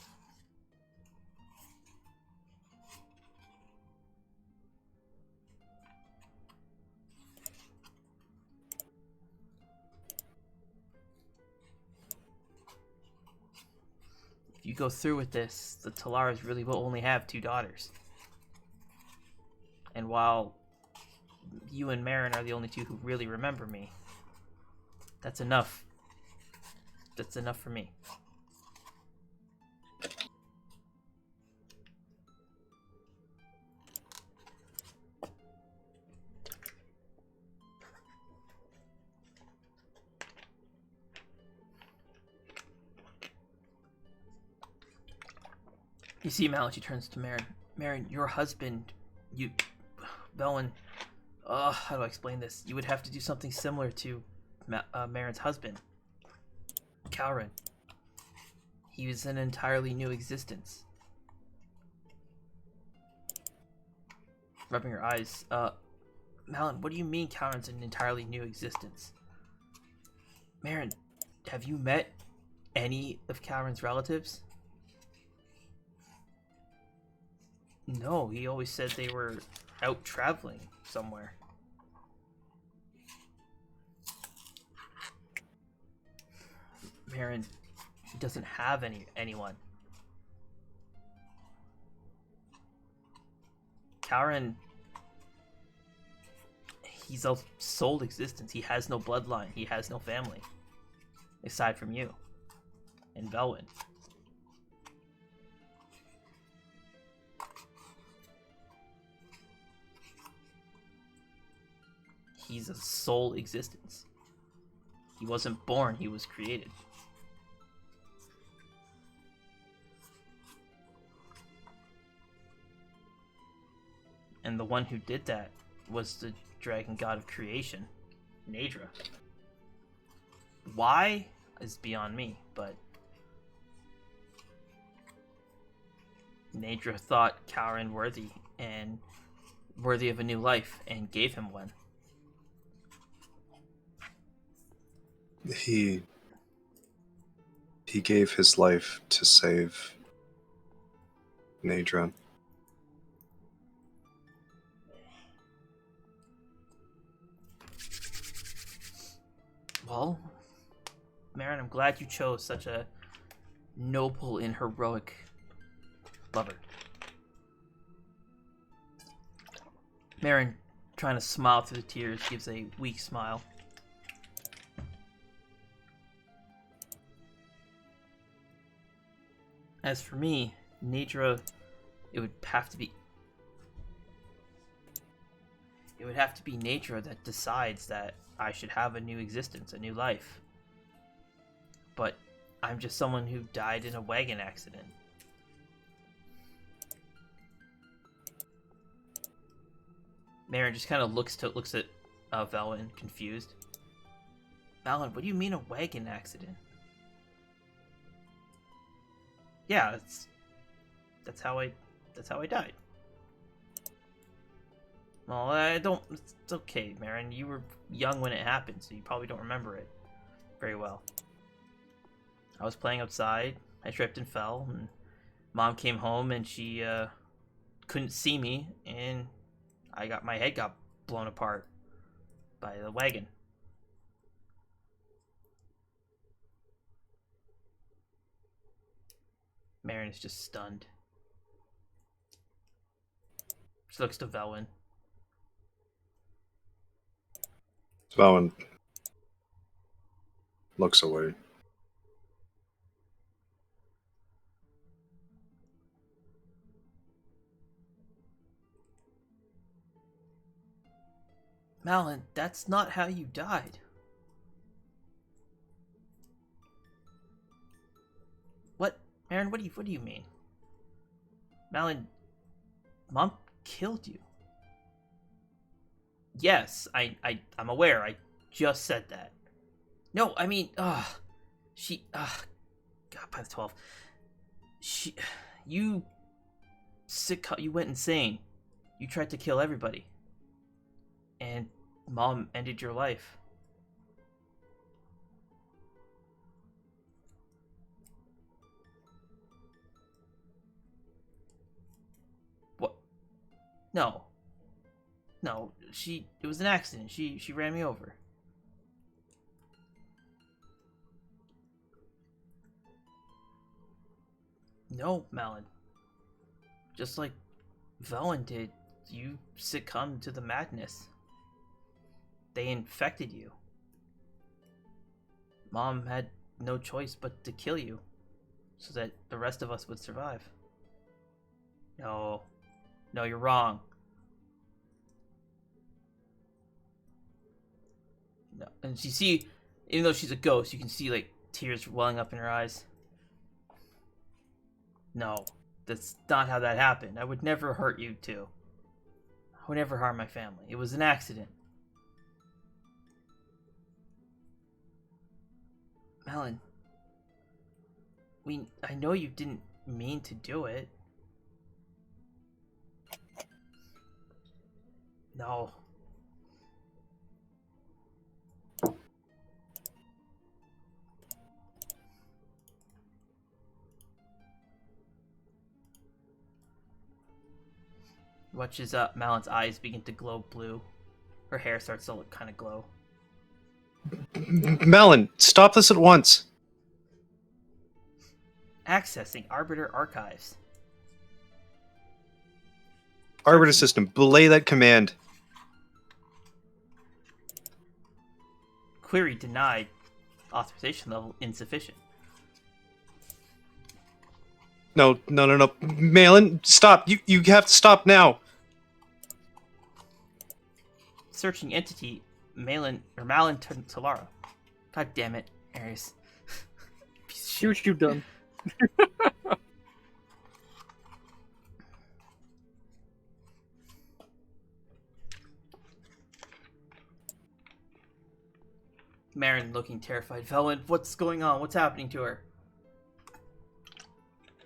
If you go through with this, the Talaras really will only have 2 daughters. And while you and Marin are the only 2 who really remember me, that's enough. That's enough for me. You see, Malon, she turns to Marin. Marin, your husband, Belwyn, how do I explain this? You would have to do something similar to Marin's husband, Calren. He was an entirely new existence. Rubbing her eyes, Malon, what do you mean Calren's an entirely new existence? Marin, have you met any of Calren's relatives? No, he always said they were out traveling somewhere. Marin, he doesn't have anyone. Calren, he's a sole existence. He has no bloodline. He has no family. Aside from you. And Belwyn. He's a sole existence. He wasn't born, he was created. And the one who did that was the dragon god of creation, Nadra. Why is beyond me, but Nadra thought Calren worthy of a new life, and gave him one. He gave his life to save Nadra. Well, Marin, I'm glad you chose such a noble and heroic lover. Marin, trying to smile through the tears, gives a weak smile. As for me, Nadra, it would have to be Nadra that decides that I should have a new existence, a new life. But I'm just someone who died in a wagon accident. Marin just kind of looks at Velwyn, confused. Malon, what do you mean a wagon accident? Yeah, that's how I died. Well, I don't. It's okay, Marin. You were young when it happened, so you probably don't remember it very well. I was playing outside. I tripped and fell, and Mom came home, and she couldn't see me, and my head got blown apart by the wagon. Marin is just stunned. She looks to Velwyn. Velwyn looks away. Malon, that's not how you died. What? Marin, what do you mean? Malon, Mom killed you. Yes, I'm aware. I just said that. No, I mean, God, by the 12. You went insane. You tried to kill everybody. And Mom ended your life. What? No, it was an accident. She ran me over. No, Malon. Just like Velwyn did, you succumbed to the madness. They infected you. Mom had no choice but to kill you, so that the rest of us would survive. No, you're wrong. No, and you see, even though she's a ghost, you can see like tears welling up in her eyes. No, that's not how that happened. I would never hurt you two. I would never harm my family. It was an accident. Malon, I know you didn't mean to do it. No. Watches Malon's eyes begin to glow blue. Her hair starts to look kind of glow. Malon, stop this at once. Accessing Arbiter Archives. Arbiter system, belay that command. Query denied. Authorization level insufficient. No. Malon, stop. You have to stop now. Searching entity, Malon Talara. God damn it, Ares. See what you've done. Marin looking terrified. Velwyn, what's going on? What's happening to her?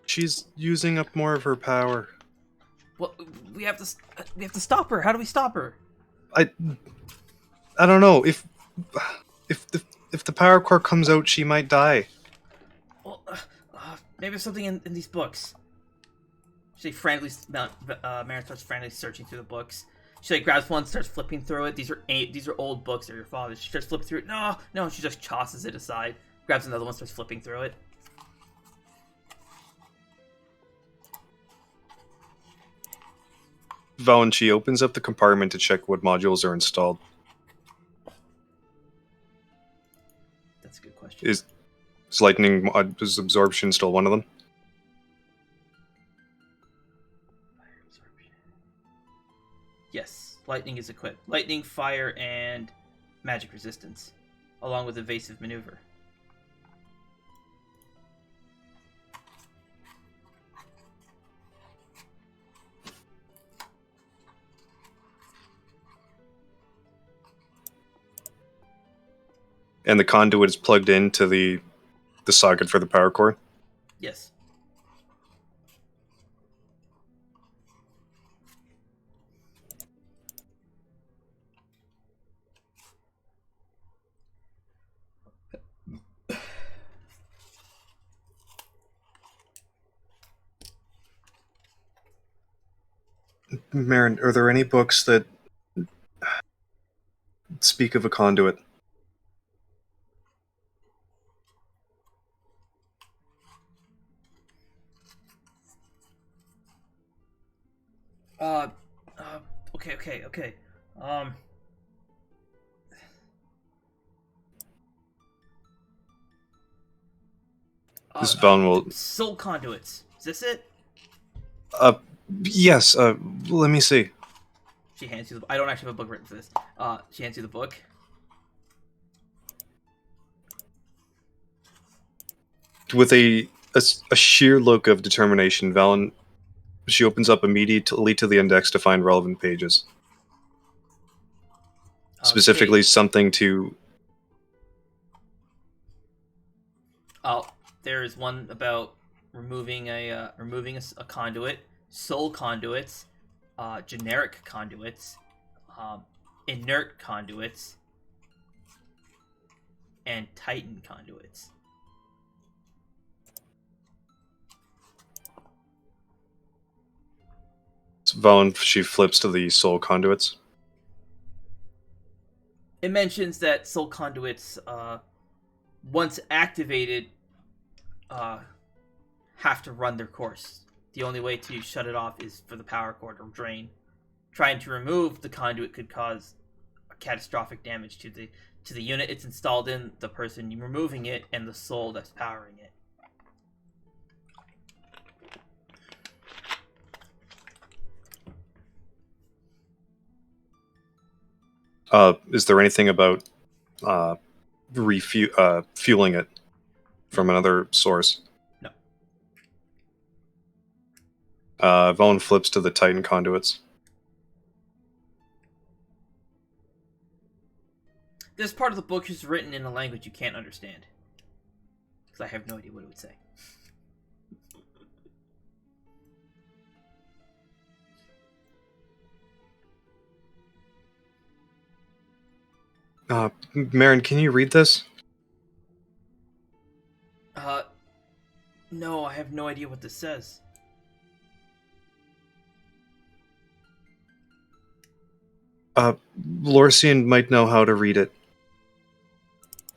She's using up more of her power. Well, we have to stop her. How do we stop her? I don't know. If the power core comes out, she might die. Well, maybe there's something in these books. She frantically, Marin starts frantically searching through the books. She like grabs one, starts flipping through it. These are old books. They're your father's. She starts flipping through it. No. She just tosses it aside. Grabs another one, starts flipping through it. Valen, she opens up the compartment to check what modules are installed. That's a good question. Is lightning, is absorption still one of them? Yes, lightning is equipped. Lightning, fire, and magic resistance, along with evasive maneuver. And the conduit is plugged into the socket for the power cord? Yes. Marin, are there any books that speak of a conduit? Uh, okay. This Valen will... Soul conduits. Is this it? Yes, let me see. She hands you the... I don't actually have a book written for this. She hands you the book. With a sheer look of determination, Valen, she opens up immediately to the index to find relevant pages. Specifically, something to... There is one about removing a conduit, soul conduits, generic conduits, inert conduits, and titan conduits. Valen, she flips to the soul conduits. It mentions that soul conduits, once activated, have to run their course. The only way to shut it off is for the power cord or drain. Trying to remove the conduit could cause catastrophic damage to the unit it's installed in, the person removing it, and the soul that's powering it. Is there anything about fueling it from another source? No. Valen flips to the Titan conduits. This part of the book is written in a language you can't understand. Because I have no idea what it would say. Marin, can you read this? No, I have no idea what this says. Lorcian might know how to read it.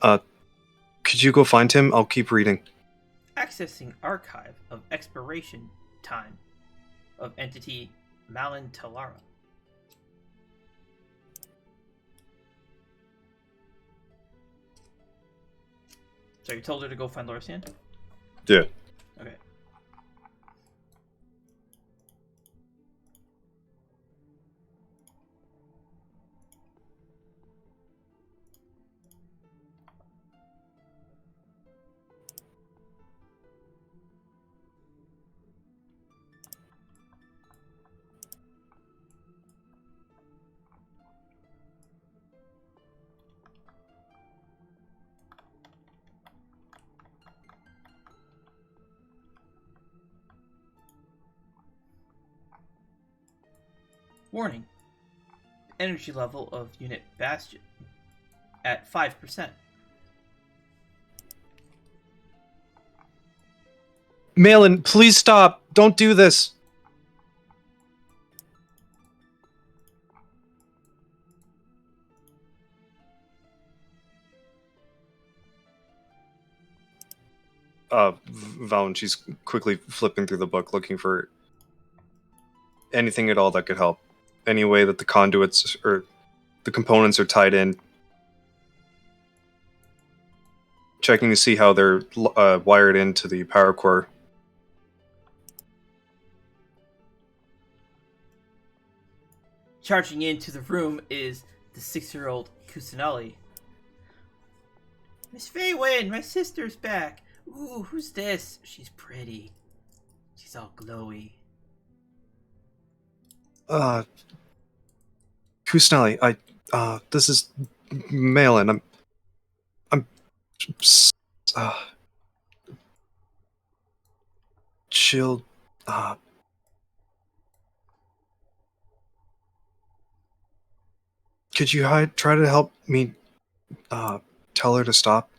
Could you go find him? I'll keep reading. Accessing archive of expiration time of entity Malon Talara. So you told her to go find Lorcian? Yeah. Okay. Warning. Energy level of unit Bastion at 5%. Malon, please stop! Don't do this! Valen, she's quickly flipping through the book looking for anything at all that could help. any way that the conduits or the components are tied in. Checking to see how they're wired into the power core. Charging into the room is the 6-year-old Kusanali. Miss Faywin, my sister's back. Ooh, who's this? She's pretty. She's all glowy. Kusanali, this is Malon. I'm chill. Could you try to help me tell her to stop?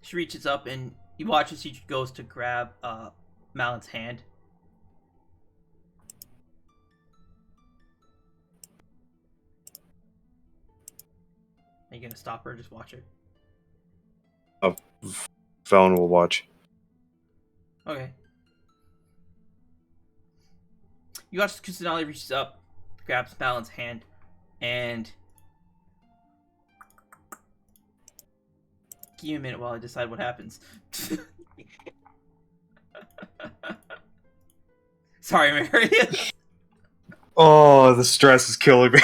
She reaches up and you watch as she goes to grab Malon's hand. Are you gonna stop her or just watch her? Oh, Valen will watch. Okay. You watch as Kusanali reaches up, grabs Malon's hand, and give me a minute while I decide what happens. Sorry, Marius. Oh, the stress is killing me.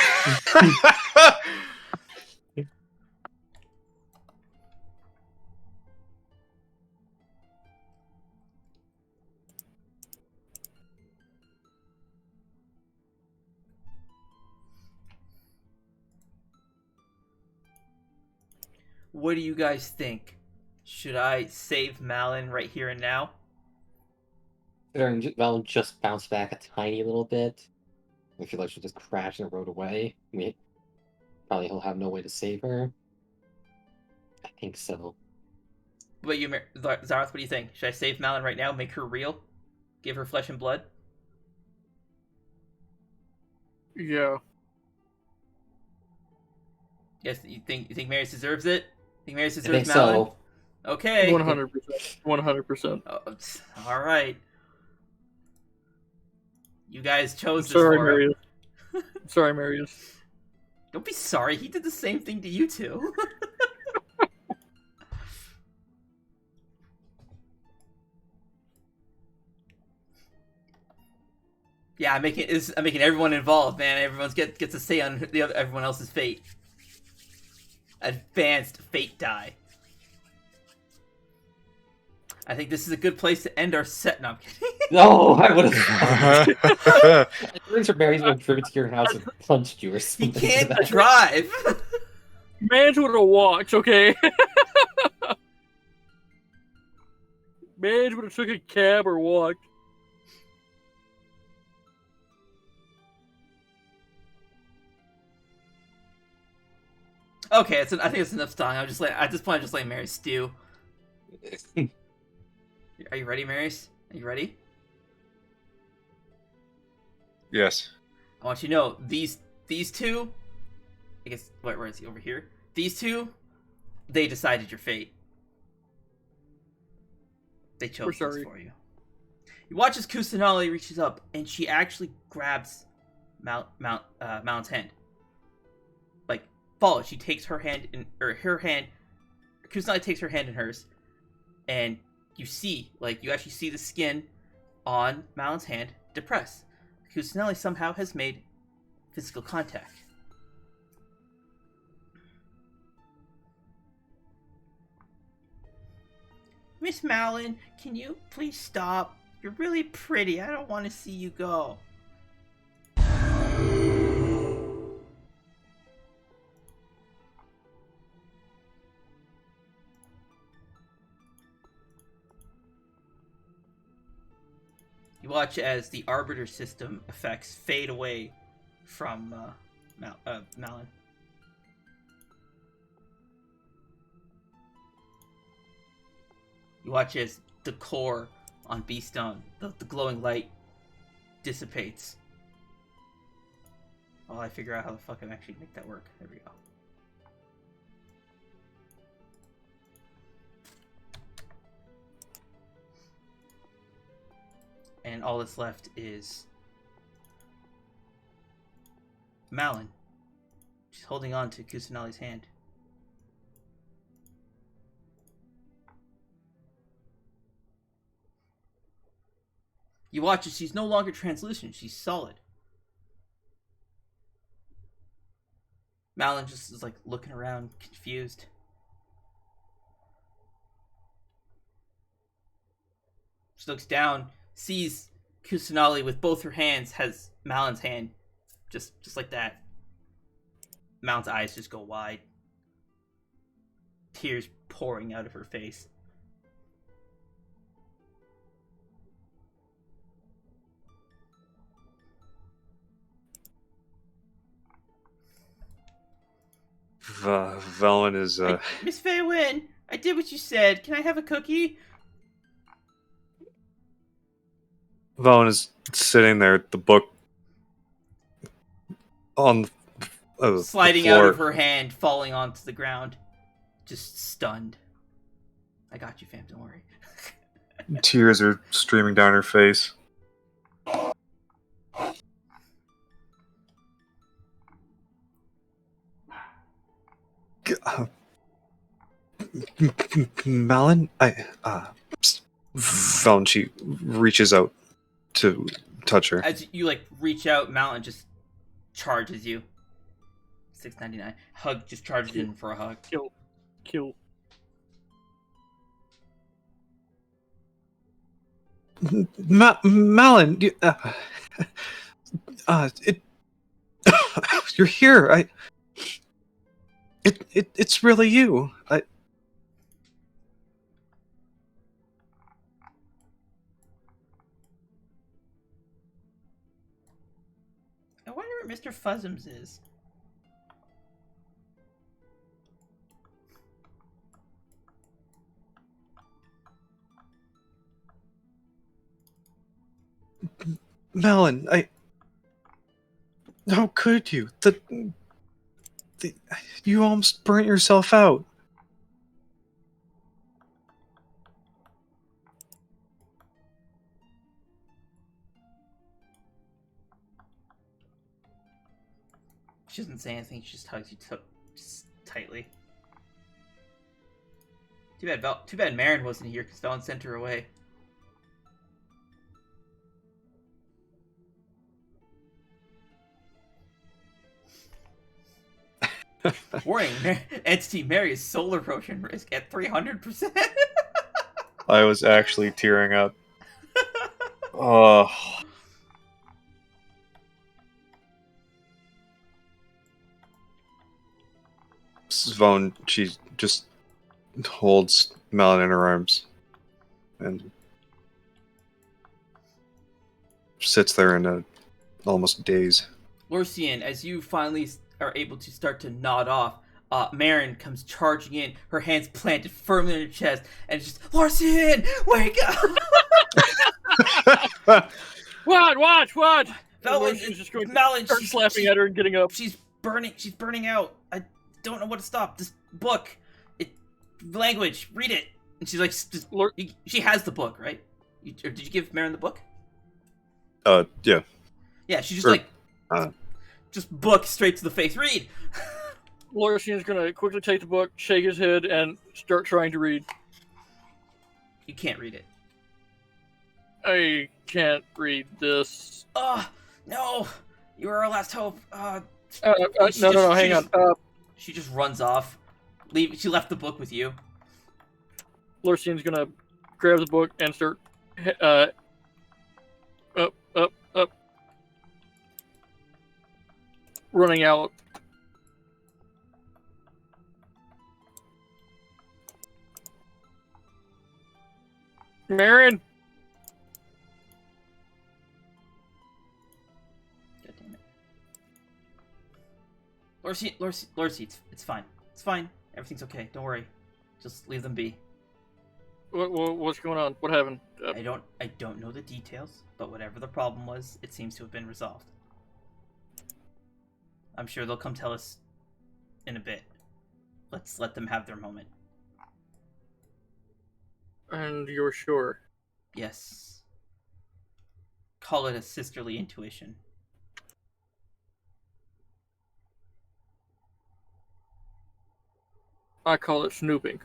What do you guys think? Should I save Malon right here and now? Melon just bounced back a tiny little bit. I feel like she'll just crash and rode away. Probably he'll have no way to save her. I think so. But you, Zareth, what do you think? Should I save Malon right now? Make her real? Give her flesh and blood? Yeah. Yes, you think Marius deserves it? Think Marius I deserves think Malon? so. Okay. 100%. 100%. Oh, all right. You guys chose this Sorry, for him. Marius. Sorry, Marius. Don't be sorry. He did the same thing to you two. Yeah, I'm making everyone involved, man. Everyone gets a say on everyone else's fate. Advanced fate die. I think this is a good place to end our set. No, I'm kidding. No, I would have. I'm pretty sure Mary's been driven to your house and punched you or He something. can't drive. Mans would have walked, okay? Mans would have took a cab or walked. Okay, I think it's enough time. At this point, I'm just letting Marius stew. Are you ready, Marius? Are you ready? Yes. I want you to know these two. I guess where is he? Over here. These two, they decided your fate. They chose this for you. You watch as Kusanali reaches up and she actually grabs Malon's hand. Like follow. She takes her hand Kusanali takes her hand in hers, and you actually see the skin on Malon's hand depress. Kusanali somehow has made physical contact. Miss Malon, can you please stop? You're really pretty. I don't want to see you go. You watch as the Arbiter system effects fade away from Malon. You watch as the core on Beastone, the glowing light, dissipates. While I figure out how the fuck I actually make that work. There we go. and all that's left is Malon. She's holding on to Kusanali's hand. You watch it, she's no longer translucent, she's solid. Malon just is like looking around, confused. She looks down, sees Kusanali with both her hands, has Malon's hand, just like that. Malon's eyes just go wide. Tears pouring out of her face. Velen is Miss Feywin, I did what you said. Can I have a cookie? Velen is sitting there, the book on Sliding the out floor. of her hand, falling onto the ground. Just stunned. I got you, fam, don't worry. Tears are streaming down her face. Malon, Velen, she reaches out to touch her. As you like reach out, Malon just charges you. $6.99. Hug just charges in for a hug. Kill. Malon, you're here. It's really you. I wonder where Mr. Fuzzums is. Malon, how could you? You almost burnt yourself out. She doesn't say anything, she just hugs you just tightly. Too bad Marin wasn't here because Velen sent her away. Warning, Entity Mary's soul erosion risk at 300%. I was actually tearing up. Oh. Svone, she just holds Malon in her arms and sits there in a almost daze. Lorcian, as you finally are able to start to nod off, Marin comes charging in, her hands planted firmly on her chest, and it's just, Lorcian, wake up! What? Malon's just going Malon, start slapping at her and getting up. She's burning out. I don't know what to stop. This book, language, read it. And she's like, she has the book, right? Or did you give Marin the book? Yeah. Yeah, she just just book straight to the face. Read. Lorcian's gonna quickly take the book, shake his head, and start trying to read. You can't read it. I can't read this. No! You are our last hope. No, hang on. She just runs off. She left the book with you. Lorcian's gonna grab the book and start up, running out. Marin! God damn it. Lorcy, it's fine. It's fine. Everything's okay. Don't worry. Just leave them be. What's going on? What happened? I don't know the details, but whatever the problem was, it seems to have been resolved. I'm sure they'll come tell us in a bit. Let's let them have their moment. And you're sure? Yes. call it a sisterly intuition. I call it snooping.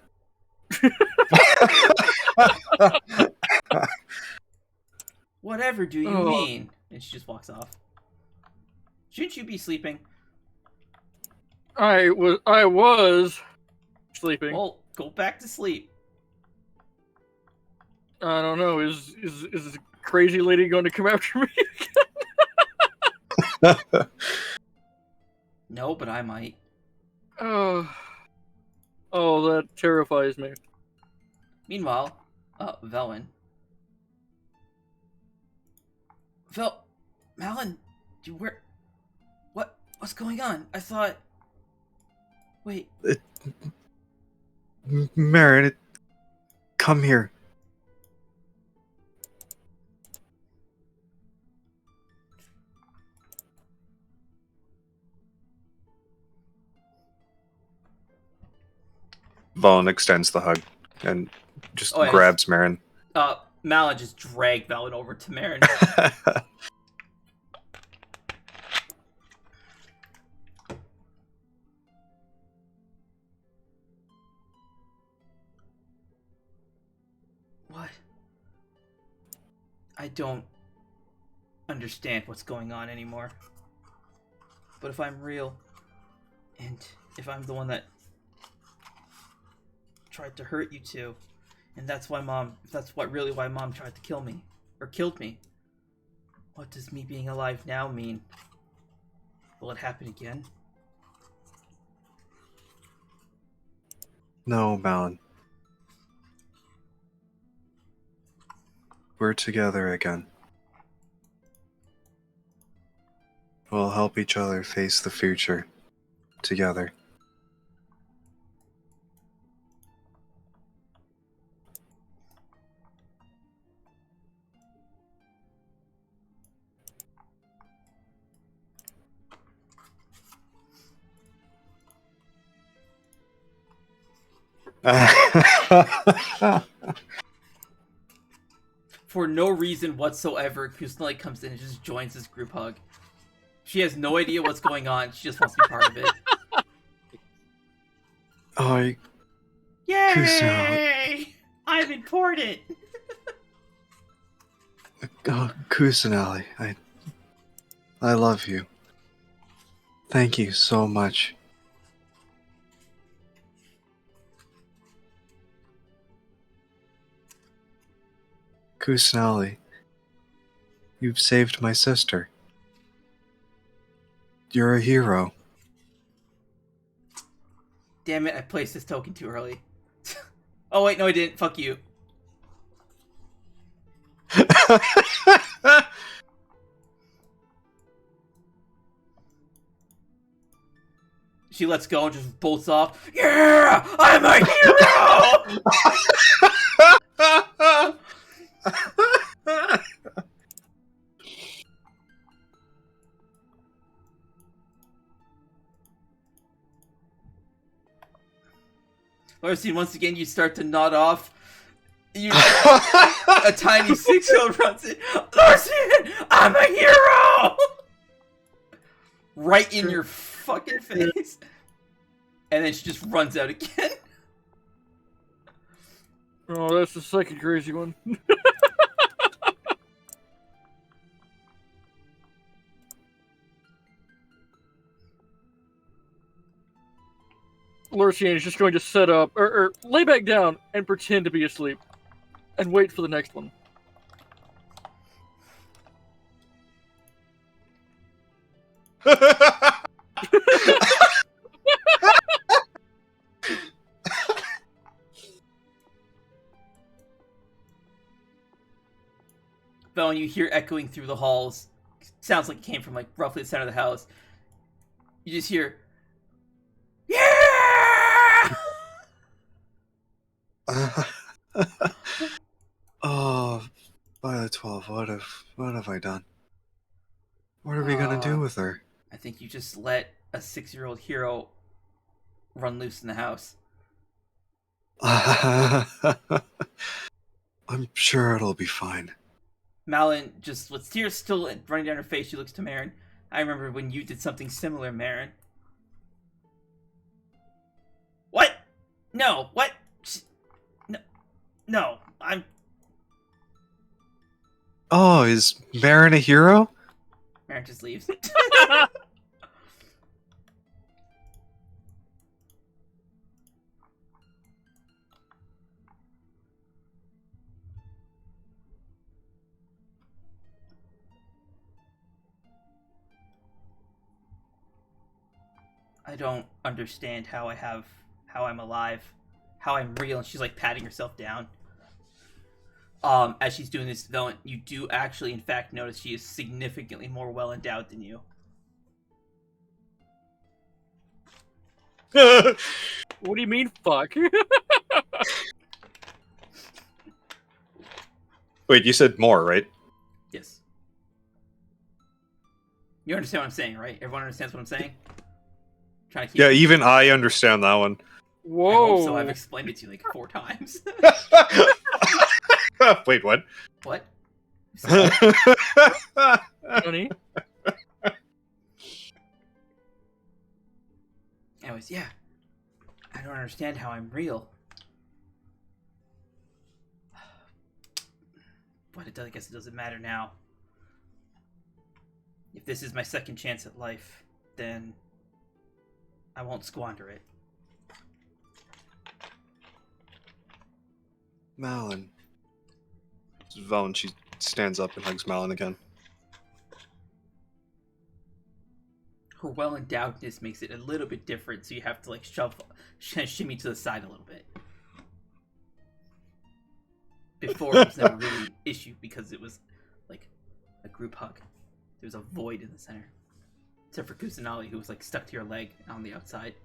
Whatever do you Oh. mean? And she just walks off. Shouldn't you be sleeping? I was sleeping. Well, go back to sleep. I don't know. Is this crazy lady going to come after me? No, but I might. Oh, that terrifies me. Meanwhile, Velwyn. Malon, what's going on? I thought... Wait. Marin, come here. Valen extends the hug and just grabs Marin. Malon just dragged Velwyn over to Marin. What? I don't understand what's going on anymore. But if I'm real, and if I'm the one that tried to hurt you two, and that's why Mom tried to kill me, or killed me, what does me being alive now mean? Will it happen again? No, Malon. We're together again. We'll help each other face the future together. For no reason whatsoever, Kusanali comes in and just joins this group hug. She has no idea what's going on. She just wants to be part of it. Oh, Yay! Kusanali. I'm important! Kusanali, I love you. Thank you so much. Kusanali, you've saved my sister. You're a hero. Damn it, I placed this token too early. Oh wait, no I didn't. Fuck you. She lets go and just bolts off. Yeah! I'm a hero! Larcene, once again, you start to nod off. A tiny 6-year-old runs in. Larcene, I'm a hero! Right in your fucking face. And then she just runs out again. Oh, that's the second crazy one. Lurcian is just going to set up, or lay back down and pretend to be asleep. And wait for the next one. But when you hear echoing through the halls, sounds like it came from like roughly the center of the house. You just hear, yeah! Oh, Violet 12, what have I done? What are we gonna do with her? I think you just let a 6-year-old hero run loose in the house. I'm sure it'll be fine. Malon, just with tears still running down her face, she looks to Marin. I remember when you did something similar, Marin. What? No, what? No, no, I'm... Oh, is Marin a hero? Marin just leaves. I don't understand how I'm alive, how I'm real. And she's like patting herself down. As she's doing this development, you do actually, in fact, notice she is significantly more well endowed than you. What do you mean, fuck? Wait, you said more, right? Yes. You understand what I'm saying, right? Everyone understands what I'm saying? Trying to keep Yeah, even I understand that one. Whoa. I hope so. I've explained it to you like 4 times. Wait, what? What? Honey. Anyways, yeah. I don't understand how I'm real. But I guess it doesn't matter now. If this is my second chance at life, then I won't squander it. Malon. Velen, she stands up and hugs Malon again. Her well-endowedness makes it a little bit different, so you have to like shimmy to the side a little bit. Before it was never really an issue because it was like a group hug. There was a void in the center. Except for Kusanali, who was like stuck to your leg on the outside.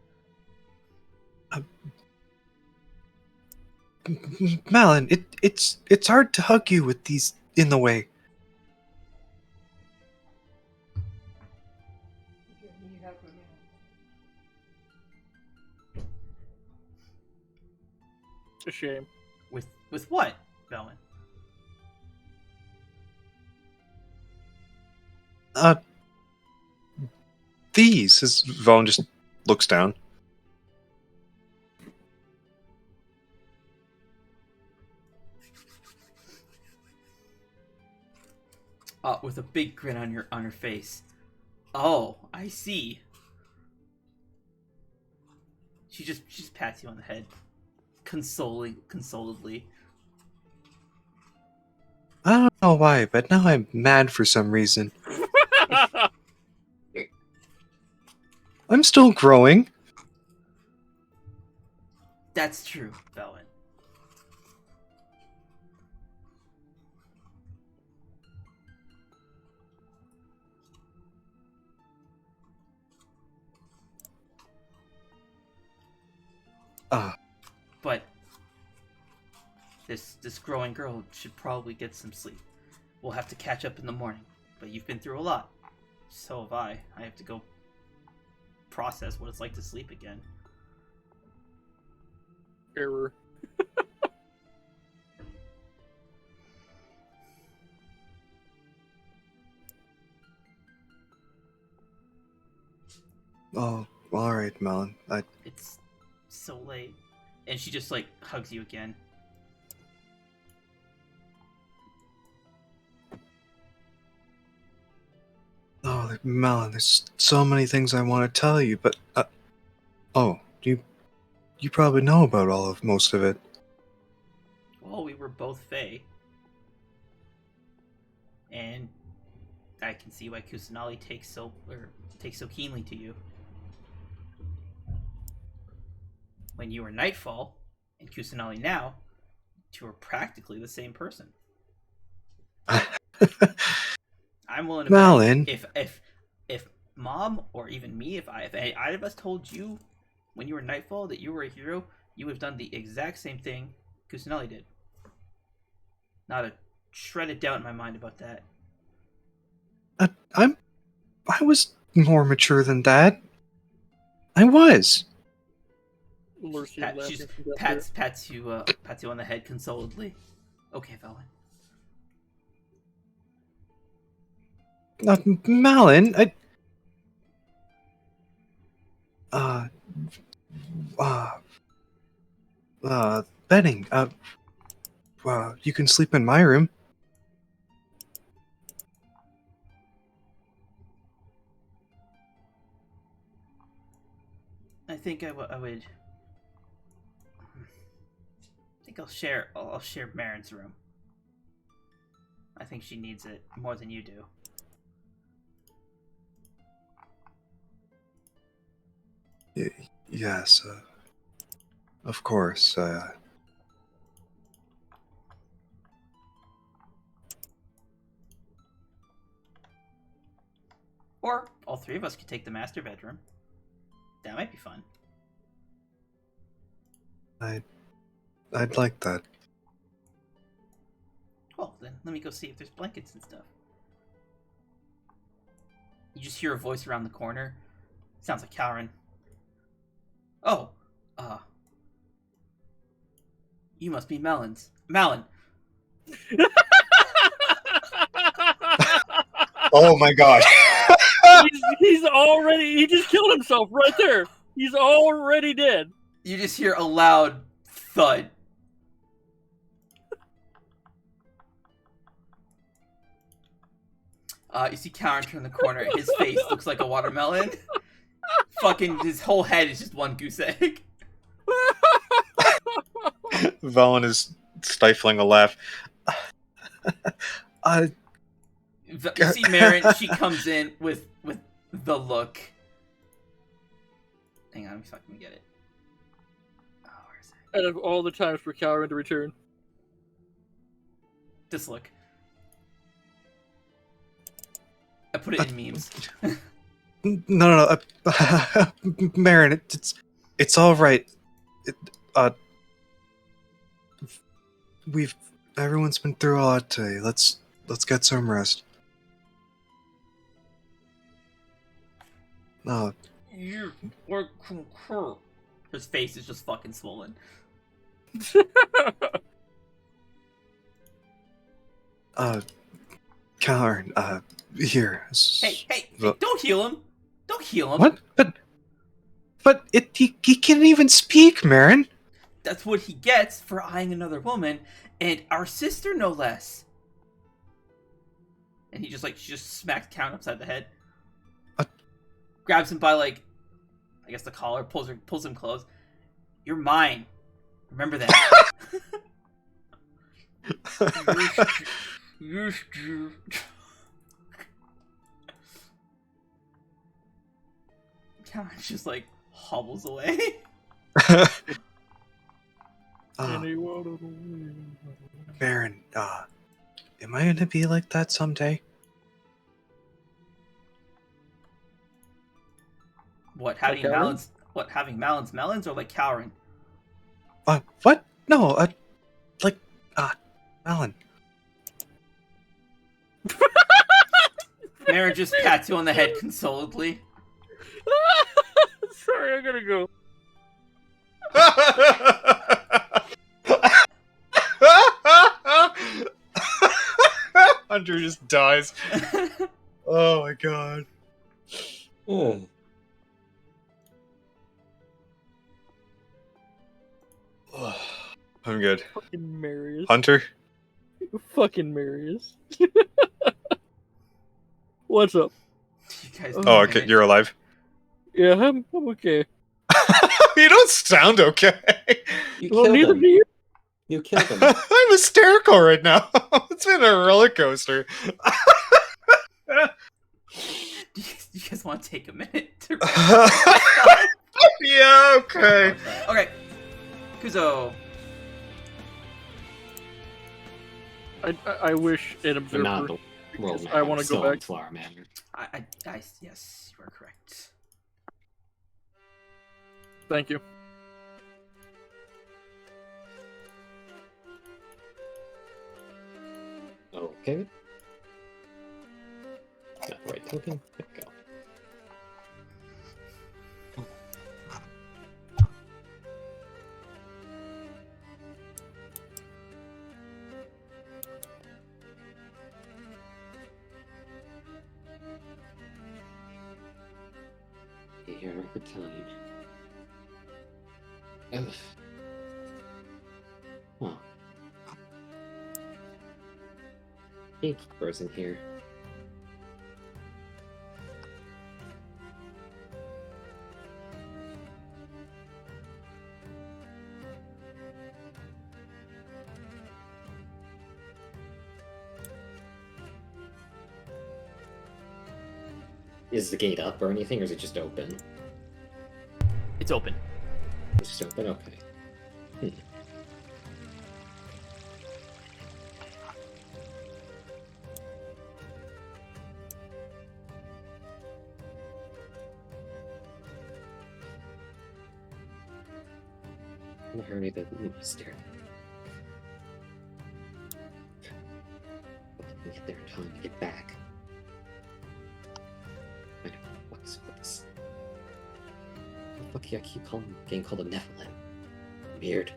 Malon, it's hard to hug you with these in the way. It's a shame. With what, Melon? These. As Velen just looks down. With a big grin on her face. Oh, I see. She just pats you on the head, consoledly. I don't know why, but now I'm mad for some reason. I'm still growing. That's true, Velen. But this growing girl should probably get some sleep. We'll have to catch up in the morning. But you've been through a lot. So have I. I have to go process what it's like to sleep again. Error. Oh, alright, Malon. It's so late. And she just like hugs you again. Oh, Malon, there's so many things I want to tell you, but oh, you probably know about most of it. Well, we were both Fae. And I can see why Kusanali takes so keenly to you. When you were Nightfall and Kusanali now, you are practically the same person. I'm willing to Malon. bet if Mom or even me, if either of us told you when you were Nightfall that you were a hero, you would have done the exact same thing Kusanali did. Not a shred of doubt in my mind about that. I was more mature than that. I was. Mercy She pats you on the head consoledly. Okay, Velen. Malon, uh, uh, bedding. You can sleep in my room. I think I would. I think I'll share Marin's room. I think she needs it more than you do. Yes, of course. Or all three of us could take the master bedroom. That might be fun. I'd like that. Well, then let me go see if there's blankets and stuff. You just hear a voice around the corner. Sounds like Karen. Oh, you must be Melons. Malon. Oh my gosh. he's already. He just killed himself right there. He's already dead. You just hear a loud thud. You see Karen turn the corner. His face looks like a watermelon. Fucking, his whole head is just one goose egg. Valen is stifling a laugh. You see Marin, she comes in with the look. Hang on, let me fucking get it. Oh, where is it? Out of all the times for Calvin to return. This look. I put it in memes. No. Marin, it's all right. Everyone's been through a lot today. Let's get some rest. You or concur. His face is just fucking swollen. Karen, here. Hey, don't heal him. Don't heal him. What? But he can't even speak, Marin. That's what he gets for eyeing another woman, and our sister no less. And he she just smacks Count upside the head. Grabs him by I guess the collar, pulls him close. You're mine. Remember that. Yes, dear. Count just hobbles away. Marin, am I gonna be like that someday? What, having Malons? What, having Malon's melons or like cowering? What? No, Malon. Marin just pats you on the head consoledly. Sorry, I gotta go. Hunter just dies. Oh my god. Oh. I'm good. Fucking Marius. Hunter? Fucking Marius. What's up? You guys Oh, okay, you're alive. Yeah, I'm okay. You don't sound okay. You Well, killed neither him. do you. You killed him. I'm hysterical right now. It's been a roller coaster. Do you guys want to take a minute to... Yeah, okay. Okay. Kuzo. I wish an But not observer. the world. I wanna go back. Flower Manor. Yes, you are correct. Thank you. Okay. Got the right token. There we go. Be here in record time. Ugh. Huh. Gatekeeper's in here. Is the gate up or anything, or is it just open? It's open. It's just open? Okay. I'm gonna hurry the stair. Let me get there in time to get back. I know, what's this? What the fuck, I keep calling the game called a Nephilim. Weird.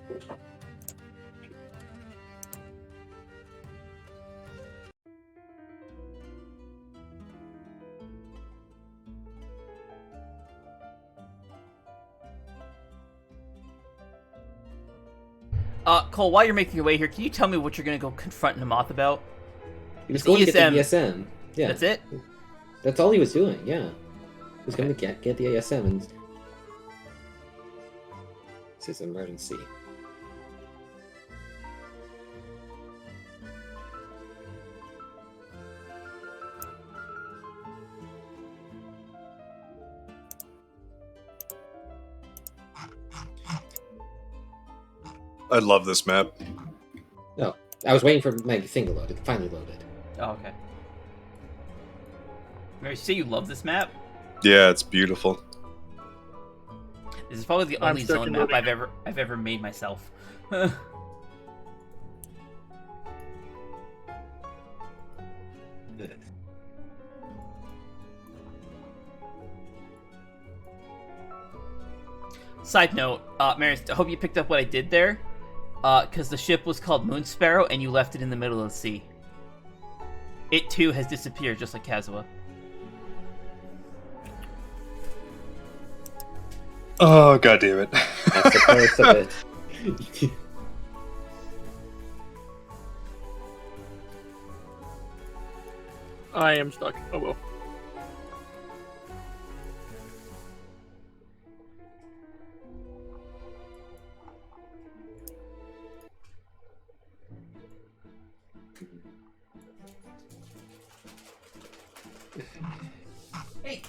Cole, while you're making your way here, can you tell me what you're gonna go confront Namoth about? He was going to get the ESM. Yeah. That's it? That's all he was doing, yeah. He was going to get the ASM and... This is an emergency. I love this map. Oh, I was waiting for my thing to load. It finally loaded. Oh, okay. Mary, you say you love this map? Yeah, it's beautiful. This is probably the I'm only stuck zone in map loading. I've ever made myself. Side note, Marius, I hope you picked up what I did there, because the ship was called Moon Sparrow, and you left it in the middle of the sea. It too has disappeared, just like Kazuha. Oh, god damn it. That's the curse of it. I am stuck. Oh well. Hey!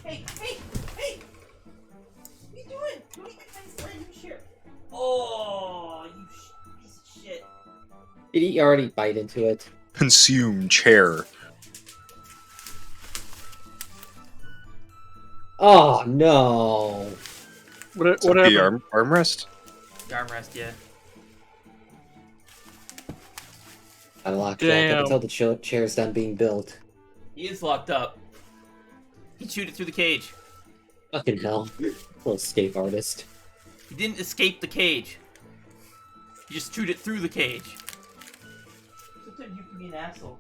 What are you doing? Don't eat my friend chair. Oh, you piece of shit. Did he already bite into it? Consume chair. Oh, no. What The happened? armrest? The armrest, yeah. I locked it up Damn. until the chair's done being built. He is locked up. He shoot it through the cage. Fucking hell. Little escape artist. He didn't escape the cage. He just shoot it through the cage. Sometimes you can be an asshole.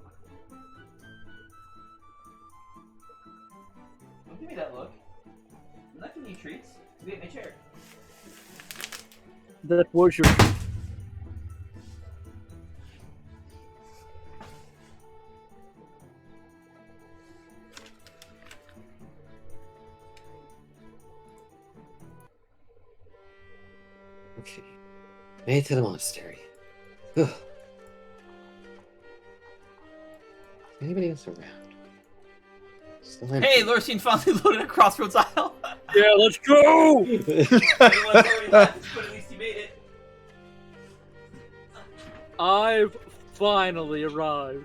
Don't give me that look. I'm not giving you treats. You ate my chair. That was your. Okay. Made it to the monastery. Ugh. Is anybody else around? Still empty. Hey, Lorcine finally loaded a Crossroads Isle. Yeah, let's go! Everyone's already left, but at least you made it. I've finally arrived.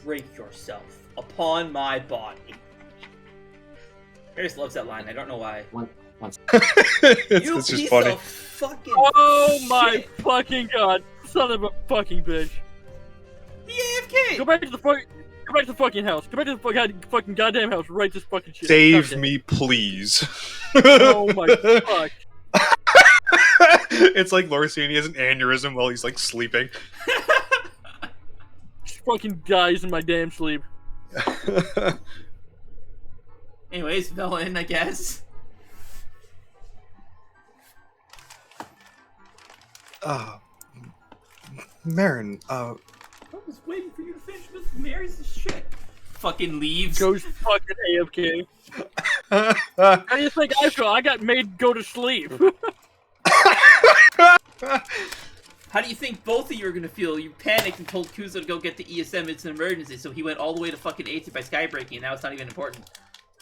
Break yourself upon my body. Harris loves that line. I don't know why. it's You just piece funny. of fucking Oh my shit. fucking god! Son of a fucking bitch! He AFK. Go back to the fucking. Go back to the fucking house. Go back to the fucking goddamn house. Right this fucking shit. Save Goddamn. me, please. Oh my fuck! It's like Lorcini has an aneurysm while he's like sleeping. fucking dies in my damn sleep. Anyways, Melon, I guess. Marin, I was waiting for you to finish with Mary's shit. Fucking leaves. Goes fucking AFK. How do you think I feel? I got made go to sleep. How do you think both of you are gonna feel? You panicked and told Kuzo to go get the ESM. It's an emergency, so he went all the way to fucking 80 by skybreaking, and now it's not even important.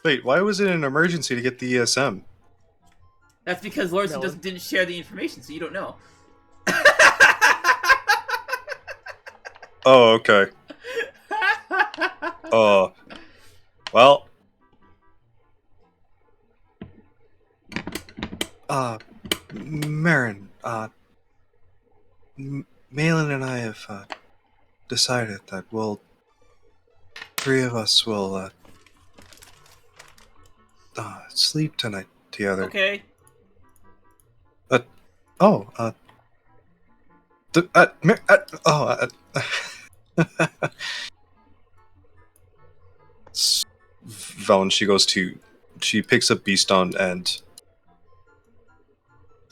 Wait, why was it an emergency to get the ESM? That's because Larson Melon. didn't share the information, so you don't know. Oh, okay. Oh, well. Marin, Malon and I have decided that three of us will sleep tonight together. Okay. Velen, she picks up Beastone and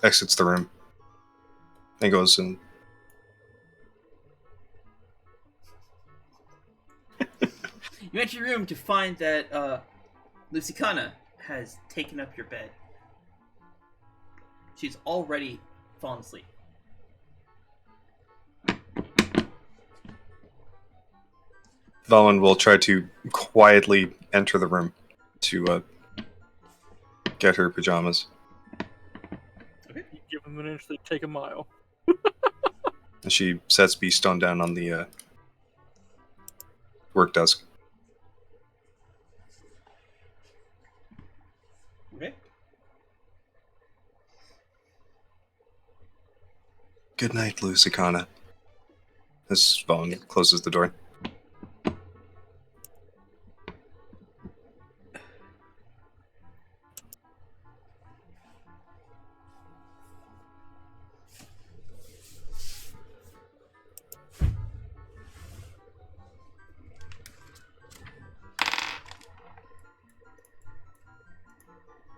exits the room and goes and You enter your room to find that Lucicana has taken up your bed. She's already fallen asleep. Velen will try to quietly enter the room to get her pajamas. You give them an inch, they take a mile. And she sets Beastone down on the work desk. Okay. Good night, Lucicana. As Velen closes the door.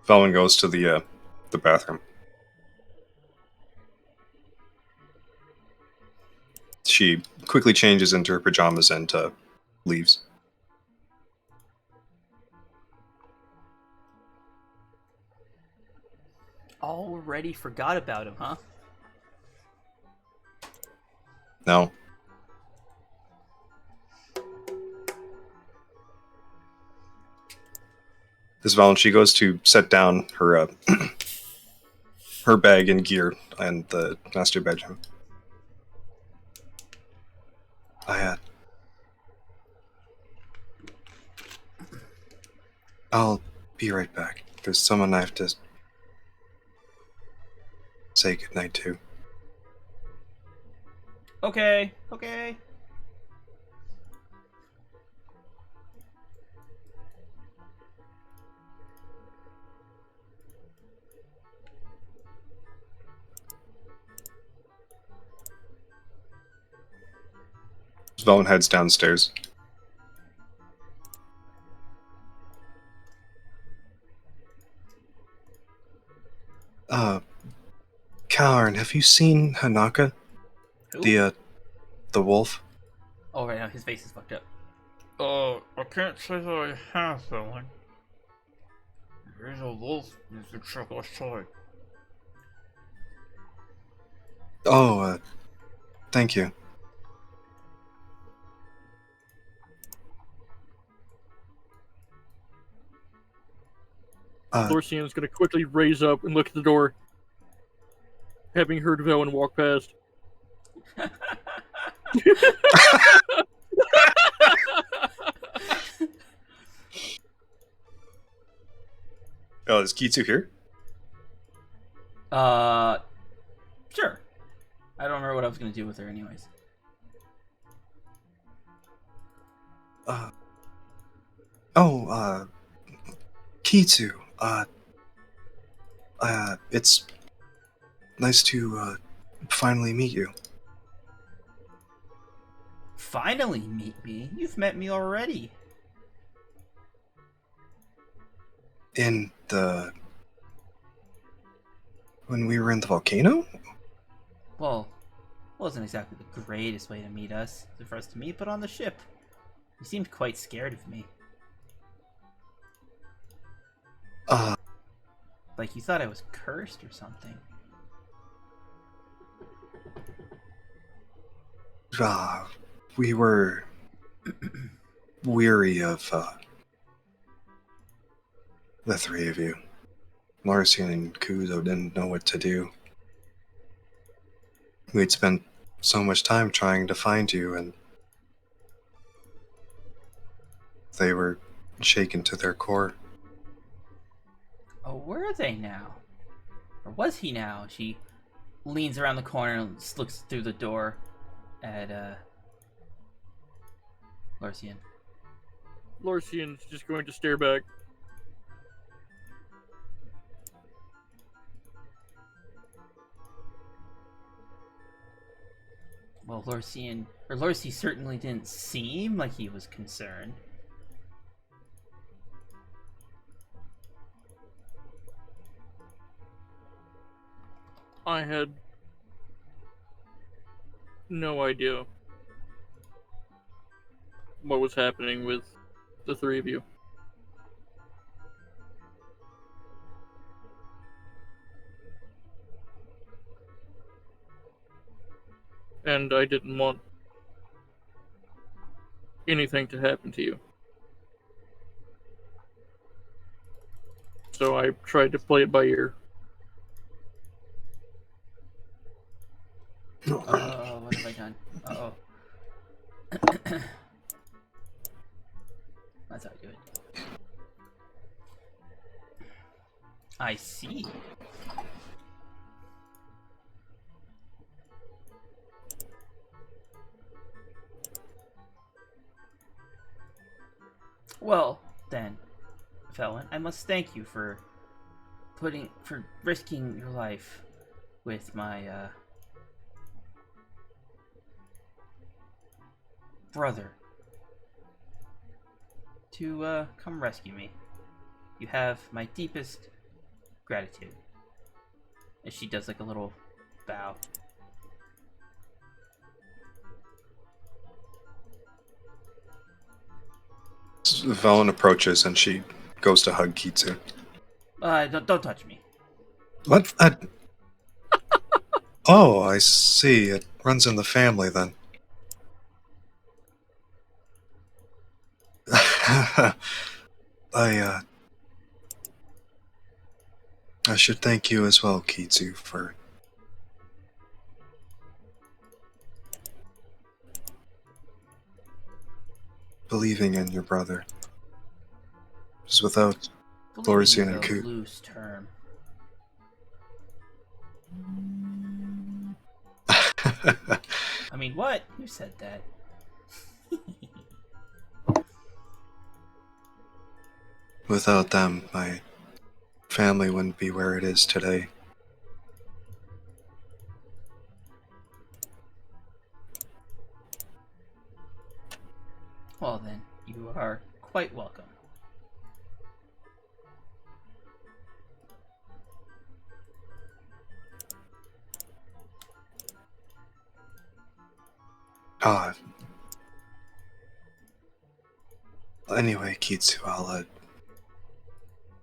Velen goes to the bathroom. She quickly changes into her pajamas and leaves. Already forgot about him, huh? No. As Velen, she goes to set down her her bag and gear in the master bedroom. I'll be right back. There's someone I have to say goodnight to. Okay. Okay. Velen heads downstairs. Kalarn, have you seen Hanaka? Who? The wolf? Oh, right now his face is fucked up. I can't say that I have, Ellen. There is a wolf you should check outside. Oh, thank you. Lorcian's gonna quickly raise up and look at the door, having heard Velen walk past. Oh, is Kitsu here? Sure. I don't remember what I was gonna do with her anyways. Kitsu, it's nice to, finally meet you. finally meet me? You've met me already. When we were in the volcano? Well, wasn't exactly the greatest way to meet us, for us to meet, but on the ship. You seemed quite scared of me. Like you thought I was cursed or something. We were weary of the three of you. Marcy and Kuzo didn't know what to do. We'd spent so much time trying to find you, and they were shaken to their core. Oh, were they now? Or was he now? She leans around the corner and looks through the door at Larcian. Larcian's just going to stare back. Well, Larcy certainly didn't seem like he was concerned. I had no idea what was happening with the three of you. And I didn't want anything to happen to you. So I tried to play it by ear. What have I done? Uh-oh. That's how I do it. I see. Well, then, Felon, I must thank you for risking your life with my, brother to, come rescue me. You have my deepest gratitude. And she does like a little bow. Velen approaches and she goes to hug Kitsu. Don't touch me. What? Oh, I see. It runs in the family then. I should thank you as well, Kitsu, for believing in your brother. Because without Believing and is a Ku. loose term. I mean, what? Who said that? Without them, my family wouldn't be where it is today. Well then, you are quite welcome. Anyway, Kitsu,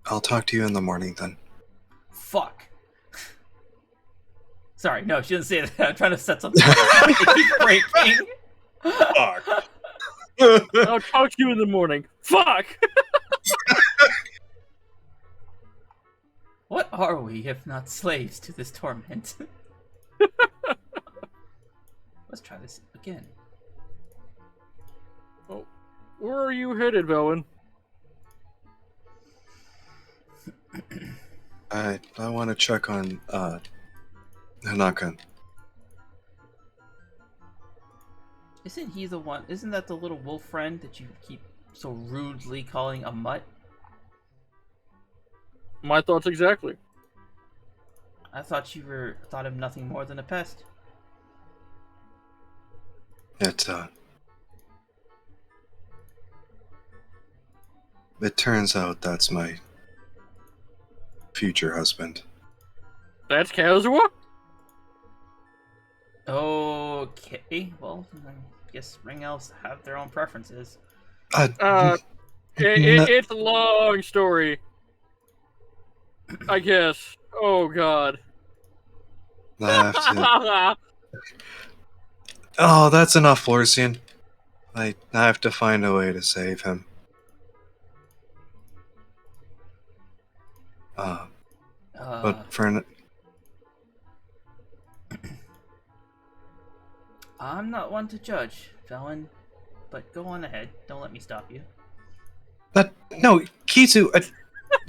I'll talk to you in the morning then. Fuck. Sorry, no, she didn't say that. I'm trying to set something up. It keeps breaking. Fuck. I'll talk to you in the morning. Fuck! What are we if not slaves to this torment? Let's try this again. Oh, where are you headed, Velen? I want to check on Hanaka. Isn't he the one? Isn't that the little wolf friend that you keep so rudely calling a mutt? My thoughts exactly. I thought you thought him nothing more than a pest. it turns out that's my future husband. That's Kazuha? Okay, well, I guess ring elves have their own preferences. It's a long story. I guess. Oh, God. I have to... Oh, that's enough, Lorsian. I have to find a way to save him. But for I'm not one to judge, Velen, but go on ahead. Don't let me stop you. no, Kizu,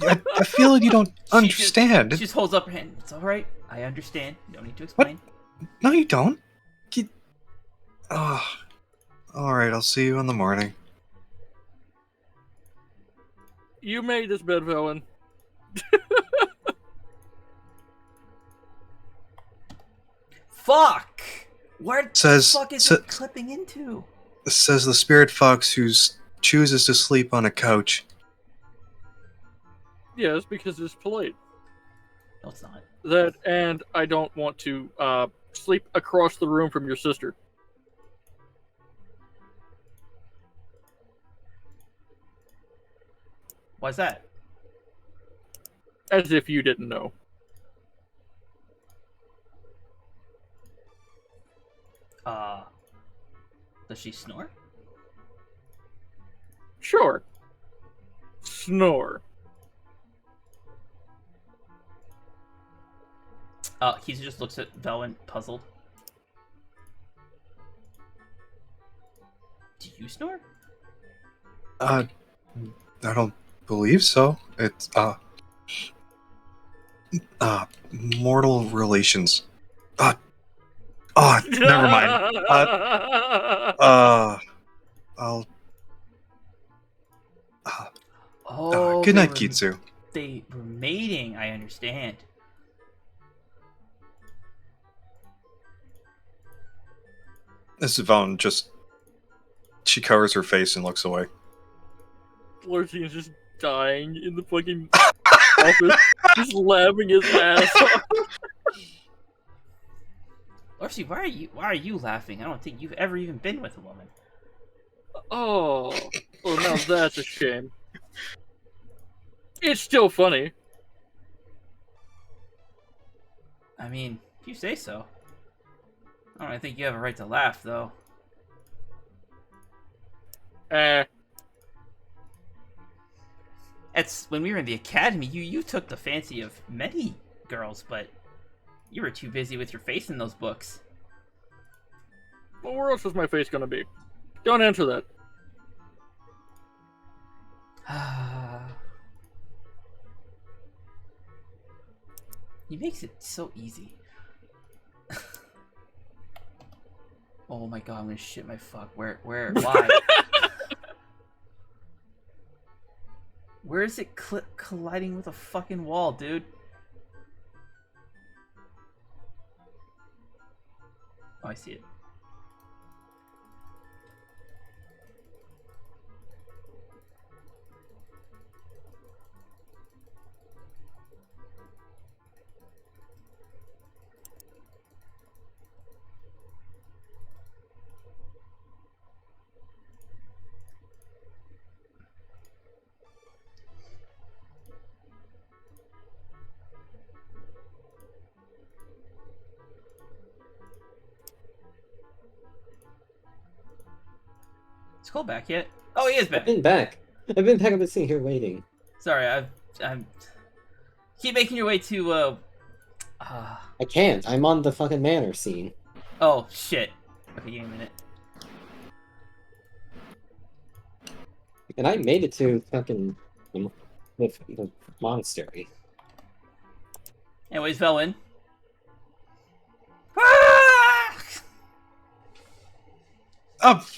I feel like you don't understand. She just holds up her hand. It's all right. I understand. You don't need to explain. No, you don't. Oh, all right. I'll see you in the morning. You made this bed, Velen. Fuck! Where the Says- fuck is sa- it clipping into? Says the spirit fox who chooses to sleep on a couch. Yes, because it's polite. No, it's not. That, and I don't want to sleep across the room from your sister. Why's that? As if you didn't know. Does she snore? Sure. Snore. He just looks at Velen, puzzled. Do you snore? I don't believe so. It's mortal relations. Never mind. I'll. Good night, Kitsu. They were mating, I understand. This is Valen just. She covers her face and looks away. Lurcian's just dying in the fucking office, just laughing his ass off. Lurcy, why are you laughing? I don't think you've ever even been with a woman. Oh, now that's a shame. It's still funny. I mean, if you say so. I don't think you have a right to laugh, though. It's when we were in the academy, you took the fancy of many girls, but you were too busy with your face in those books. Well, where else is my face gonna be? Don't answer that. He makes it so easy. Oh my god, I'm gonna shit my fuck. Where, why? Where is it colliding with a fucking wall, dude? Oh, I see it. Is Cole back yet? Oh, he is back. I've been back. I've been sitting here waiting. Sorry, I'm. Keep making your way to. I can't. I'm on the fucking manor scene. Oh shit. Okay, give me a minute. And I made it to fucking the monastery. Anyways, Velen.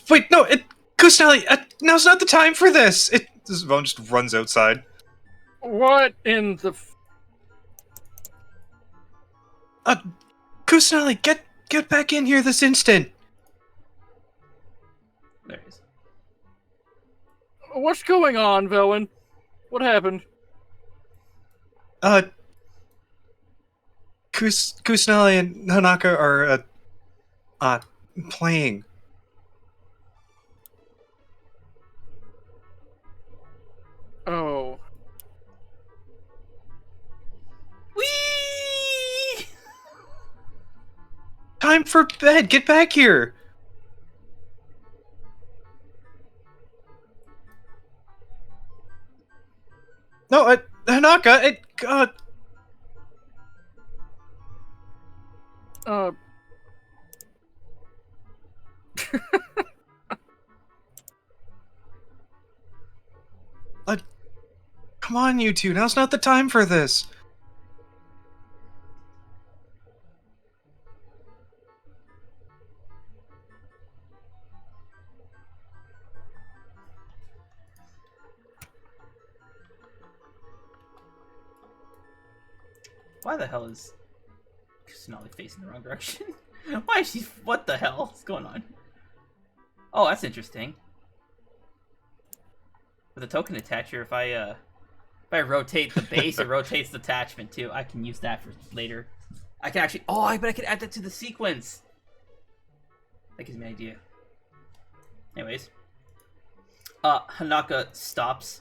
Wait, no, Kusanali, now's not the time for this! This Valen just runs outside. What in the... Kusanali, get back in here this instant! There he is. What's going on, Velen? What happened? Kusanali and Hanaka are playing. Oh. Whee! Time for bed. Get back here. No, Hanaka. Uh. Come on, you two. Now's not the time for this. Why the hell is Kusanali facing the wrong direction? Why is she? What the hell is going on? Oh, that's interesting. With a token attacher, if I rotate the base, it rotates the attachment too. I can use that for later. I can actually. Oh, I bet I could add that to the sequence. That gives me an idea. Anyways, Hanaka stops,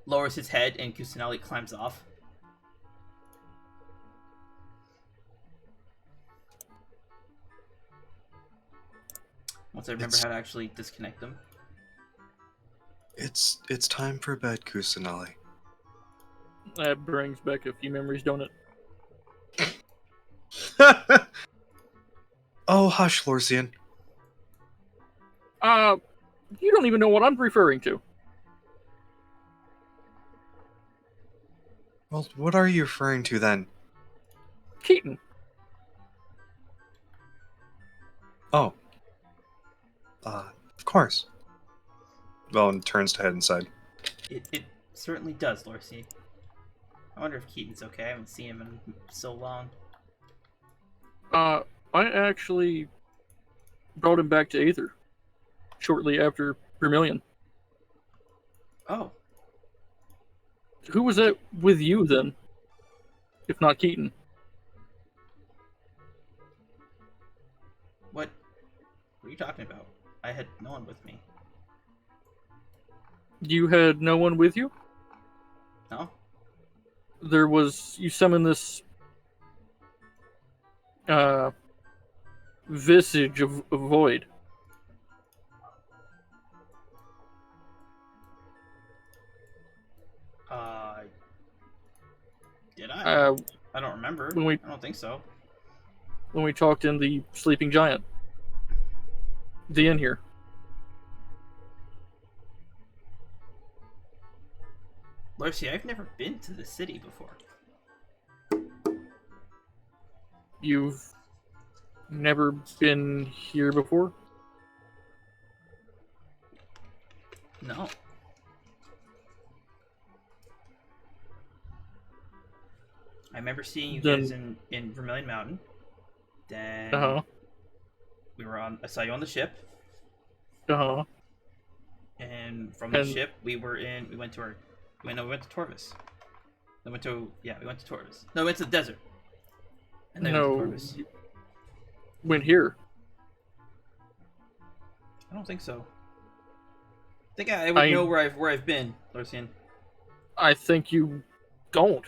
lowers his head, and Kusanali climbs off. Once I remember how to actually disconnect them. It's time for bed, Kusanali. That brings back a few memories, don't it? Oh, hush, Lorsian. You don't even know what I'm referring to. Well, what are you referring to then? Keaton. Oh. Of course. Velen turns to head inside. It certainly does, Lorcy. I wonder if Keaton's okay. I haven't seen him in so long. I actually brought him back to Aether shortly after Vermilion. Oh. Who was that with you then? If not Keaton. What are you talking about? I had no one with me. You had no one with you? No? You summoned this visage of void. Did I? Uh, I don't remember. when we- I don't think so. When we talked in the Sleeping Giant. The inn here. Lorcy, I've never been to the city before. You've never been here before? No. I remember seeing you guys in Vermilion Mountain. Then I saw you on the ship. And from the ship we went to Torvus. We went to Torvus. No, we went to the desert. And then we went to Torvus. Went here. I don't think so. I think I would know where I've been, Lorsian. I think you don't.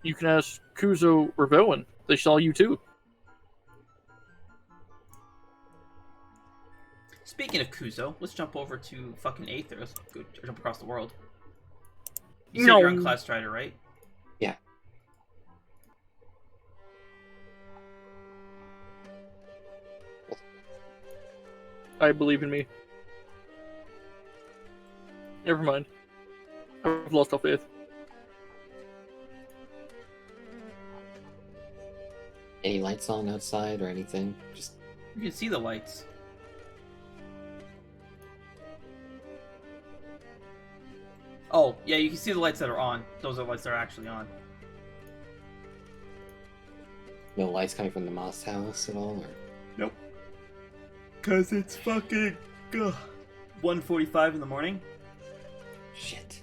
You can ask Kuzo or Bowen. They saw you too. Speaking of Kuzo, let's jump over to fucking Aether. Let's go jump across the world. You said you're on Cloud Strider, right? Yeah. I believe in me. Never mind. I've lost all faith. Any lights on outside or anything? Just You can see the lights. Oh, yeah, you can see the lights that are on. Those are the lights that are actually on. no lights coming from the Moss House at all, or Nope. Cause it's fucking 1:45 in the morning. shit.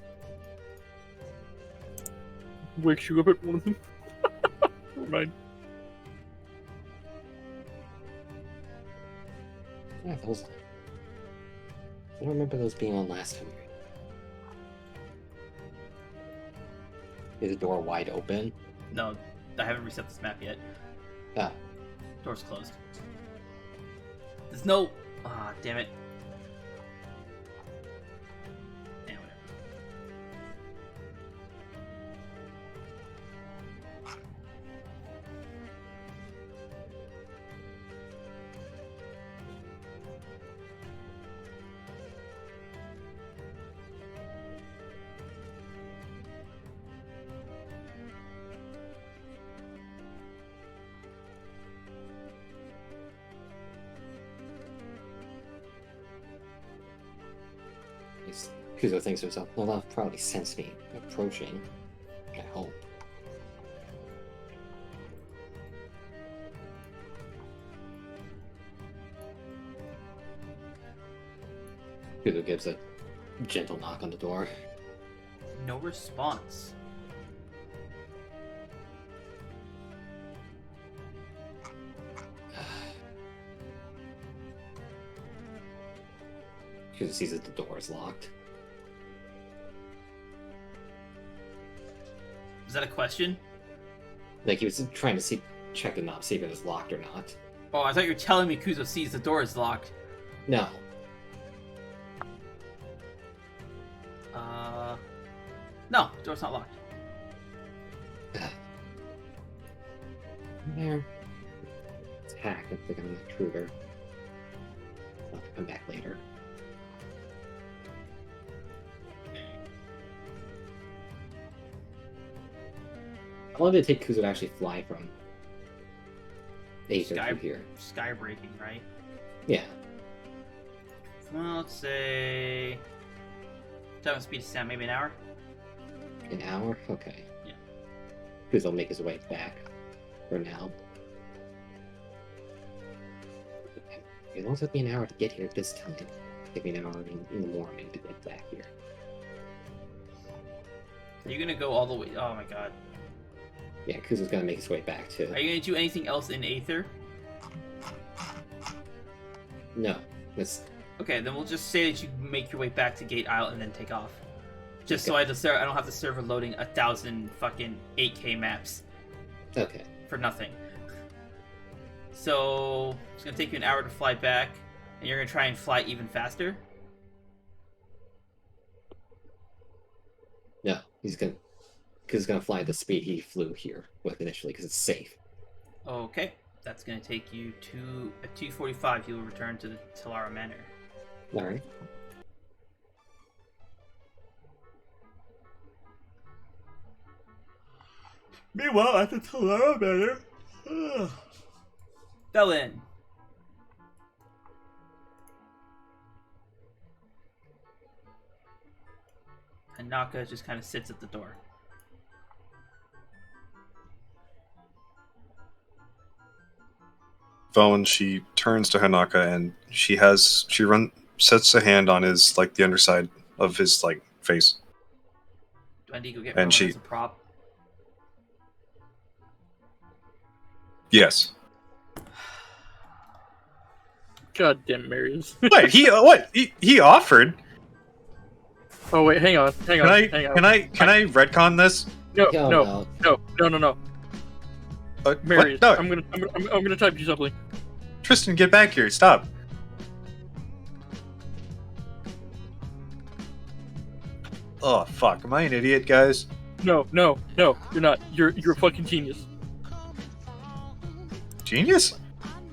wakes you up at one of them. Never mind. Yeah, those. I don't remember those being on last time. Is the door wide open? No, I haven't reset this map yet. Ah, Door's closed. There's no... Ah, damn it. Yeah, whatever. Kuzo thinks to himself, well, they'll probably sense me approaching. I hope. Kuzo gives a gentle knock on the door. No response. Kuzo sees that the door is locked. Is that a question? Like he was trying to check the knob, see if it was locked or not. Oh, I thought you were telling me Kuzo sees the door is locked. No. No, the door's not locked. There. It's hacked. I think I'm an intruder. I'll have to come back later. How long did it take Kuzo to actually fly from Aether to here? Sky breaking, right? Yeah. Well, let's say... Time speed to sound, maybe an hour? An hour? Okay. Yeah. Kuzo will make his way back for now. It won't take me an hour to get here this time. It'll take me an hour in the morning to get back here. Are you gonna go all the way... Oh my god. Yeah, Kuzo's gonna make his way back too. Are you gonna do anything else in Aether? No. That's... Okay, then we'll just say that you make your way back to Gate Isle and then take off. Just so I don't have the server loading 1,000 fucking 8K maps Okay. for nothing. So it's gonna take you an hour to fly back, and you're gonna try and fly even faster. No, he's gonna fly at the speed he flew here with initially, because it's safe. Okay, that's gonna take you to at 2:45. You will return to the Talara Manor. Alright. Meanwhile, at the Talara Manor, Bellin. Hanaka just kind of sits at the door. Vone, she turns to Hanaka and she sets a hand on his like the underside of his like face. Do I need to go get And Rowan as a prop? Yes. God damn Marius. Wait, he offered. Oh wait, hang on. Can I retcon this? No, Hell no. What? Marius, No. I'm gonna type you something. Tristan, get back here! Stop. Oh fuck! Am I an idiot, guys? No, you're not. You're a fucking genius. Genius?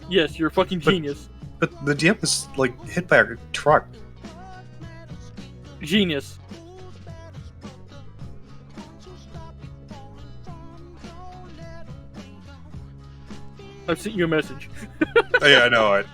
Yes, you're a fucking genius. But the DM was like hit by a truck. Genius. I've sent you a message. Oh, yeah, I know it.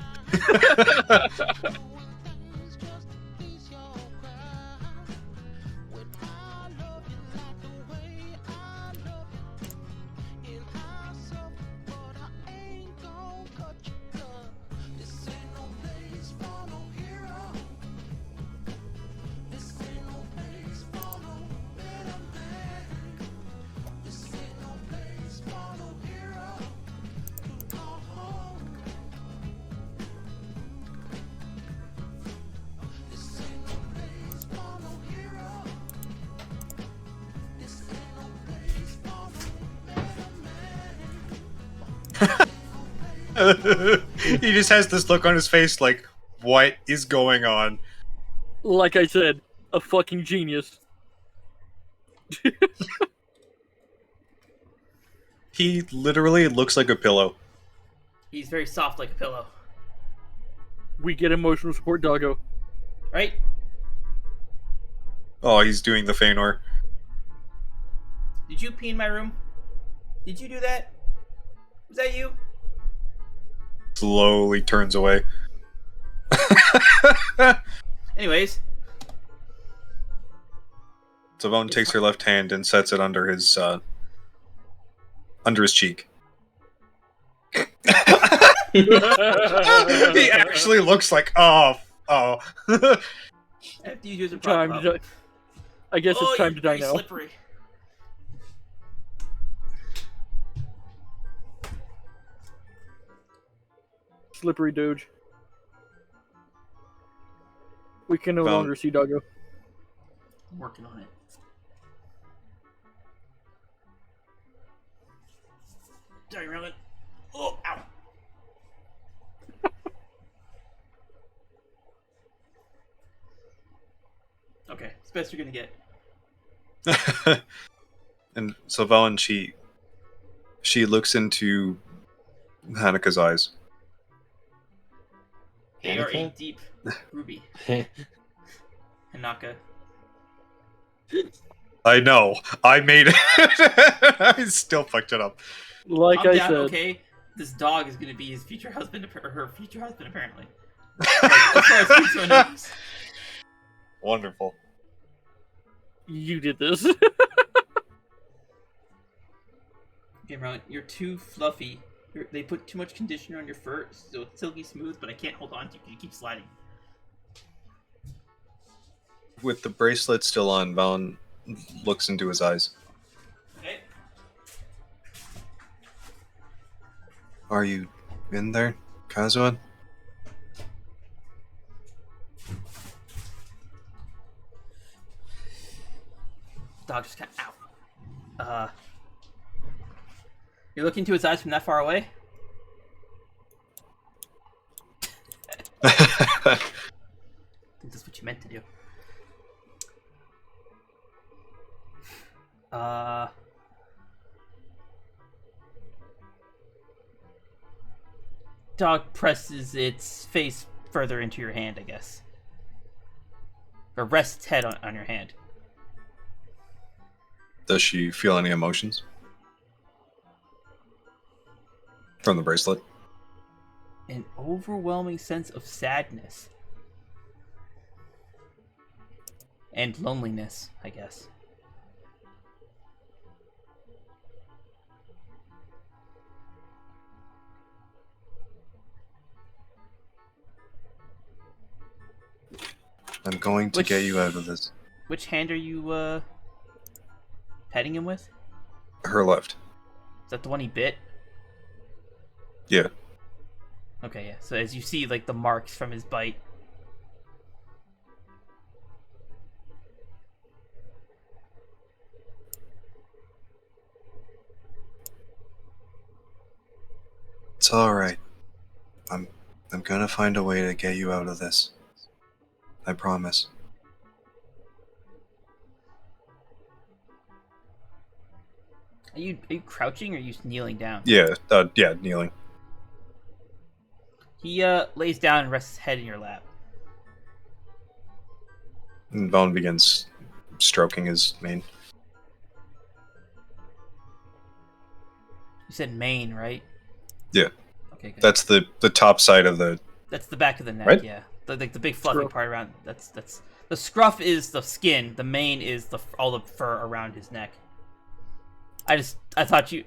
He just has this look on his face like, what is going on? Like I said, a fucking genius. He literally looks like a pillow. He's very soft like a pillow. We get emotional support, doggo. Right? Oh, he's doing the Feanor. Did you pee in my room? Did you do that? Was that you? Slowly turns away. Anyways. Savone takes her left hand and sets it under his cheek. He actually looks like, oh. After you use a Time to die. I guess it's time to die now. Slippery. Slippery dude. We can no Found- longer see doggo. I'm working on it. Sorry, Melon. Oh, ow. Okay, it's best you're gonna get. And so Velen, she looks into Haneka's eyes. They are a Hanukkah? deep ruby. Hanaka. I know. I made it. I still fucked it up. Like Calm I down, said, okay? This dog is gonna be his future husband, or her future husband, apparently. As far as Kusanali knows. Wonderful. you did this. Okay, Melon, you're too fluffy. They put too much conditioner on your fur, so it's silky smooth, but I can't hold on to you because you keep sliding. With the bracelet still on, Velen looks into his eyes. Okay. Are you in there, Kazuan? Dog just got out. You're looking into his eyes from that far away? I think that's what you meant to do. Dog presses its face further into your hand, I guess. Or rests its head on your hand. Does she feel any emotions from the bracelet? An overwhelming sense of sadness. And loneliness, I guess. I'm going to get you out of this. Which hand are you, petting him with? Her left. Is that the one he bit? Yeah. Okay, yeah. So as you see, like, the marks from his bite. It's alright. I'm gonna find a way to get you out of this. I promise. Are you crouching or are you kneeling down? Yeah, kneeling. He lays down and rests his head in your lap. And Velen begins stroking his mane. You said mane, right? Yeah. Okay, good. That's the top side of the... That's the back of the neck, Right? yeah. The big fluffy Scruff. part around. That's the scruff is the skin. The mane is all the fur around his neck. I thought you,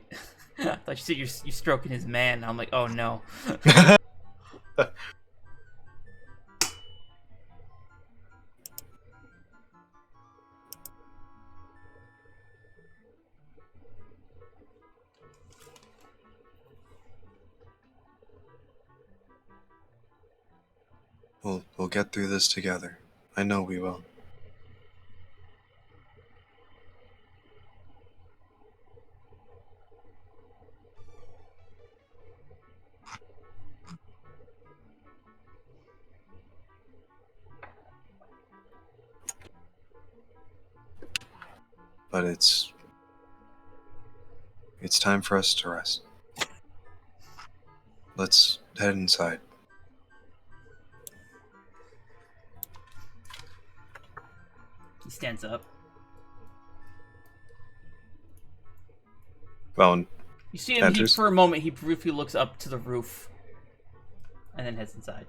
I thought you said you stroking his man. I'm like, oh no. We'll get through this together. I know we will. but it's time for us to rest. Let's head inside. He stands up. Valen You see him, enters. for a moment, he briefly looks up to the roof and then heads inside.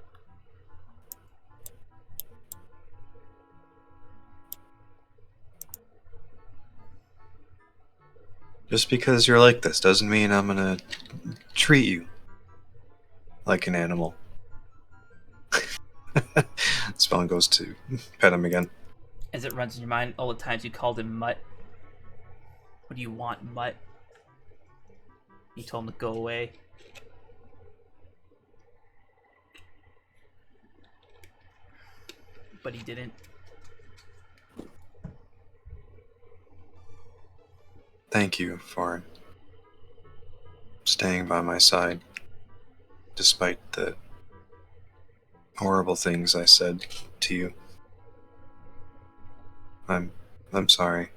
Just because you're like this doesn't mean I'm gonna treat you like an animal. Spellin goes to pet him again. As it runs in your mind, all the times you called him Mutt. What do you want, Mutt? You told him to go away. But he didn't. Thank you for staying by my side, despite the horrible things I said to you. I'm sorry.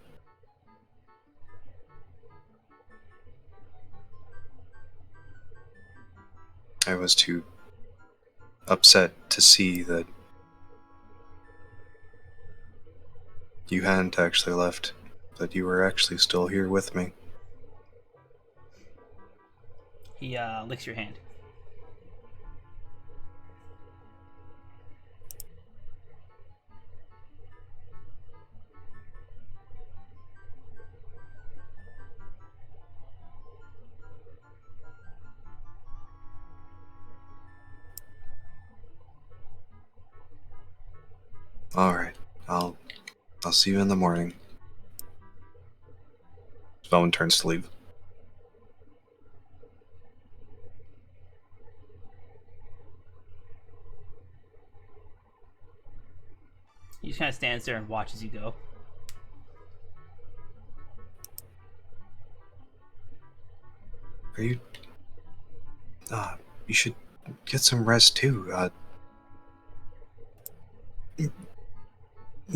I was too upset to see that you hadn't actually left, that you were actually still here with me. He licks your hand. Alright, I'll see you in the morning. Spellman turns to leave. He just kind of stands there and watches you go. Are you... you should get some rest too.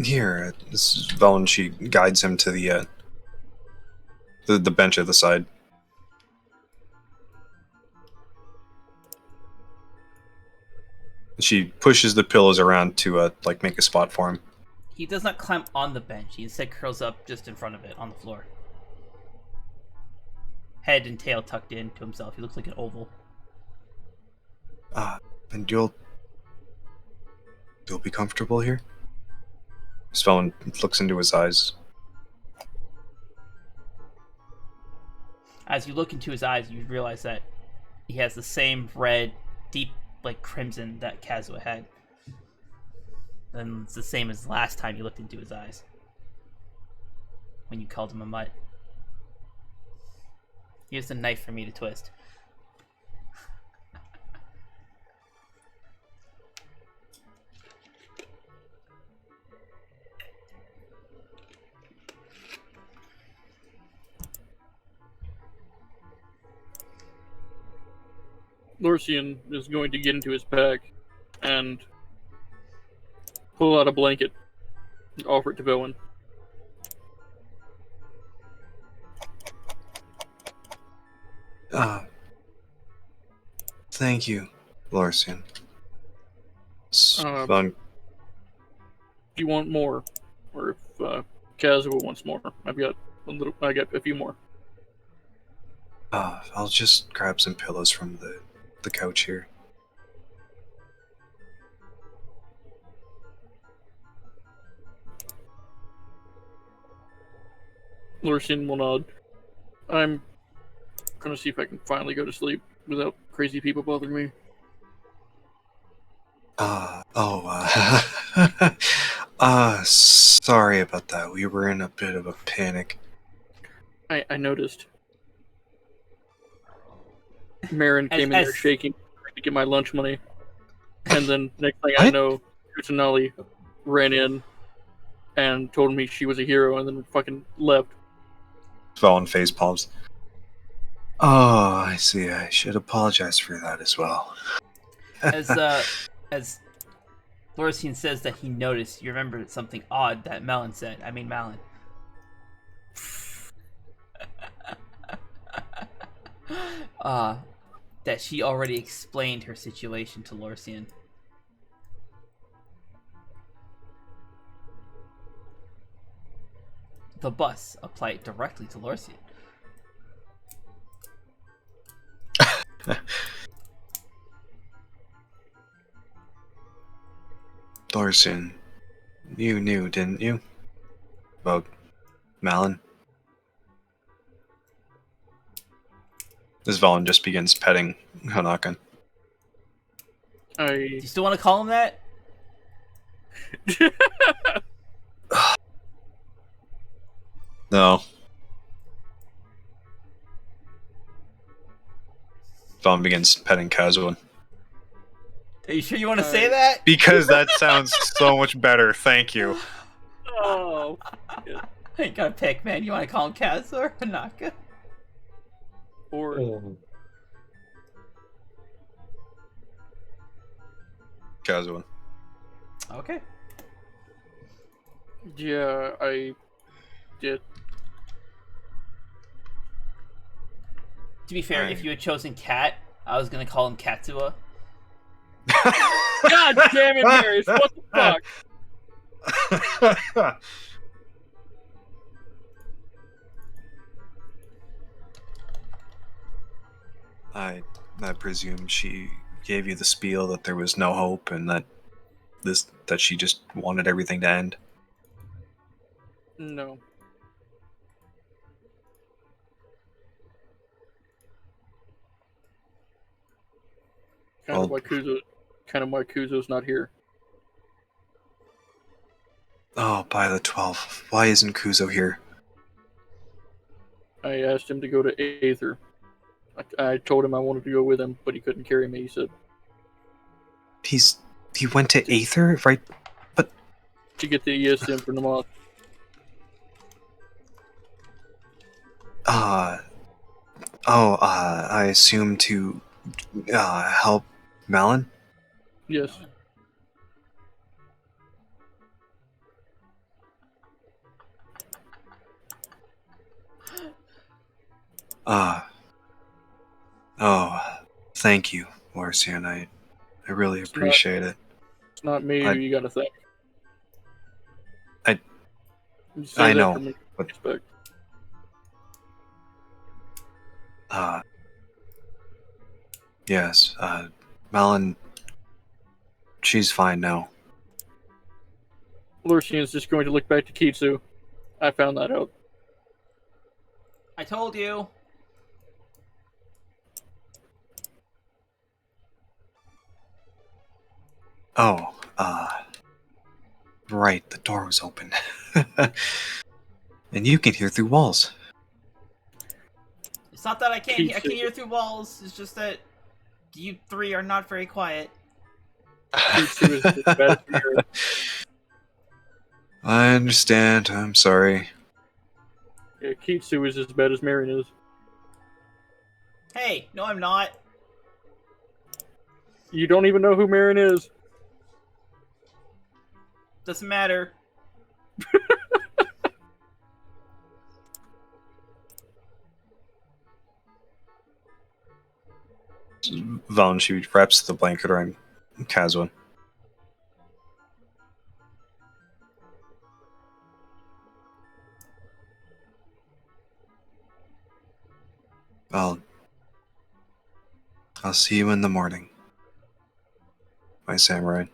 Here, this is Valen. She guides him to the bench at the side. She pushes the pillows around to like make a spot for him. He does not climb on the bench. He instead curls up just in front of it on the floor. Head and tail tucked in to himself. He looks like an oval. And you'll be comfortable here? Spellman looks into his eyes. As you look into his eyes, you realize that he has the same red, deep, like crimson that Kazuo had. And it's the same as last time you looked into his eyes. When you called him a mutt. Here's the knife for me to twist. Lorcian is going to get into his pack and pull out a blanket and offer it to Bowen. Thank you, Lorcian. If you want more, or if Kazuo wants more, I got a few more. I'll just grab some pillows from the couch here. Lorcian will nod. I'm gonna see if I can finally go to sleep without crazy people bothering me. Sorry about that. We were in a bit of a panic. I noticed. Marin came in there shaking, trying to get my lunch money. And then next thing I know, Kusanali ran in and told me she was a hero and then fucking left. Fell on face palms. Oh, I see. I should apologize for that as well. As Lorcian says that he noticed, you remember something odd that Malon said. Malon. that she already explained her situation to Lorcian. The bus applied directly to Lorcian. Lorcian, you knew, didn't you? About Malon? As Valen just begins petting Hanakan. Do you still want to call him that? No. Valen begins petting Kazuan. Are you sure you want to say that? Because that sounds so much better, thank you. Oh. I ain't gotta pick, man. You want to call him Kaz or Hanaka? Or Kazuan. Okay. yeah, I did. To be fair, if you had chosen Cat, I was gonna call him Katsua. God damn it, Marius! What the fuck? I presume she gave you the spiel that there was no hope and that she just wanted everything to end. No. Kind of why Kuzo's not here. Oh, by the 12. Why isn't Kuzo here? I asked him to go to Aether. I told him I wanted to go with him, but he couldn't carry me, he said. He went to Aether, right? But To get the ESM from the moth. I assume to help Malon? Yes. Thank you, Lorcian. I really appreciate it. It's not me who you gotta thank. You say I that know, for me, but- respect. Yes, Malon, she's fine now. Lurcian's just going to look back to Kitsu. I found that out. I told you. Oh, right, the door was open. And you can hear through walls. It's not that I can't. I Kitsu. can hear through walls. It's just that you three are not very quiet. Kitsu is the best mirror. I understand, I'm sorry. Yeah, Kitsu is as bad as Marion is. Hey, no, I'm not. You don't even know who Marion is. Doesn't matter. Valen, she wraps the blanket around Kazuan. Well, I'll see you in the morning, my samurai.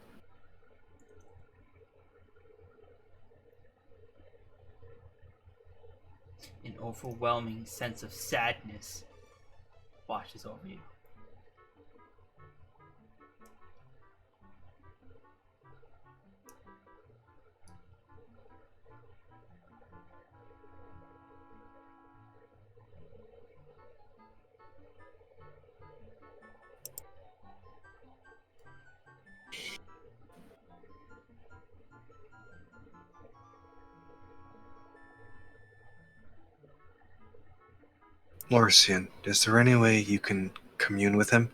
An overwhelming sense of sadness washes over you. Lorcian, is there any way you can commune with him?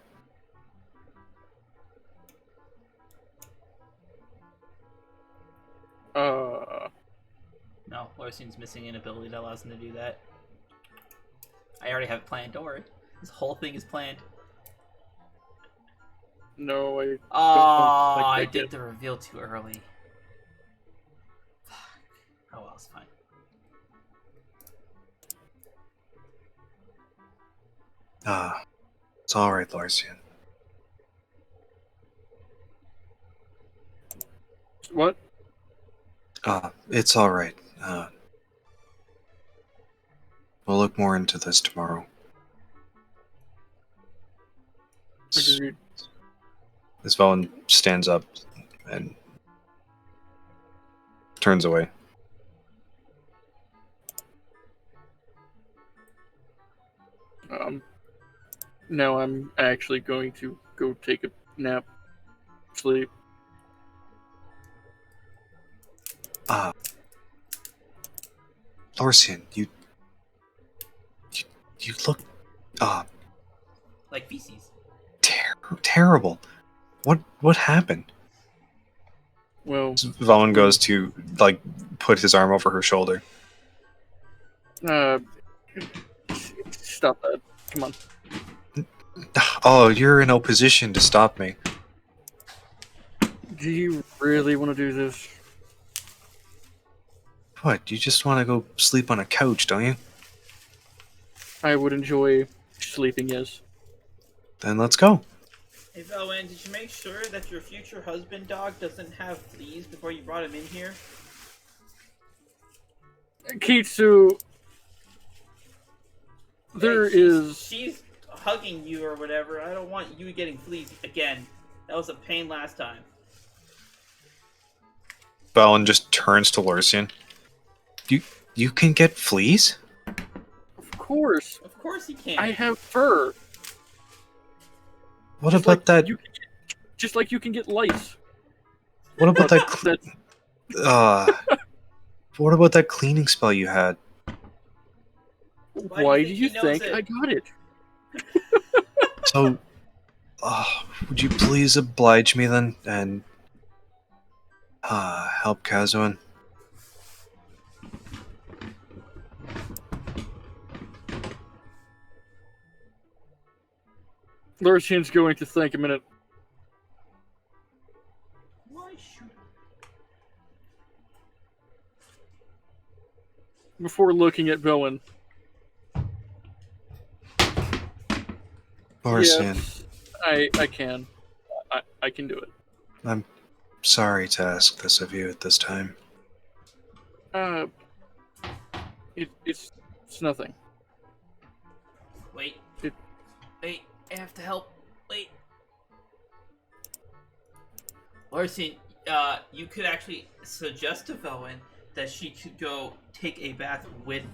No, Lorcian's missing an ability that allows him to do that. I already have it planned, don't worry. This whole thing is planned. No, I Oh, like I that did yet. the reveal too early. Fuck. Oh well, it's fine. It's alright, Larsian. What? It's alright. We'll look more into this tomorrow. Agreed. This Velen stands up and turns away. Now I'm actually going to go take a nap, sleep. Larsian, you look Like feces. terrible. What happened? Well, Velen goes to like put his arm over her shoulder. stop that. Come on. Oh, you're in no position to stop me. Do you really want to do this? What? You just want to go sleep on a couch, don't you? I would enjoy sleeping, yes. Then let's go. Hey Velwen, did you make sure that your future husband dog doesn't have fleas before you brought him in here? Kitsu, Hey, she's hugging you or whatever. I don't want you getting fleas again. That was a pain last time. Velen just turns to Larsian. You can get fleas? Of course. Of course he can. I have fur. What Just about like that? Just like you can get lice. What about that? What about that cleaning spell you had? Why do you he knows think it? I got it? So, would you please oblige me then and help Kazuan? Larsian's going to think a minute. Why should Before looking at Velen. Larsian, Yes, I can. I can do it. I'm sorry to ask this of you at this time. It's nothing. Wait. It- Wait, I have to help. Wait. Larson, you could actually suggest to Velwen that she could go take a bath with,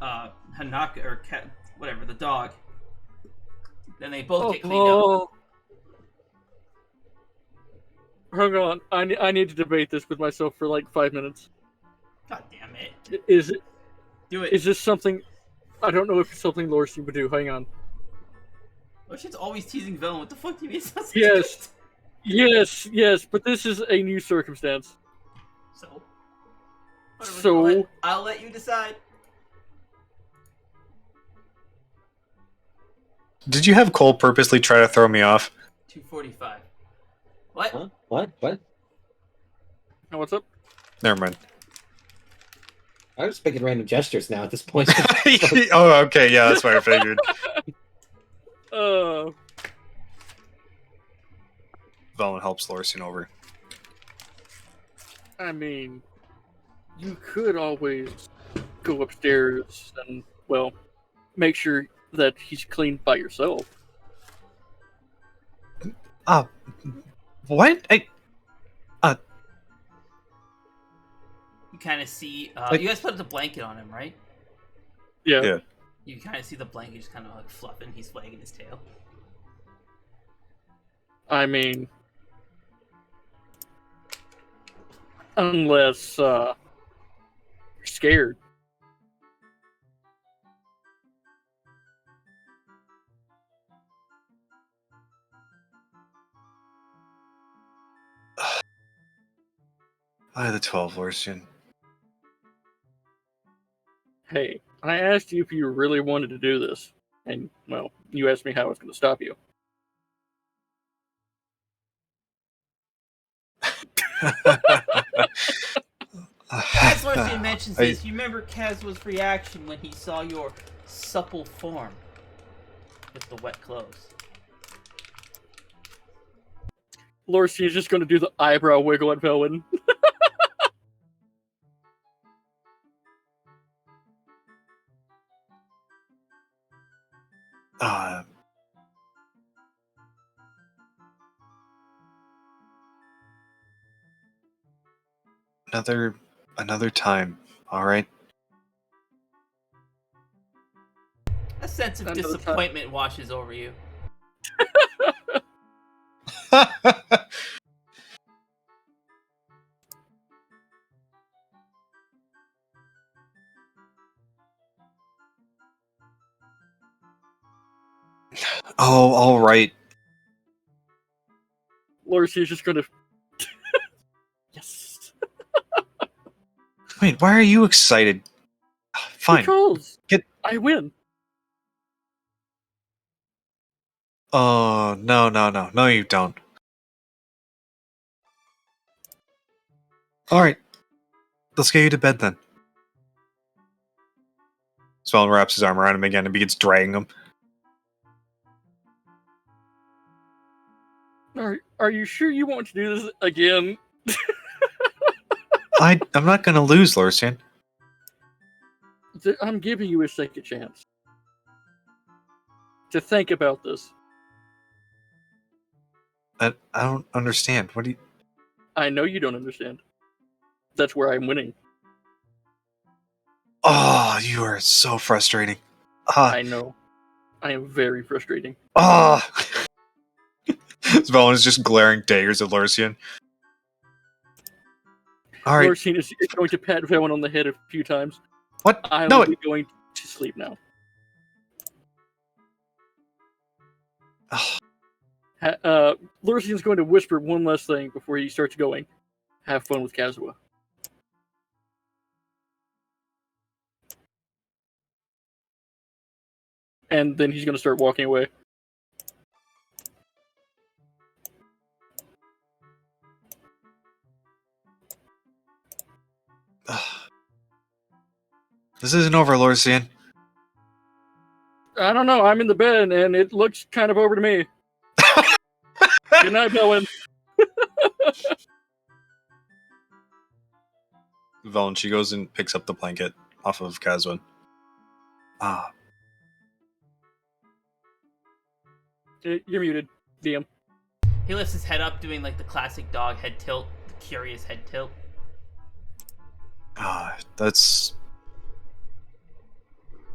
Hanaka, or Cat, whatever, the dog. Then they both get cleaned up. Hang on, I need to debate this with myself for like 5 minutes. God damn it. Is Do it. this something? I don't know if it's something Larson would do. Hang on. Larson's always teasing Velwen. What the fuck do you mean? It sounds Yes. Yes, but this is a new circumstance. So? Whatever, So? I'll let you decide. Did you have Cole purposely try to throw me off? 245. What? Huh? What? Now what's up? Never mind. I'm just making random gestures now at this point. Oh, okay, yeah, that's what I figured. Velen helps Larsian over. I mean, you could always go upstairs and, well, make sure that he's clean by yourself. What? You kind of see, Like- you guys put the blanket on him, right? Yeah. Yeah. You kind of see the blanket just kind of like fluffing. He's wagging his tail. I mean, unless you're scared. By the 12, Larsian. Hey, I asked you if you really wanted to do this. And, well, you asked me how I was going to stop you. As Lorthian mentions this, you remember Kazua's reaction when he saw your supple form with the wet clothes. Lorcy is just going to do the eyebrow wiggle at Velwyn. Another time, alright? A sense of disappointment washes over you. Oh, alright. Lorcy is just going to... Yes. Wait, why are you excited? Fine. Because Get... I win. Oh, no. No, you don't. Alright. Let's get you to bed then. Sven wraps his arm around him again and begins dragging him. Are you sure you want to do this again? I'm not gonna lose, Lorsian. I'm giving you a second chance to think about this. I don't understand. What do you... I know you don't understand. That's where I'm winning. Oh, you are so frustrating. I know. I am very frustrating. Oh! Svelin is just glaring daggers at Lorsian. Alright. Lorsian is going to pat Velwyn on the head a few times. What? I No, will be going to sleep now. Lorsian's going to whisper one last thing before he starts going. Have fun with Kazua. And then he's going to start walking away. This isn't over, Lorsian. I don't know. I'm in the bed, and it looks kind of over to me. Good night, Melon. Velen, she goes and picks up the blanket off of Kazwin. Ah. You're muted, DM. He lifts his head up, doing like the classic dog head tilt, the curious head tilt. Ah, that's...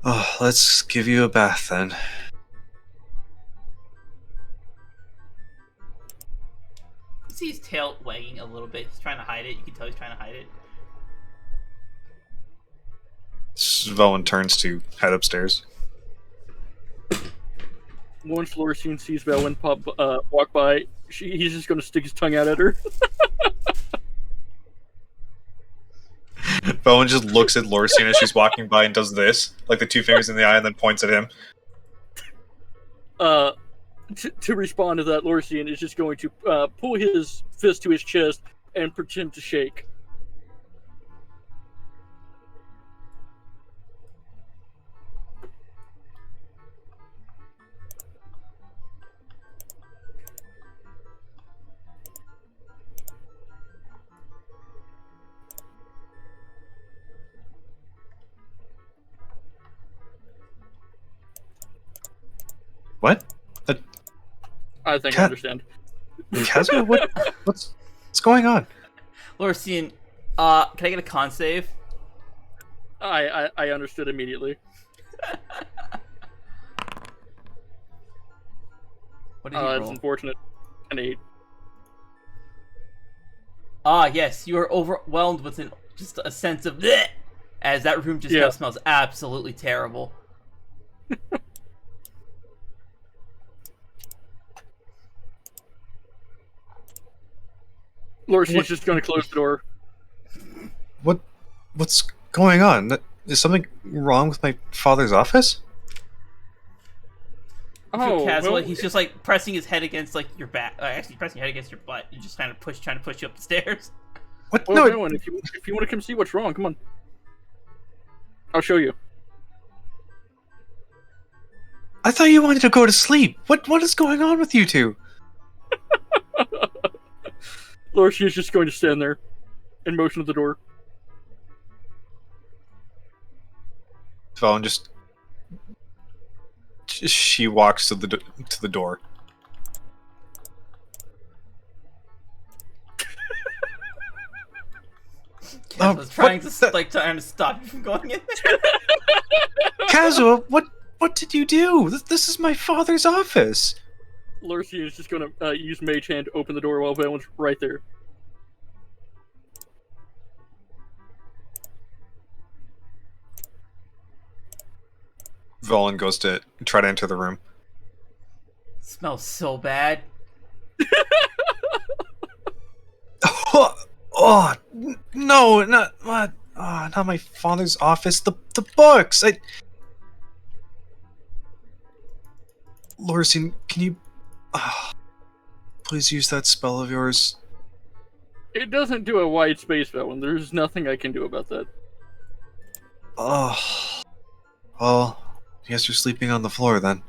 Oh, let's give you a bath then. You see his tail wagging a little bit. He's trying to hide it. You can tell he's trying to hide it. Svelin turns to head upstairs. Once Lorsian sees Velwyn walk by, he's just going to stick his tongue out at her. Bowen just looks at Lorsian as she's walking by and does this, like the two fingers in the eye, and then points at him. To respond to that, Lorsian is just going to pull his fist to his chest and pretend to shake. What? I think I understand. Kazuma, what's going on? Lorsian, can I get a con save? I understood immediately. What did you roll? That's unfortunate. An 8. Ah, yes, you are overwhelmed with just a sense of bleh, as that room just now smells absolutely terrible. Lorsian's just going to close the door. What's going on? Is something wrong with my father's office? Oh, Caswell, well, he's just like pressing his head against like your back. Actually, pressing your head against your butt. You're just kind of trying to push you up the stairs. What? well, No, Melon, if you want to come see what's wrong, come on. I'll show you. I thought you wanted to go to sleep. What is going on with you two? Lorcy is just going to stand there and motion to the door. Velen just she walks to the door. I was trying to stop you from going in there. Kazuo, what did you do? This is my father's office. Lorcy is just going to use Mage Hand to open the door while Valen's right there. Velen goes to try to enter the room. Smells so bad. Oh, no, not what? Oh, not my father's office. The books. Lorcine, can you please use that spell of yours? It doesn't do a wide space, Velen. There's nothing I can do about that. Oh, well, I guess you're sleeping on the floor then.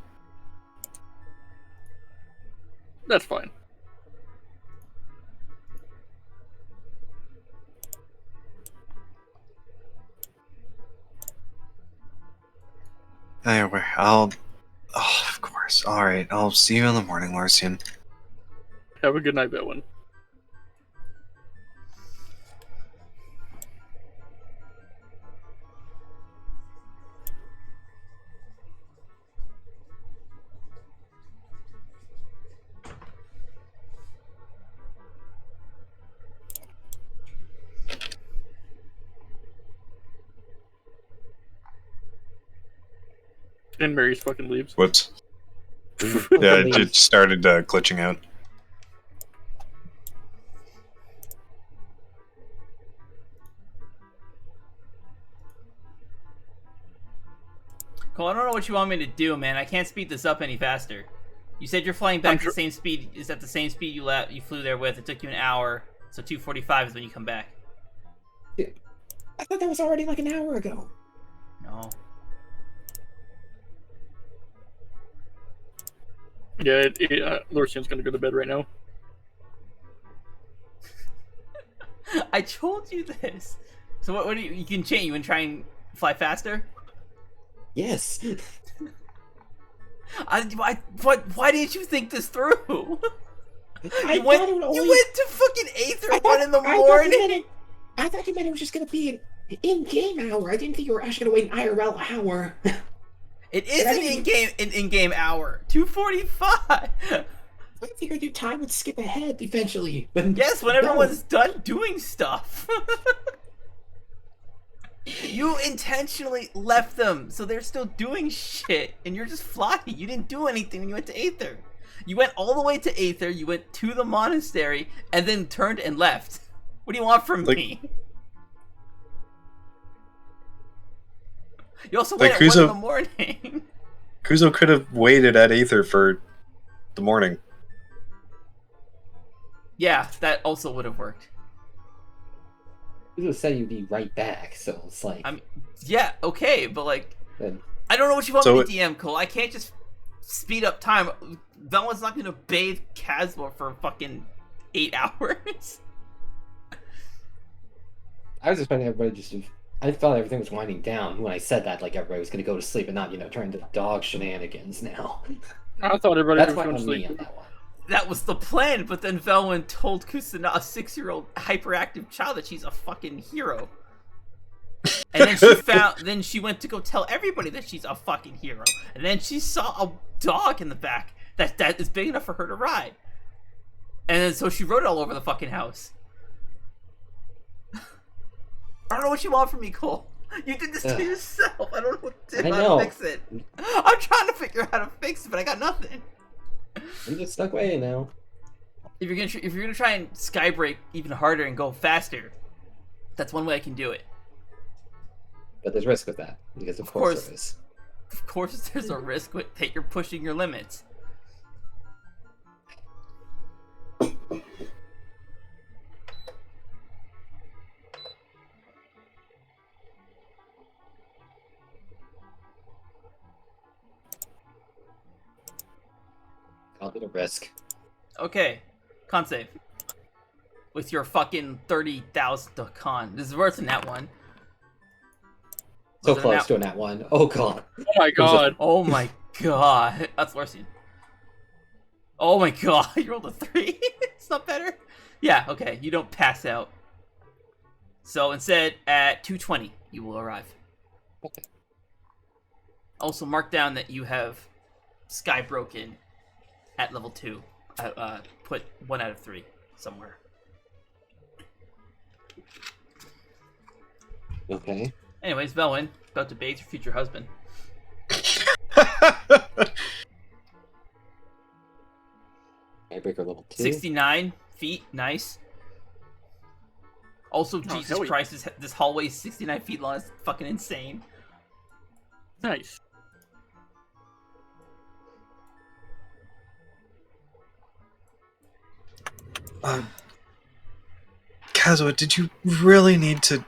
That's fine. Anyway, oh, of course. All right, I'll see you in the morning, Larcian. Have a good night, Velen. And Mary's fucking leaves. Whoops. Yeah, it just started glitching out. Cole, I don't know what you want me to do, man. I can't speed this up any faster. You said you're flying back the same speed. Is that the same speed you flew there with? It took you an hour, so 2:45 is when you come back. I thought that was already like an hour ago. No. Yeah, Lorcian's gonna go to bed right now. I told you this. So what do you can change? You and try and fly faster? Yes. Why didn't you think this through? You went to fucking Aether at 1 in the morning. I thought you meant it was just gonna be an in-game hour. I didn't think you were actually gonna wait an IRL hour. It is an in-game hour. 2:45. I figured your time would skip ahead eventually. But yes, when everyone's done doing stuff. You intentionally left them, so they're still doing shit, and you're just flying. You didn't do anything when you went to Aether. You went all the way to Aether, you went to the monastery, and then turned and left. What do you want from me? You also went at 1 in the morning. Kuzo could have waited at Aether for the morning. Yeah, that also would have worked. You said you'd be right back, so it's like... yeah, okay, but like... Then... I don't know what you want me to DM, Cole. I can't just speed up time. Velen's not gonna bathe Caswell for fucking 8 hours. I was expecting everybody just... I thought everything was winding down when I said that, like everybody was going to go to sleep and not, turn into dog shenanigans now. I thought everybody That's was going to sleep. On that one. That was the plan, but then Velwyn told Kusanali, a 6-year-old hyperactive child, that she's a fucking hero. And then then she went to go tell everybody that she's a fucking hero. And then she saw a dog in the back that is big enough for her to ride. And then so she rode it all over the fucking house. I don't know what you want from me, Cole. You did this to yourself. I don't know how to fix it. I'm trying to figure out how to fix it, but I got nothing. I'm just stuck waiting now. If you're gonna try and skybreak even harder and go faster, that's one way I can do it. But there's risk with that, because of course there is. Of course, there's a risk that you're pushing your limits. I'll do the risk. Okay, con save. With your fucking 30,000 con. This is worse than that one. So Was it a close nat- to a nat 1. Oh god. Oh my god. Oh my god. That's worse. Oh my god. You rolled a 3? It's not better? Yeah, okay. You don't pass out. So instead, at 220, you will arrive. Okay. Also, mark down that you have Sky Broken at level 2. Put 1 out of 3 somewhere. Okay. Anyways, Velwyn, about to bathe your future husband. Tiebreaker level 2. 69 feet, nice. Also, Oh, Jesus hell yeah. Christ, this hallway is 69 feet long. It's fucking insane. Nice. Kazuha, did you really need to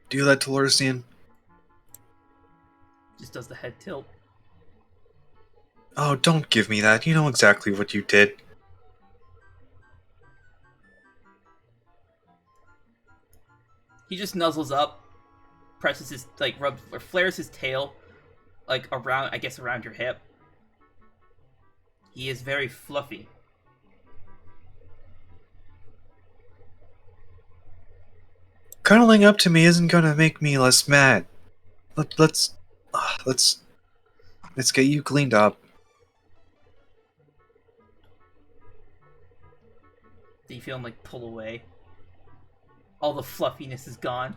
do that to Lorsian? Just does the head tilt. Oh, don't give me that. You know exactly what you did. He just nuzzles up, presses his, like, rubs, or flares his tail, like, around, I guess, around your hip. He is very fluffy. Cuddling up to me isn't gonna make me less mad. Let's get you cleaned up. Do you feel him, like, pull away? All the fluffiness is gone.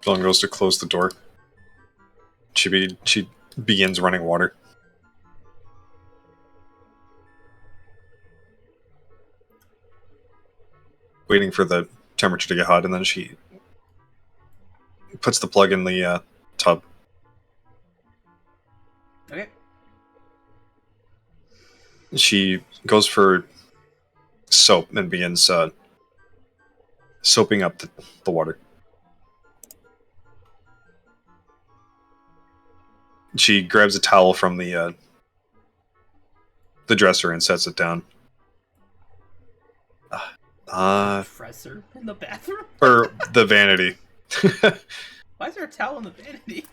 Velen goes to close the door. She begins running water. Waiting for the temperature to get hot, and then she puts the plug in the tub. Okay. She goes for soap and begins soaping up the water. She grabs a towel from the dresser and sets it down. Professor in the bathroom? Or the vanity. Why is there a towel in the vanity?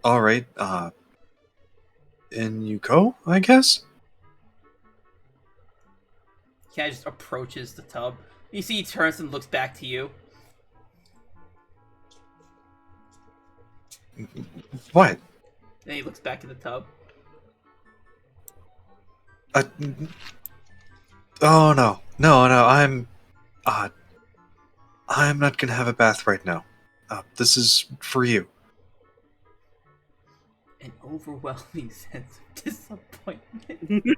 All right. In you go, I guess. He just approaches the tub. You see, he turns and looks back to you. What? Then he looks back at the tub. Oh no, I'm not gonna have a bath right now. This is for you. An overwhelming sense of disappointment.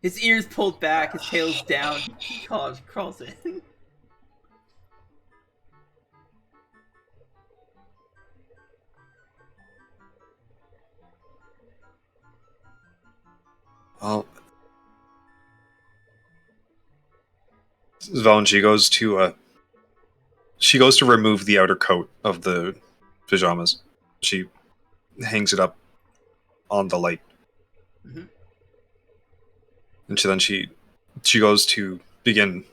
His ears pulled back, his tail's down. He crawls in. Well, Velen, she goes to remove the outer coat of the pajamas. She hangs it up on the light. Mhm. And she goes to begin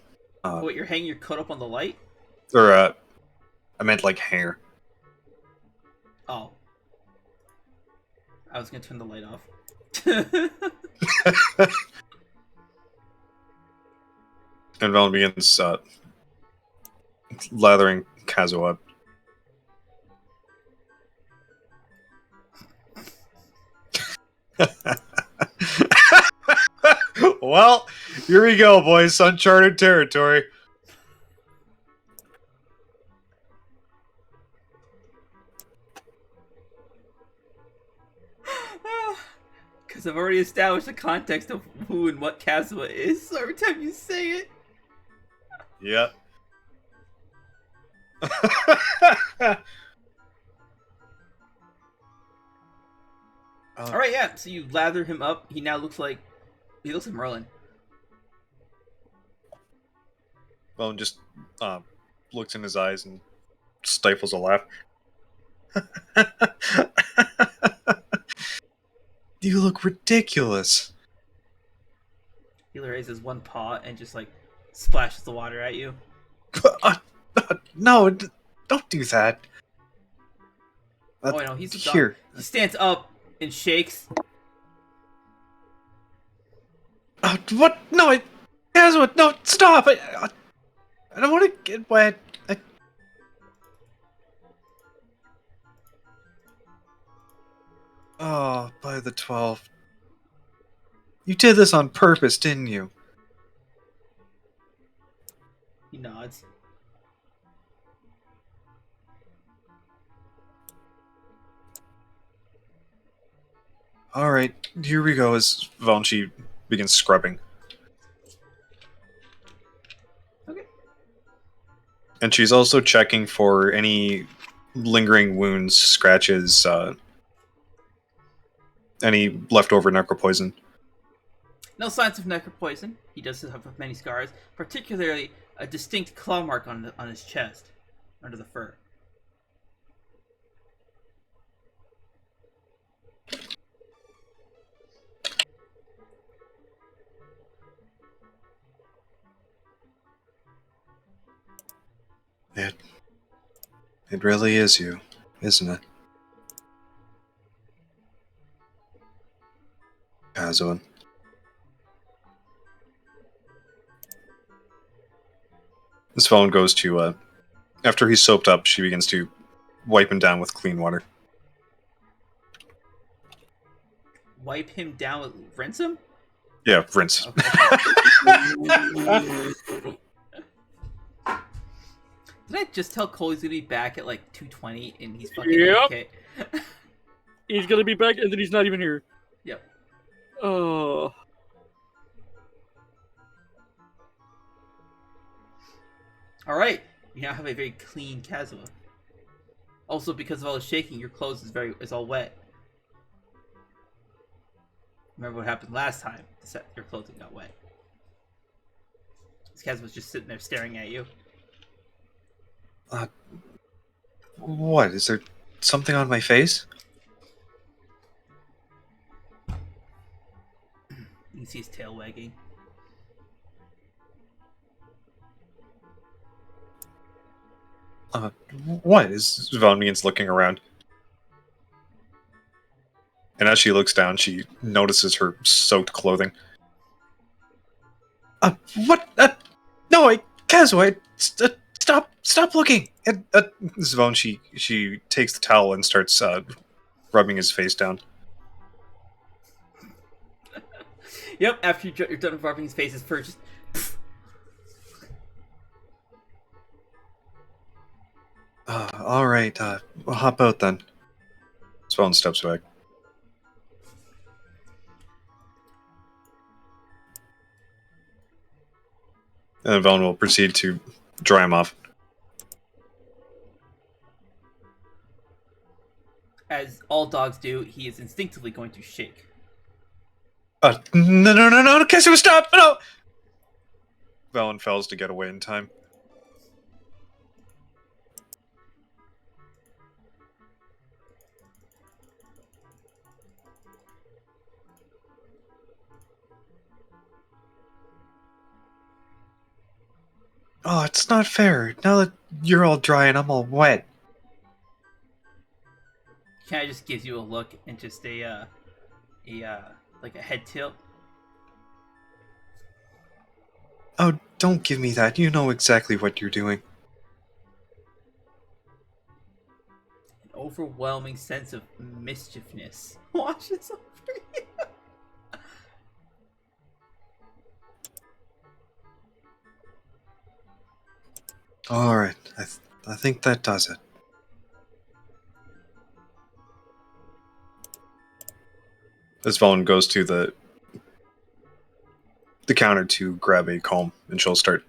Wait, you're hanging your coat up on the light? or I meant like hair. Oh. I was gonna turn the light off. And Velen begins lathering Kazuo up. Well, here we go, boys. Uncharted territory. because I've already established the context of who and what Kazuha is, so every time you say it. Yeah. Alright, yeah, so you lather him up. He now looks like Merlin. Malon just looks in his eyes and stifles a laugh. You look ridiculous. He raises one paw and just like splashes the water at you. No, don't do that. Oh no, he's a dog. Here. He stands up and shakes. What? No, Kazuha, no, stop! I don't want to get wet. Oh, by the 12. You did this on purpose, didn't you? He nods. Alright, here we go as Valentine begins scrubbing. Okay. And she's also checking for any lingering wounds, scratches, any leftover necropoison. No signs of necropoison. He does have many scars, particularly a distinct claw mark on his chest, under the fur. It really is you, isn't it? Kazuha. This phone goes to, after he's soaped up, she begins to wipe him down with clean water. Wipe him down with rinse him? Yeah, rinse. Okay. Did I just tell Cole he's gonna be back at like 2:20 and he's fucking Yep. okay? He's gonna be back, and then he's not even here. Yep. Oh. Alright, you now have a very clean Kazuha. Also, because of all the shaking, your clothes is all wet. Remember what happened last time? Your clothing got wet. This Kazuha's just sitting there staring at you. What? Is there something on my face? You can see his tail wagging. What? Is Vaughn begins looking around. And as she looks down, she notices her soaked clothing. What? No, Kazuha, stop looking! And, Zvon, she takes the towel and starts rubbing his face down. Yep, after you're done rubbing his face, his fur just... Alright, we'll hop out then. Zvon steps back. And Vaughn will proceed to dry him off. As all dogs do, he is instinctively going to shake. No, Kazuha, stop! No! Valen fails to get away in time. Oh, it's not fair. Now that you're all dry and I'm all wet. Kind of just gives you a look and just like a head tilt. Oh, don't give me that. You know exactly what you're doing. An overwhelming sense of mischievousness washes over you. Alright, I think that does it. As Vaughn goes to the counter to grab a comb, and she'll start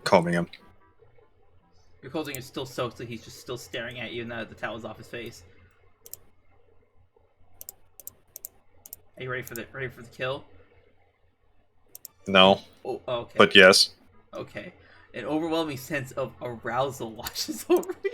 combing him. Your clothing is still soaked, so he's just still staring at you, and the towel's off his face. Are you ready for the kill? No, Oh, okay. but yes. Okay. An overwhelming sense of arousal washes over you.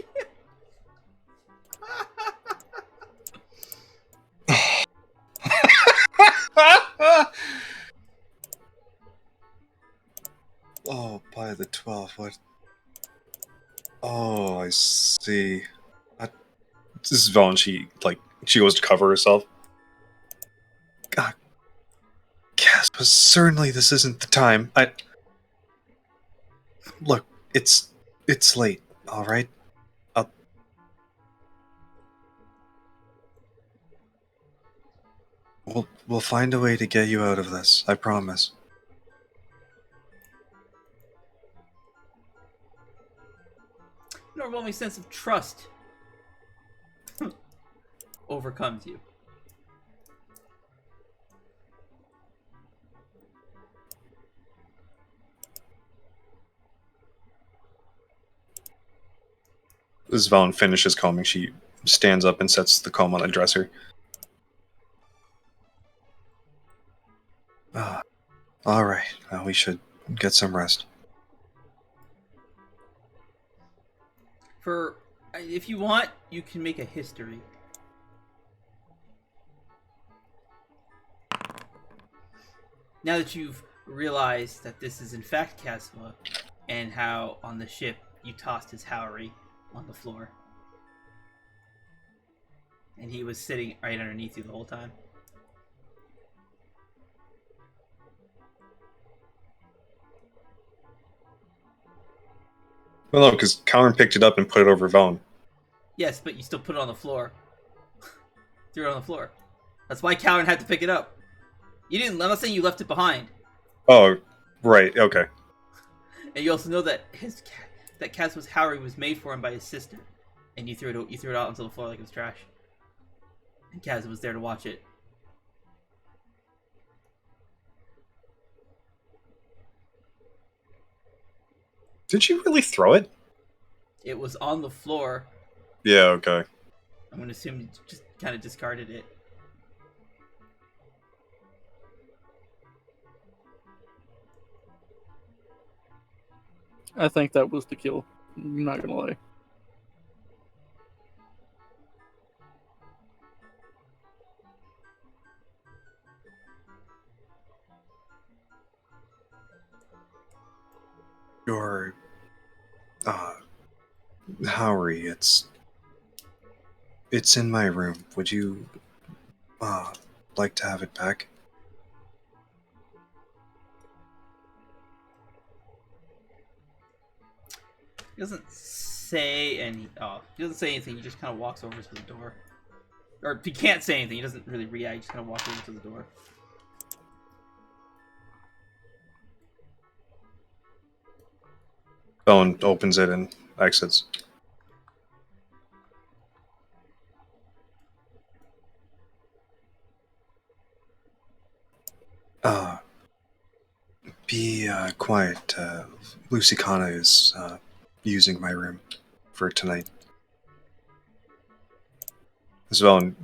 Oh, by the 12, what? Oh, I see. This is Vaughn. She goes to cover herself. God, Caspa, certainly this isn't the time. Look, it's late. All right. We'll find a way to get you out of this. I promise. An overwhelming sense of trust overcomes you. As Vaughn finishes combing, she stands up and sets the comb on the dresser. All right. Now we should get some rest. If you want, you can make a history. Now that you've realized that this is in fact Caspa, and how on the ship you tossed his Howery on the floor. And he was sitting right underneath you the whole time. Well, no, because Calvin picked it up and put it over Vaughn. Yes, but you still put it on the floor. Threw it on the floor. That's why Calvin had to pick it up. You didn't. I'm not saying you left it behind. Oh, right. Okay. And you also know that that Caspa's Howery was made for him by his sister, and you threw it out onto the floor like it was trash. And Kaz was there to watch it. Did you really throw it? It was on the floor. Yeah. Okay. I'm gonna assume you just kind of discarded it. I think that was the kill. I'm not gonna lie. Your Howery, it's in my room. Would you like to have it back? He doesn't say he doesn't say anything. He just kind of walks over to the door. Or he can't say anything. He doesn't really react. He just kind of walks over to the door. Vaughn opens it and exits. Be quiet. Lucicana is using my room for tonight. As Vaughn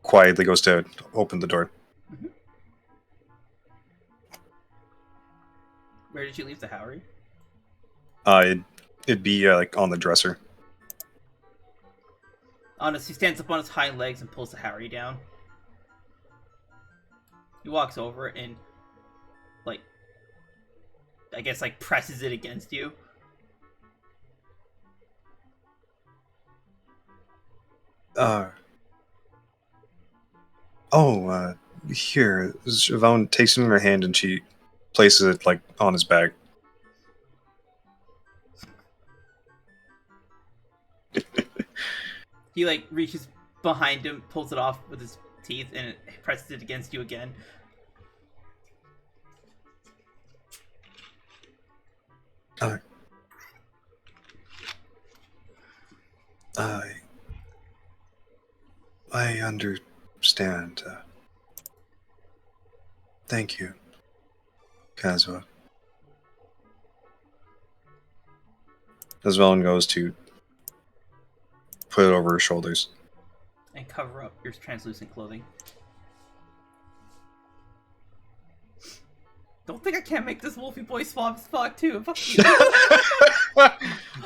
quietly goes to open the door. Mm-hmm. Where did you leave the Howery? It'd be like on the dresser. Honestly, he stands up on his hind legs and pulls the Howery down. He walks over and, I guess, presses it against you. Here. Vaughn takes it in her hand and she places it, on his back. He reaches behind him, pulls it off with his teeth, and it presses it against you again. I understand. Thank you, Kazua. As Velen goes to put it over her shoulders. And cover up your translucent clothing. Don't think I can't make this Wolfie boy swab as fuck too. Fuck you.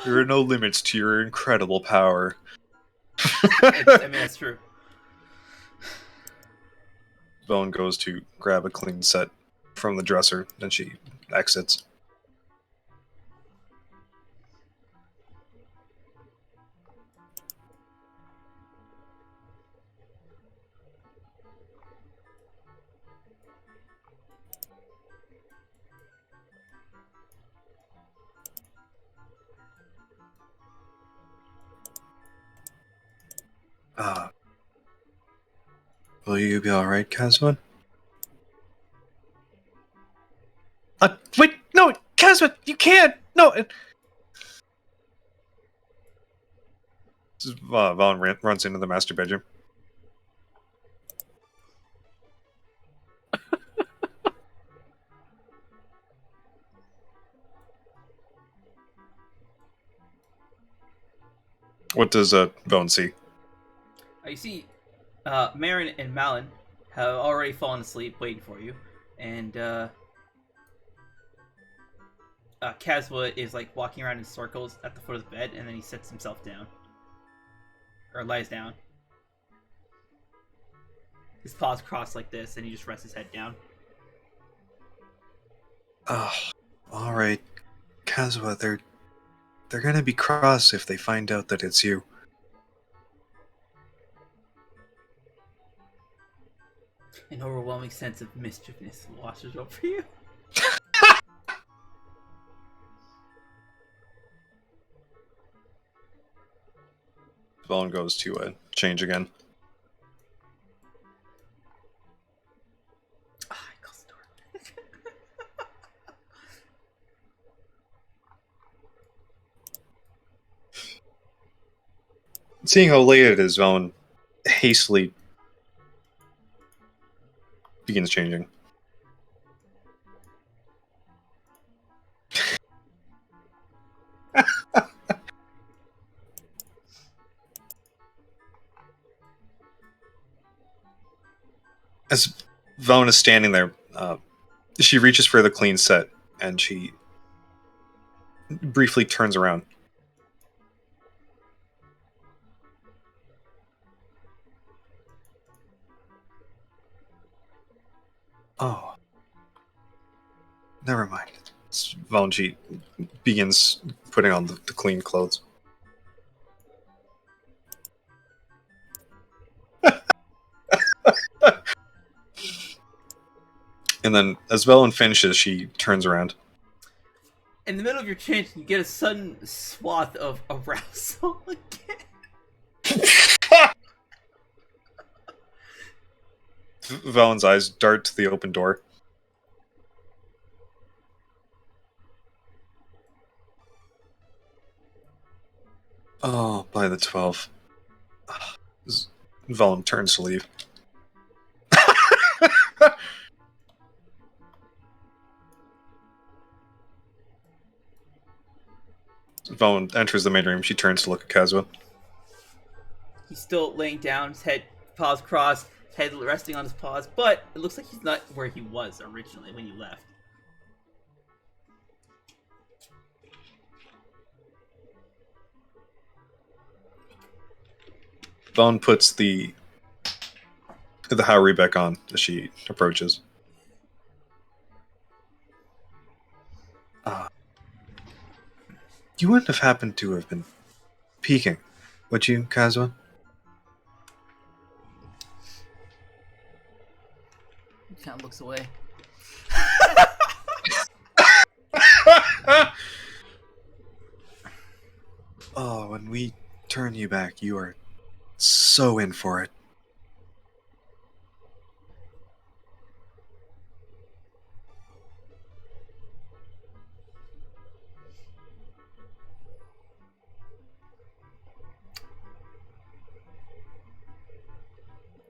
There are no limits to your incredible power. I mean, that's true. Velen goes to grab a clean set from the dresser, then she exits. Will you be alright, Kazuma? Wait, no, Kazuma, you can't! No! Valen runs into the master bedroom. What does Valen see? You see, Marin and Malon have already fallen asleep waiting for you, and Kazwa is like walking around in circles at the foot of the bed, and then he sits himself down. Or lies down. His paws crossed like this, and he just rests his head down. Oh, alright. Kazuma, they're gonna be cross if they find out that it's you. An overwhelming sense of mischievousness washes over you. Velen goes to change again. I close the door. Seeing how late it is, Velen hastily begins changing. As Velen is standing there, she reaches for the clean set, and she briefly turns around. Oh. Never mind. Velen, she begins putting on the clean clothes. And then, as Velen finishes, she turns around. In the middle of your change, you get a sudden swath of arousal again. Valen's eyes dart to the open door. Oh, by the 12. Velen turns to leave. Velen enters the main room. She turns to look at Kazua. He's still laying down, his head, paws crossed, head resting on his paws, but it looks like he's not where he was originally when you left. Velen puts the Howry back on as she approaches. You wouldn't have happened to have been peeking, would you, Kazua? He kind of looks away. Oh, when we turn you back, you are so in for it.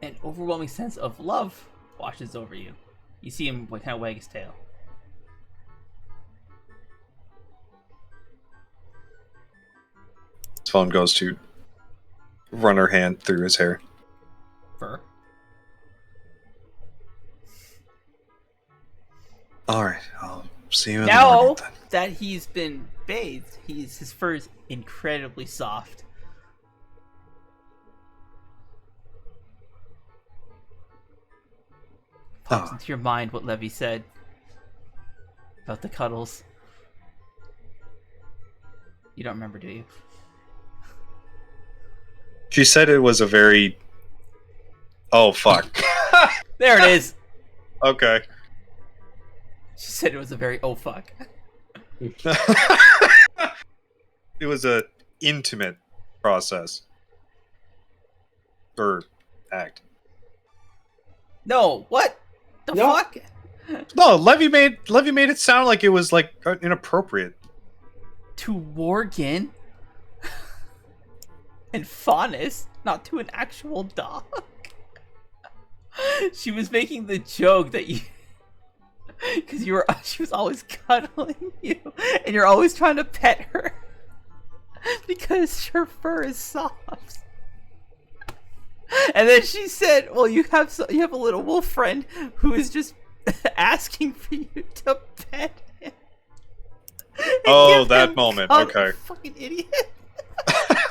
An overwhelming sense of love washes over you. You see him like kind of wag his tail. Svelin goes to run her hand through his hair. Fur. Alright, I'll see you in the Now morning then. that he's been bathed, his fur is incredibly soft. Pops Oh. into your mind what Levy said about the cuddles. You don't remember, do you? She said it was a very... Oh, fuck. There it is. Okay. She said it was a very oh fuck. It was a intimate process. Or act. No, what? The No. fuck? No, Levy made it sound like it was like inappropriate. To Worgen and Faunus, not to an actual dog. She was making the joke that you, because she was always cuddling you, and you're always trying to pet her because her fur is soft. And then she said, "Well, you have a little wolf friend who is just asking for you to pet him." And Oh, give that him moment. cuddles, Okay. Fucking idiot.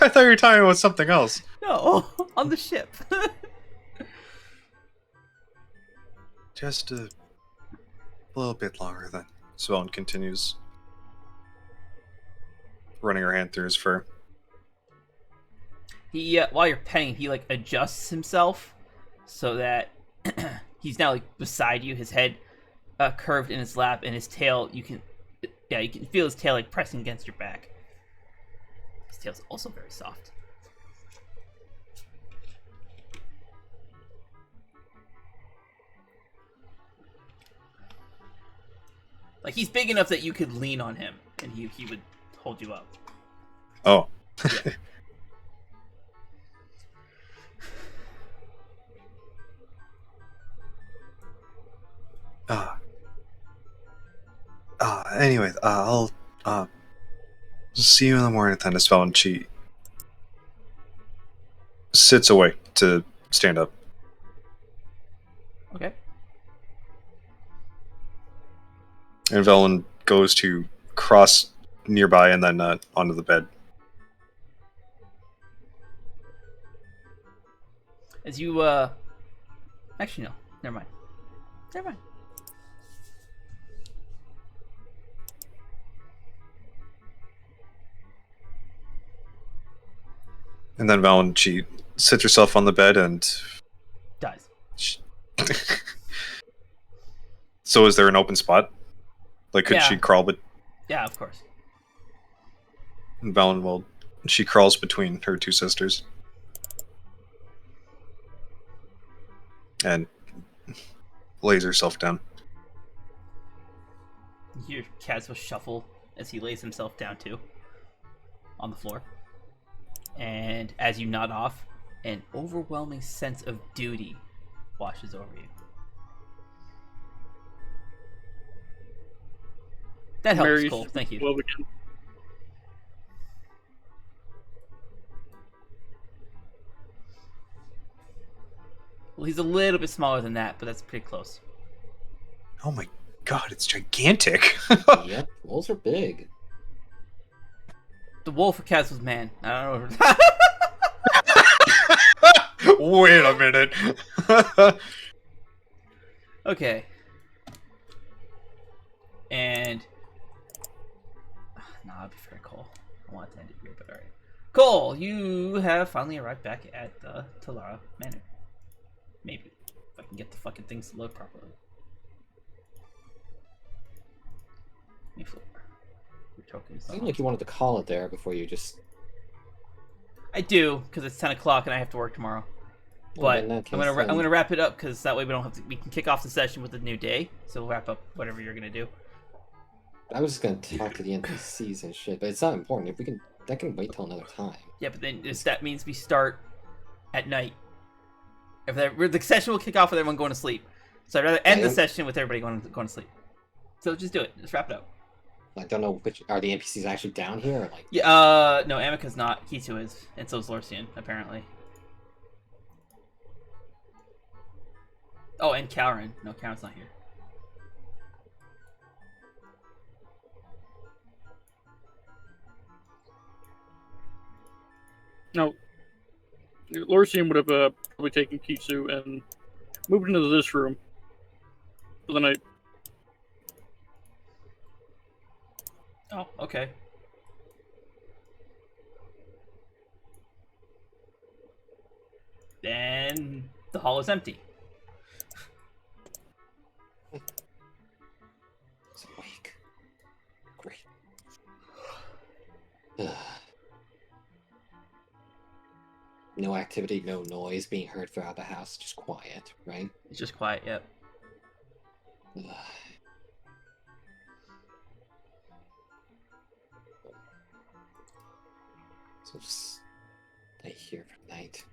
I thought you were talking about something else. No, on the ship. Just a little bit longer then. Svelin continues running her hand through his fur. He, while you're petting, he like adjusts himself so that he's now like beside you. His head curved in his lap, and his tail. You can feel his tail like pressing against your back. His tail's also very soft. Like he's big enough that you could lean on him, and he would hold you up. Oh. Anyway, I'll see you in the morning then, Svelin. She sits away to stand up. Okay. And Velen goes to cross nearby and then onto the bed. As you, actually no, never mind. Never mind. And then Velen, she sits herself on the bed and... Dies. So is there an open spot? Like, could Yeah. she crawl? But Yeah, of course. Velen will... She crawls between her two sisters. And lays herself down. You hear Kaz will shuffle as he lays himself down too on the floor. And as you nod off, an overwhelming sense of duty washes over you. That helps, Mary's Cole. Thank you. Love again. Well, he's a little bit smaller than that, but that's pretty close. Oh my god, it's gigantic! Yep, wolves are big. The wolf for Kaz was man. I don't know. Wait a minute! Okay. And nah, I'll be fair, Cole. I want to end it here, but alright. Cole, you have finally arrived back at the Talara Manor. Maybe. If I can get the fucking things to load properly. Let me flip. Your tokens. Seemed like you wanted to call it there before you just. I do, because it's 10 o'clock and I have to work tomorrow. Well, But in that I'm case, gonna then- I'm gonna wrap it up because that way we can kick off the session with a new day. So we'll wrap up whatever you're gonna do. I was just gonna talk to the NPCs and shit, but it's not important. If we can, that can wait till another time. Yeah, but then that means we start at night. If the session will kick off with everyone going to sleep. So I'd rather end the am- session with everybody going to sleep. So just do it. Just wrap it up. I don't know which are the NPCs actually down here or like. Yeah. No, Amika's not. Kitu is, and so is Lorcian apparently. Oh, and Calren. No, Calren's not here. No, Lorcian would have probably taken Kitsu and moved into this room for the night. Oh, okay. Then the hall is empty. It's awake. Great. Ugh. No activity, no noise being heard throughout the house, just quiet, right? It's just quiet. Yep. Ugh. So just lay here for the night.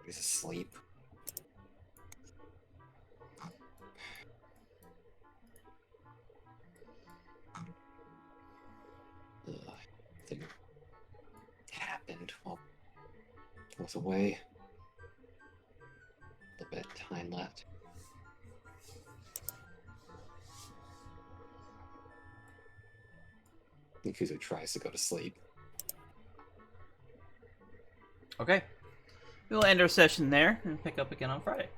He's asleep. Nothing happened while I was away. A little bit of time left. Nikuzo tries to go to sleep. Okay. We'll end our session there and pick up again on Friday.